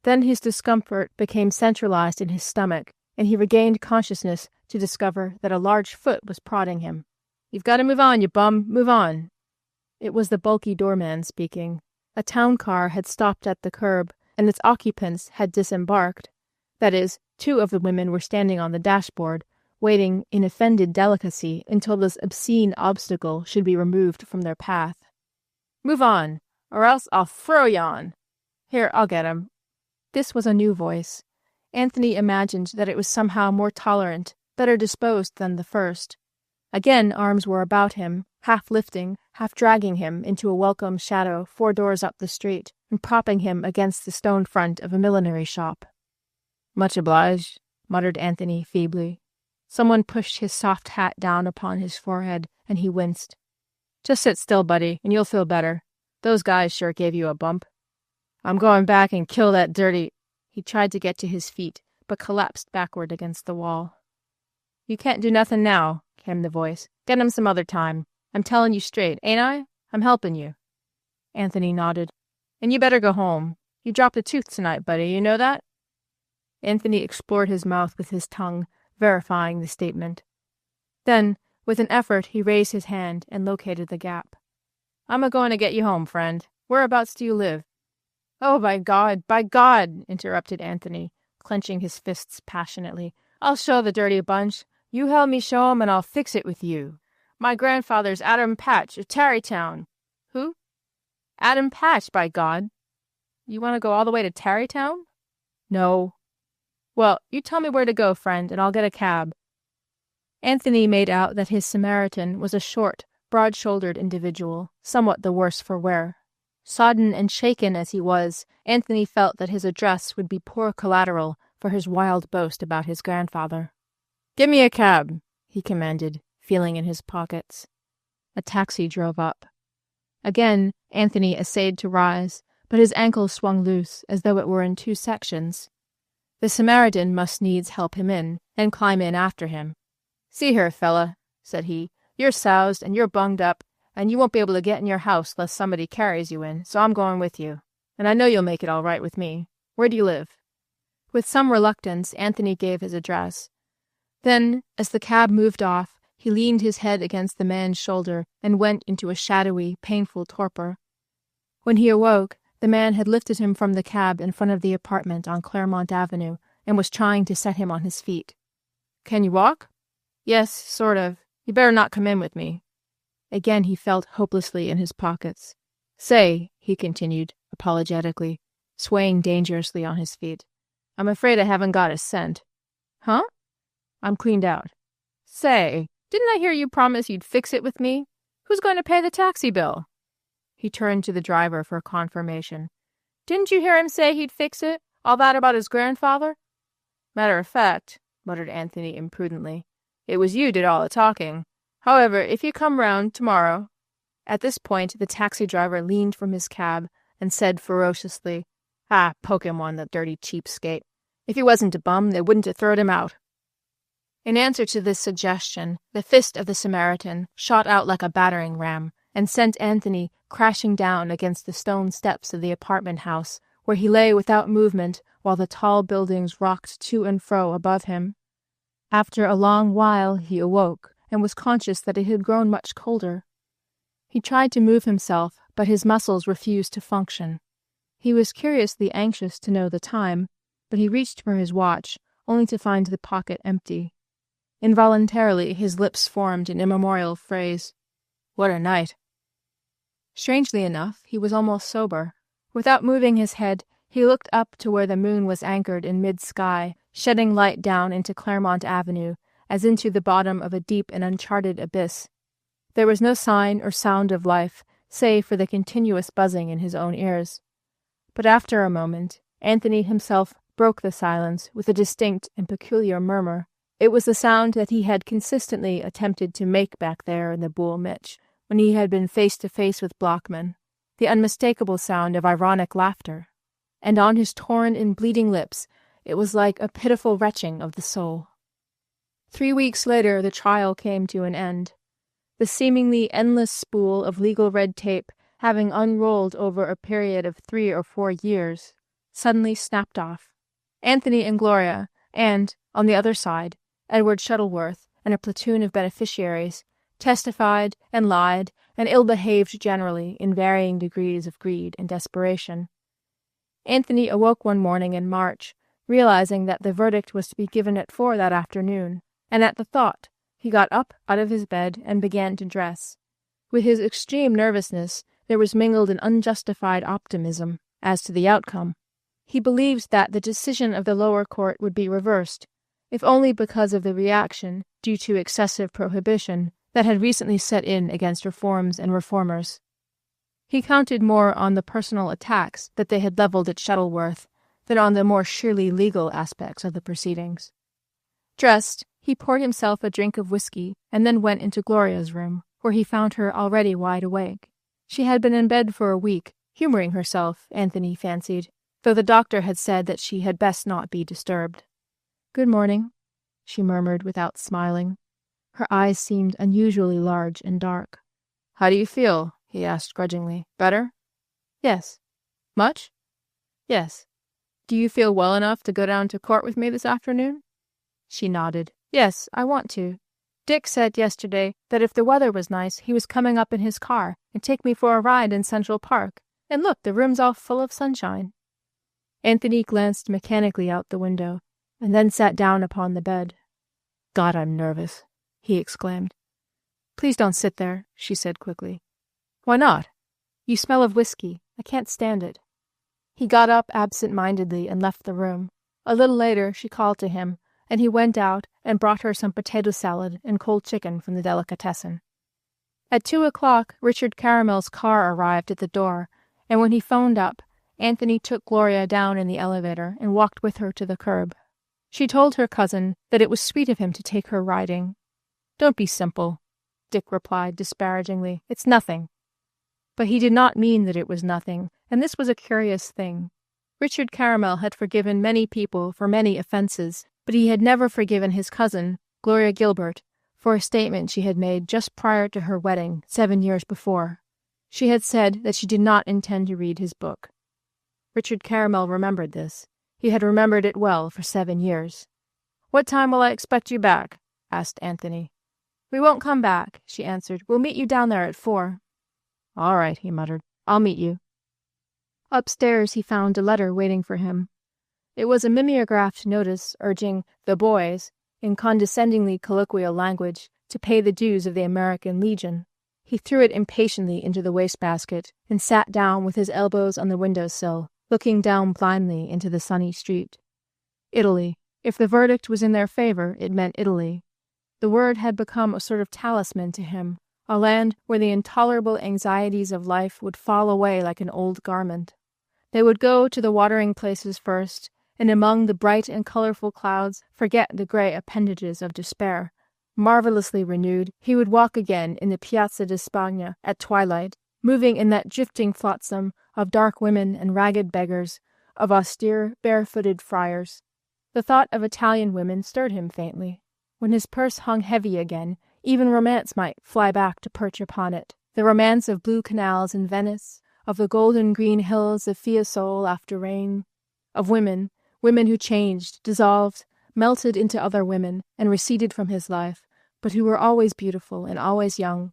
Then his discomfort became centralized in his stomach, and he regained consciousness to discover that a large foot was prodding him. You've got to move on, you bum, move on. It was the bulky doorman speaking. A town car had stopped at the curb, and its occupants had disembarked. That is, 2 of the women were standing on the dashboard, waiting in offended delicacy until this obscene obstacle should be removed from their path. Move on, or else I'll throw you on. Here, I'll get him. This was a new voice. Anthony imagined that it was somehow more tolerant, better disposed than the first. Again arms were about him, half lifting, half dragging him into a welcome shadow 4 doors up the street, and propping him against the stone front of a millinery shop. Much obliged, muttered Anthony feebly. Someone pushed his soft hat down upon his forehead, and he winced. Just sit still, buddy, and you'll feel better. Those guys sure gave you a bump. I'm going back and kill that dirty— He tried to get to his feet, but collapsed backward against the wall. You can't do nothing now, came the voice. Get him some other time. I'm telling you straight, ain't I? I'm helping you. Anthony nodded. And you better go home. You dropped a tooth tonight, buddy, you know that? Anthony explored his mouth with his tongue, verifying the statement. Then, with an effort, he raised his hand and located the gap. I'm a-going to get you home, friend. Whereabouts do you live? Oh, by God, interrupted Anthony, clenching his fists passionately. I'll show the dirty bunch. You help me show 'em and I'll fix it with you. My grandfather's Adam Patch of Tarrytown. Who? Adam Patch, by God. You want to go all the way to Tarrytown? No. Well, you tell me where to go, friend, and I'll get a cab. Anthony made out that his Samaritan was a short, broad-shouldered individual, somewhat the worse for wear. Sodden and shaken as he was, Anthony felt that his address would be poor collateral for his wild boast about his grandfather. "Give me a cab," he commanded, feeling in his pockets. A taxi drove up. Again, Anthony essayed to rise, but his ankle swung loose, as though it were in two sections. The Samaritan must needs help him in, and climb in after him. "See here, fella," said he, "you're soused, and you're bunged up, and you won't be able to get in your house lest somebody carries you in, so I'm going with you. And I know you'll make it all right with me. Where do you live?" With some reluctance, Anthony gave his address. Then, as the cab moved off, he leaned his head against the man's shoulder and went into a shadowy, painful torpor. When he awoke, the man had lifted him from the cab in front of the apartment on Claremont Avenue and was trying to set him on his feet. "Can you walk?" "Yes, sort of. You better not come in with me." Again he felt hopelessly in his pockets. "Say," he continued, apologetically, swaying dangerously on his feet, "I'm afraid I haven't got a cent." "Huh?" "I'm cleaned out." "Say, didn't I hear you promise you'd fix it with me? Who's going to pay the taxi bill?" He turned to the driver for confirmation. "Didn't you hear him say he'd fix it? All that about his grandfather?" "Matter of fact," muttered Anthony imprudently, "it was you did all the talking. However, if you come round tomorrow—" At this point, the taxi driver leaned from his cab and said ferociously, "Ah, poke him one, the dirty cheapskate. If he wasn't a bum, they wouldn't have throwed him out." In answer to this suggestion, the fist of the Samaritan shot out like a battering ram and sent Anthony crashing down against the stone steps of the apartment house, where he lay without movement while the tall buildings rocked to and fro above him. After a long while he awoke and was conscious that it had grown much colder. He tried to move himself, but his muscles refused to function. He was curiously anxious to know the time, but he reached for his watch, only to find the pocket empty. Involuntarily his lips formed an immemorial phrase, "What a night." Strangely enough, he was almost sober. Without moving his head, he looked up to where the moon was anchored in mid-sky, shedding light down into Claremont Avenue, as into the bottom of a deep and uncharted abyss. There was no sign or sound of life, save for the continuous buzzing in his own ears. But after a moment, Anthony himself broke the silence with a distinct and peculiar murmur. It was the sound that he had consistently attempted to make back there in the Bull Mitch, when he had been face to face with Blockman, the unmistakable sound of ironic laughter. And on his torn and bleeding lips, it was like a pitiful retching of the soul. 3 weeks later, the trial came to an end. The seemingly endless spool of legal red tape, having unrolled over a period of 3 or 4 years, suddenly snapped off. Anthony and Gloria, and, on the other side, Edward Shuttleworth and a platoon of beneficiaries, testified and lied and ill-behaved generally in varying degrees of greed and desperation. Anthony awoke one morning in March, realizing that the verdict was to be given at 4 that afternoon, and at the thought, he got up out of his bed and began to dress. With his extreme nervousness, there was mingled an unjustified optimism as to the outcome. He believed that the decision of the lower court would be reversed, if only because of the reaction, due to excessive prohibition, that had recently set in against reforms and reformers. He counted more on the personal attacks that they had leveled at Shuttleworth than on the more sheerly legal aspects of the proceedings. Dressed, he poured himself a drink of whiskey and then went into Gloria's room, where he found her already wide awake. She had been in bed for a week, humoring herself, Anthony fancied, though the doctor had said that she had best not be disturbed. "Good morning," she murmured without smiling. Her eyes seemed unusually large and dark. "How do you feel?" he asked grudgingly. "Better?" "Yes." "Much?" "Yes." "Do you feel well enough to go down to court with me this afternoon?" She nodded. "Yes, I want to. Dick said yesterday that if the weather was nice, he was coming up in his car and take me for a ride in Central Park. And look, the room's all full of sunshine." Anthony glanced mechanically out the window, and then sat down upon the bed. "God, I'm nervous," he exclaimed. "Please don't sit there," she said quickly. "Why not?" "You smell of whiskey. I can't stand it." He got up absent-mindedly and left the room. A little later she called to him, and he went out and brought her some potato salad and cold chicken from the delicatessen. At 2:00, Richard Caramel's car arrived at the door, and when he phoned up, Anthony took Gloria down in the elevator and walked with her to the curb. She told her cousin that it was sweet of him to take her riding. "Don't be simple," Dick replied disparagingly. "It's nothing." But he did not mean that it was nothing, and this was a curious thing. Richard Caramel had forgiven many people for many offenses, but he had never forgiven his cousin, Gloria Gilbert, for a statement she had made just prior to her wedding 7 years before. She had said that she did not intend to read his book. Richard Caramel remembered this. He had remembered it well for 7 years. "What time will I expect you back?" asked Anthony. "We won't come back," she answered. "We'll meet you down there at 4. "All right," he muttered. "I'll meet you." Upstairs he found a letter waiting for him. It was a mimeographed notice urging "the boys," in condescendingly colloquial language, to pay the dues of the American Legion. He threw it impatiently into the wastebasket and sat down with his elbows on the window-sill, looking down blindly into the sunny street. Italy. If the verdict was in their favor, it meant Italy. The word had become a sort of talisman to him, a land where the intolerable anxieties of life would fall away like an old garment. They would go to the watering places first, and among the bright and colorful clouds forget the gray appendages of despair. Marvelously renewed, he would walk again in the Piazza di Spagna at twilight, moving in that drifting flotsam of dark women and ragged beggars, of austere, barefooted friars. The thought of Italian women stirred him faintly. When his purse hung heavy again, even romance might fly back to perch upon it. The romance of blue canals in Venice, of the golden green hills of Fiesole after rain, of women who changed, dissolved, melted into other women, and receded from his life, but who were always beautiful and always young.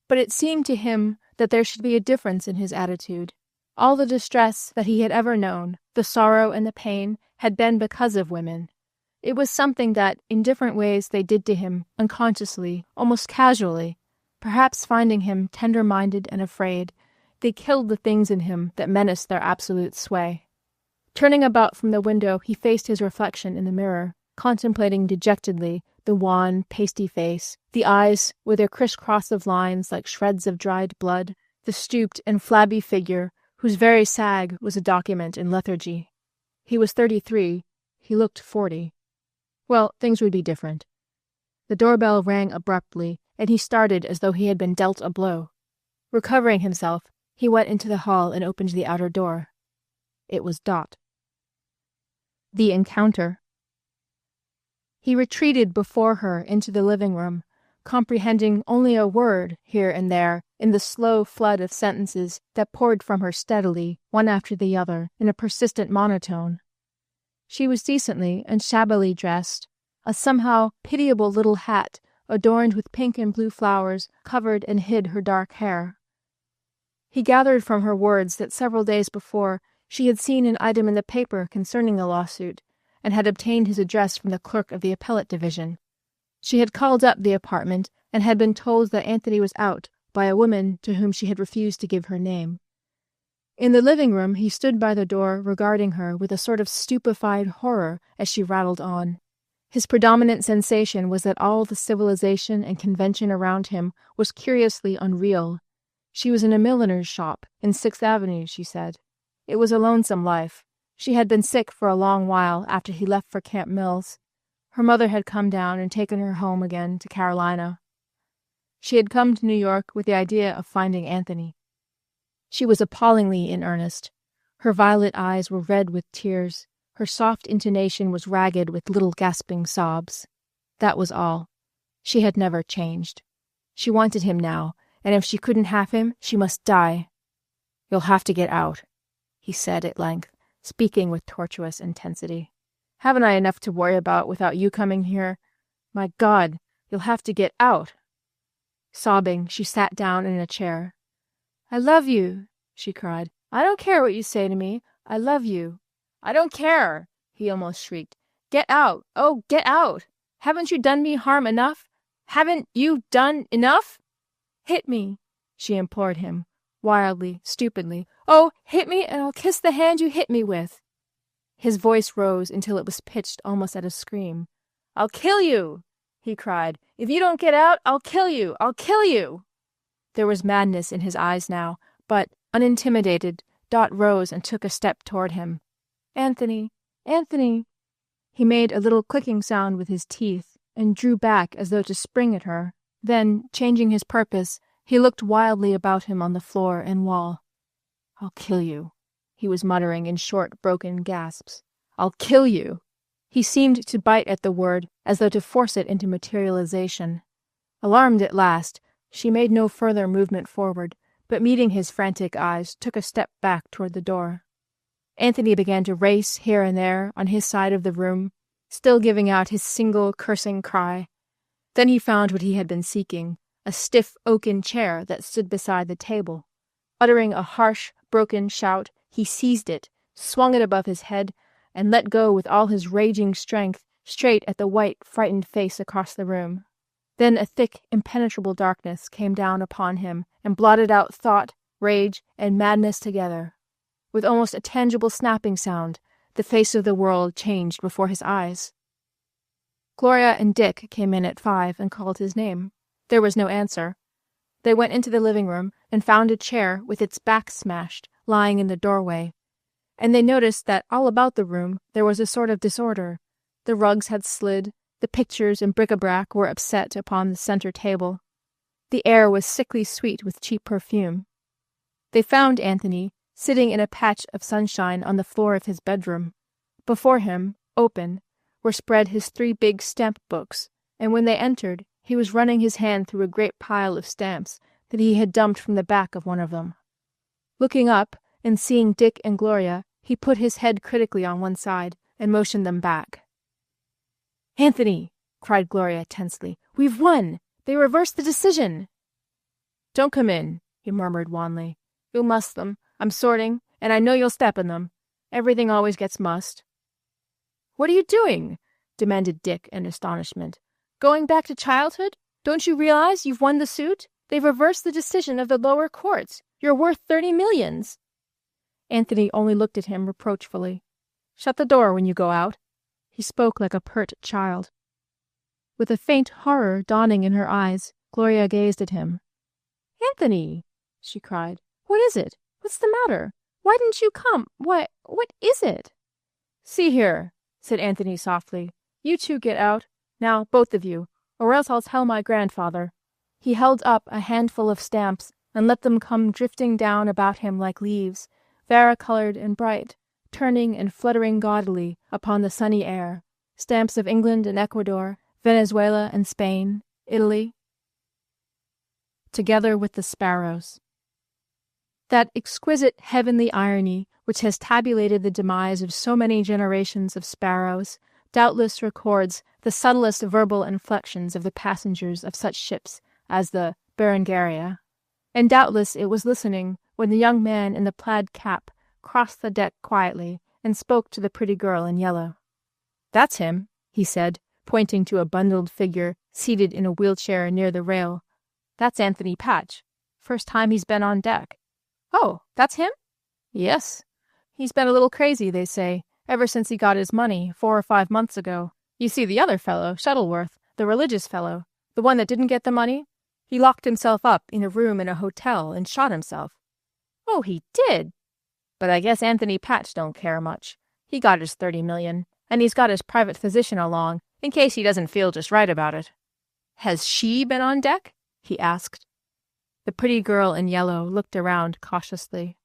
But it seemed to him that there should be a difference in his attitude. All the distress that he had ever known, the sorrow and the pain, had been because of women. It was something that, in different ways, they did to him, unconsciously, almost casually. Perhaps finding him tender-minded and afraid, they killed the things in him that menaced their absolute sway. Turning about from the window, he faced his reflection in the mirror, contemplating dejectedly the wan, pasty face, the eyes with their criss-cross of lines like shreds of dried blood, the stooped and flabby figure whose very sag was a document in lethargy. He was 33. He looked 40. Well, things would be different. The doorbell rang abruptly, and he started as though he had been dealt a blow. Recovering himself, he went into the hall and opened the outer door. It was Dot. The encounter. He retreated before her into the living room, comprehending only a word here and there in the slow flood of sentences that poured from her steadily, one after the other, in a persistent monotone. She was decently and shabbily dressed. A somehow pitiable little hat, adorned with pink and blue flowers, covered and hid her dark hair. He gathered from her words that several days before she had seen an item in the paper concerning the lawsuit, and had obtained his address from the clerk of the appellate division. She had called up the apartment, and had been told that Anthony was out by a woman to whom she had refused to give her name. In the living room he stood by the door regarding her with a sort of stupefied horror as she rattled on. His predominant sensation was that all the civilization and convention around him was curiously unreal. She was in a milliner's shop in 6th Avenue, she said. It was a lonesome life. She had been sick for a long while after he left for Camp Mills. Her mother had come down and taken her home again to Carolina. She had come to New York with the idea of finding Anthony. She was appallingly in earnest. Her violet eyes were red with tears. Her soft intonation was ragged with little gasping sobs. That was all. She had never changed. She wanted him now, and if she couldn't have him, she must die. "You'll have to get out," he said at length, speaking with tortuous intensity. "Haven't I enough to worry about without you coming here? My God, you'll have to get out." Sobbing, she sat down in a chair. "I love you," she cried. "I don't care what you say to me. I love you." "I don't care," he almost shrieked. "Get out. Oh, get out. Haven't you done me harm enough? Haven't you done enough?" "Hit me," she implored him, wildly, stupidly. "Oh, hit me, and I'll kiss the hand you hit me with." His voice rose until it was pitched almost at a scream. "I'll kill you," he cried. "If you don't get out, I'll kill you. I'll kill you." There was madness in his eyes now, but, unintimidated, Dot rose and took a step toward him. "Anthony, Anthony." He made a little clicking sound with his teeth and drew back as though to spring at her. Then, changing his purpose, he looked wildly about him on the floor and wall. "I'll kill you," he was muttering in short, broken gasps. "I'll kill you." He seemed to bite at the word, as though to force it into materialization. Alarmed at last, she made no further movement forward, but meeting his frantic eyes, took a step back toward the door. Anthony began to race here and there on his side of the room, still giving out his single cursing cry. Then he found what he had been seeking, a stiff oaken chair that stood beside the table. Uttering a harsh, broken shout, he seized it, swung it above his head, and let go with all his raging strength straight at the white, frightened face across the room. Then a thick, impenetrable darkness came down upon him and blotted out thought, rage, and madness together. With almost a tangible snapping sound, the face of the world changed before his eyes. Gloria and Dick came in at 5 and called his name. There was no answer. They went into the living room and found a chair with its back smashed, lying in the doorway. And they noticed that all about the room there was a sort of disorder. The rugs had slid, the pictures and bric-a-brac were upset upon the center table. The air was sickly sweet with cheap perfume. They found Anthony sitting in a patch of sunshine on the floor of his bedroom. Before him, open, were spread his 3 big stamp books, and when they entered, he was running his hand through a great pile of stamps that he had dumped from the back of one of them. Looking up and seeing Dick and Gloria, he put his head critically on one side and motioned them back. "Anthony!" cried Gloria tensely. "We've won! They reversed the decision!" "Don't come in," he murmured wanly. "You'll muss them. I'm sorting, and I know you'll step in them. Everything always gets mussed." "What are you doing?" demanded Dick in astonishment. "Going back to childhood? Don't you realize you've won the suit? They've reversed the decision of the lower courts. You're worth 30 millions. Anthony only looked at him reproachfully. "Shut the door when you go out." He spoke like a pert child. With a faint horror dawning in her eyes, Gloria gazed at him. "Anthony!" she cried. "What is it? What's the matter? Why didn't you come? What is it?" "See here," said Anthony softly. "You two get out. Now, both of you, or else I'll tell my grandfather." He held up a handful of stamps and let them come drifting down about him like leaves, varicolored and bright, turning and fluttering gaudily upon the sunny air. Stamps of England and Ecuador, Venezuela and Spain, Italy. Together with the sparrows. That exquisite heavenly irony which has tabulated the demise of so many generations of sparrows doubtless records the subtlest verbal inflections of the passengers of such ships as the Berengaria, and doubtless it was listening when the young man in the plaid cap crossed the deck quietly and spoke to the pretty girl in yellow. "That's him," he said, pointing to a bundled figure seated in a wheelchair near the rail. "That's Anthony Patch. First time he's been on deck." "Oh, that's him?" "Yes. He's been a little crazy, they say, ever since he got his money 4 or 5 months ago. You see, the other fellow, Shuttleworth, the religious fellow, the one that didn't get the money, he locked himself up in a room in a hotel and shot himself." "Oh, he did?" "But I guess Anthony Patch don't care much. He got his 30 million, and he's got his private physician along, in case he doesn't feel just right about it." "Has she been on deck?" he asked. The pretty girl in yellow looked around cautiously.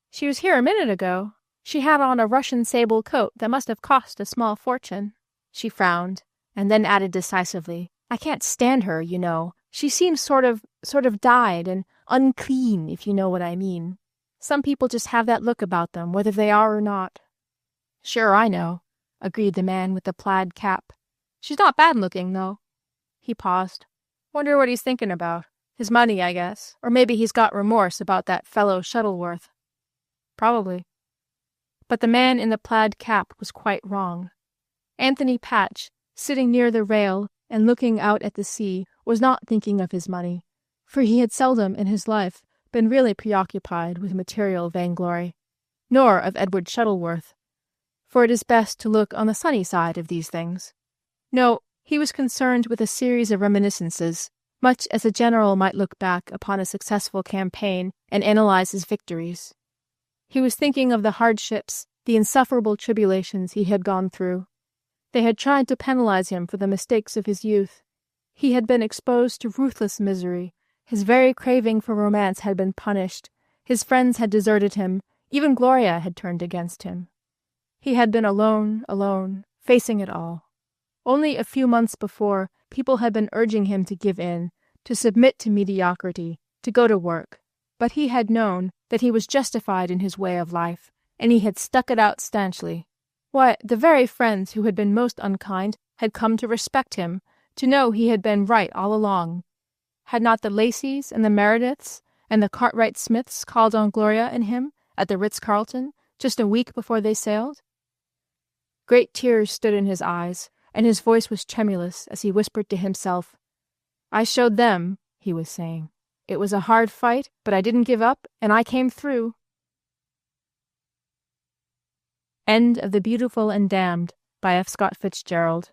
"She was here a minute ago. She had on a Russian sable coat that must have cost a small fortune." She frowned, and then added decisively, "I can't stand her, you know. She seems sort of dyed and unclean, if you know what I mean. Some people just have that look about them, whether they are or not." "Sure, I know," agreed the man with the plaid cap. "She's not bad looking, though." He paused. "Wonder what he's thinking about. His money, I guess. Or maybe he's got remorse about that fellow Shuttleworth." "Probably." But the man in the plaid cap was quite wrong. Anthony Patch, sitting near the rail and looking out at the sea, was not thinking of his money, for he had seldom in his life been really preoccupied with material vainglory, nor of Edward Shuttleworth, for it is best to look on the sunny side of these things. No, he was concerned with a series of reminiscences, much as a general might look back upon a successful campaign and analyze his victories. He was thinking of the hardships, the insufferable tribulations he had gone through. They had tried to penalize him for the mistakes of his youth. He had been exposed to ruthless misery. His very craving for romance had been punished. His friends had deserted him. Even Gloria had turned against him. He had been alone, facing it all. Only a few months before, people had been urging him to give in, to submit to mediocrity, to go to work. But he had known that he was justified in his way of life, and he had stuck it out stanchly. Why, the very friends who had been most unkind had come to respect him, to know he had been right all along. Had not the Lacys and the Merediths and the Cartwright-Smiths called on Gloria and him at the Ritz-Carlton just a week before they sailed? Great tears stood in his eyes, and his voice was tremulous as he whispered to himself. "I showed them," he was saying. "It was a hard fight, but I didn't give up, and I came through." End of The Beautiful and Damned by F. Scott Fitzgerald.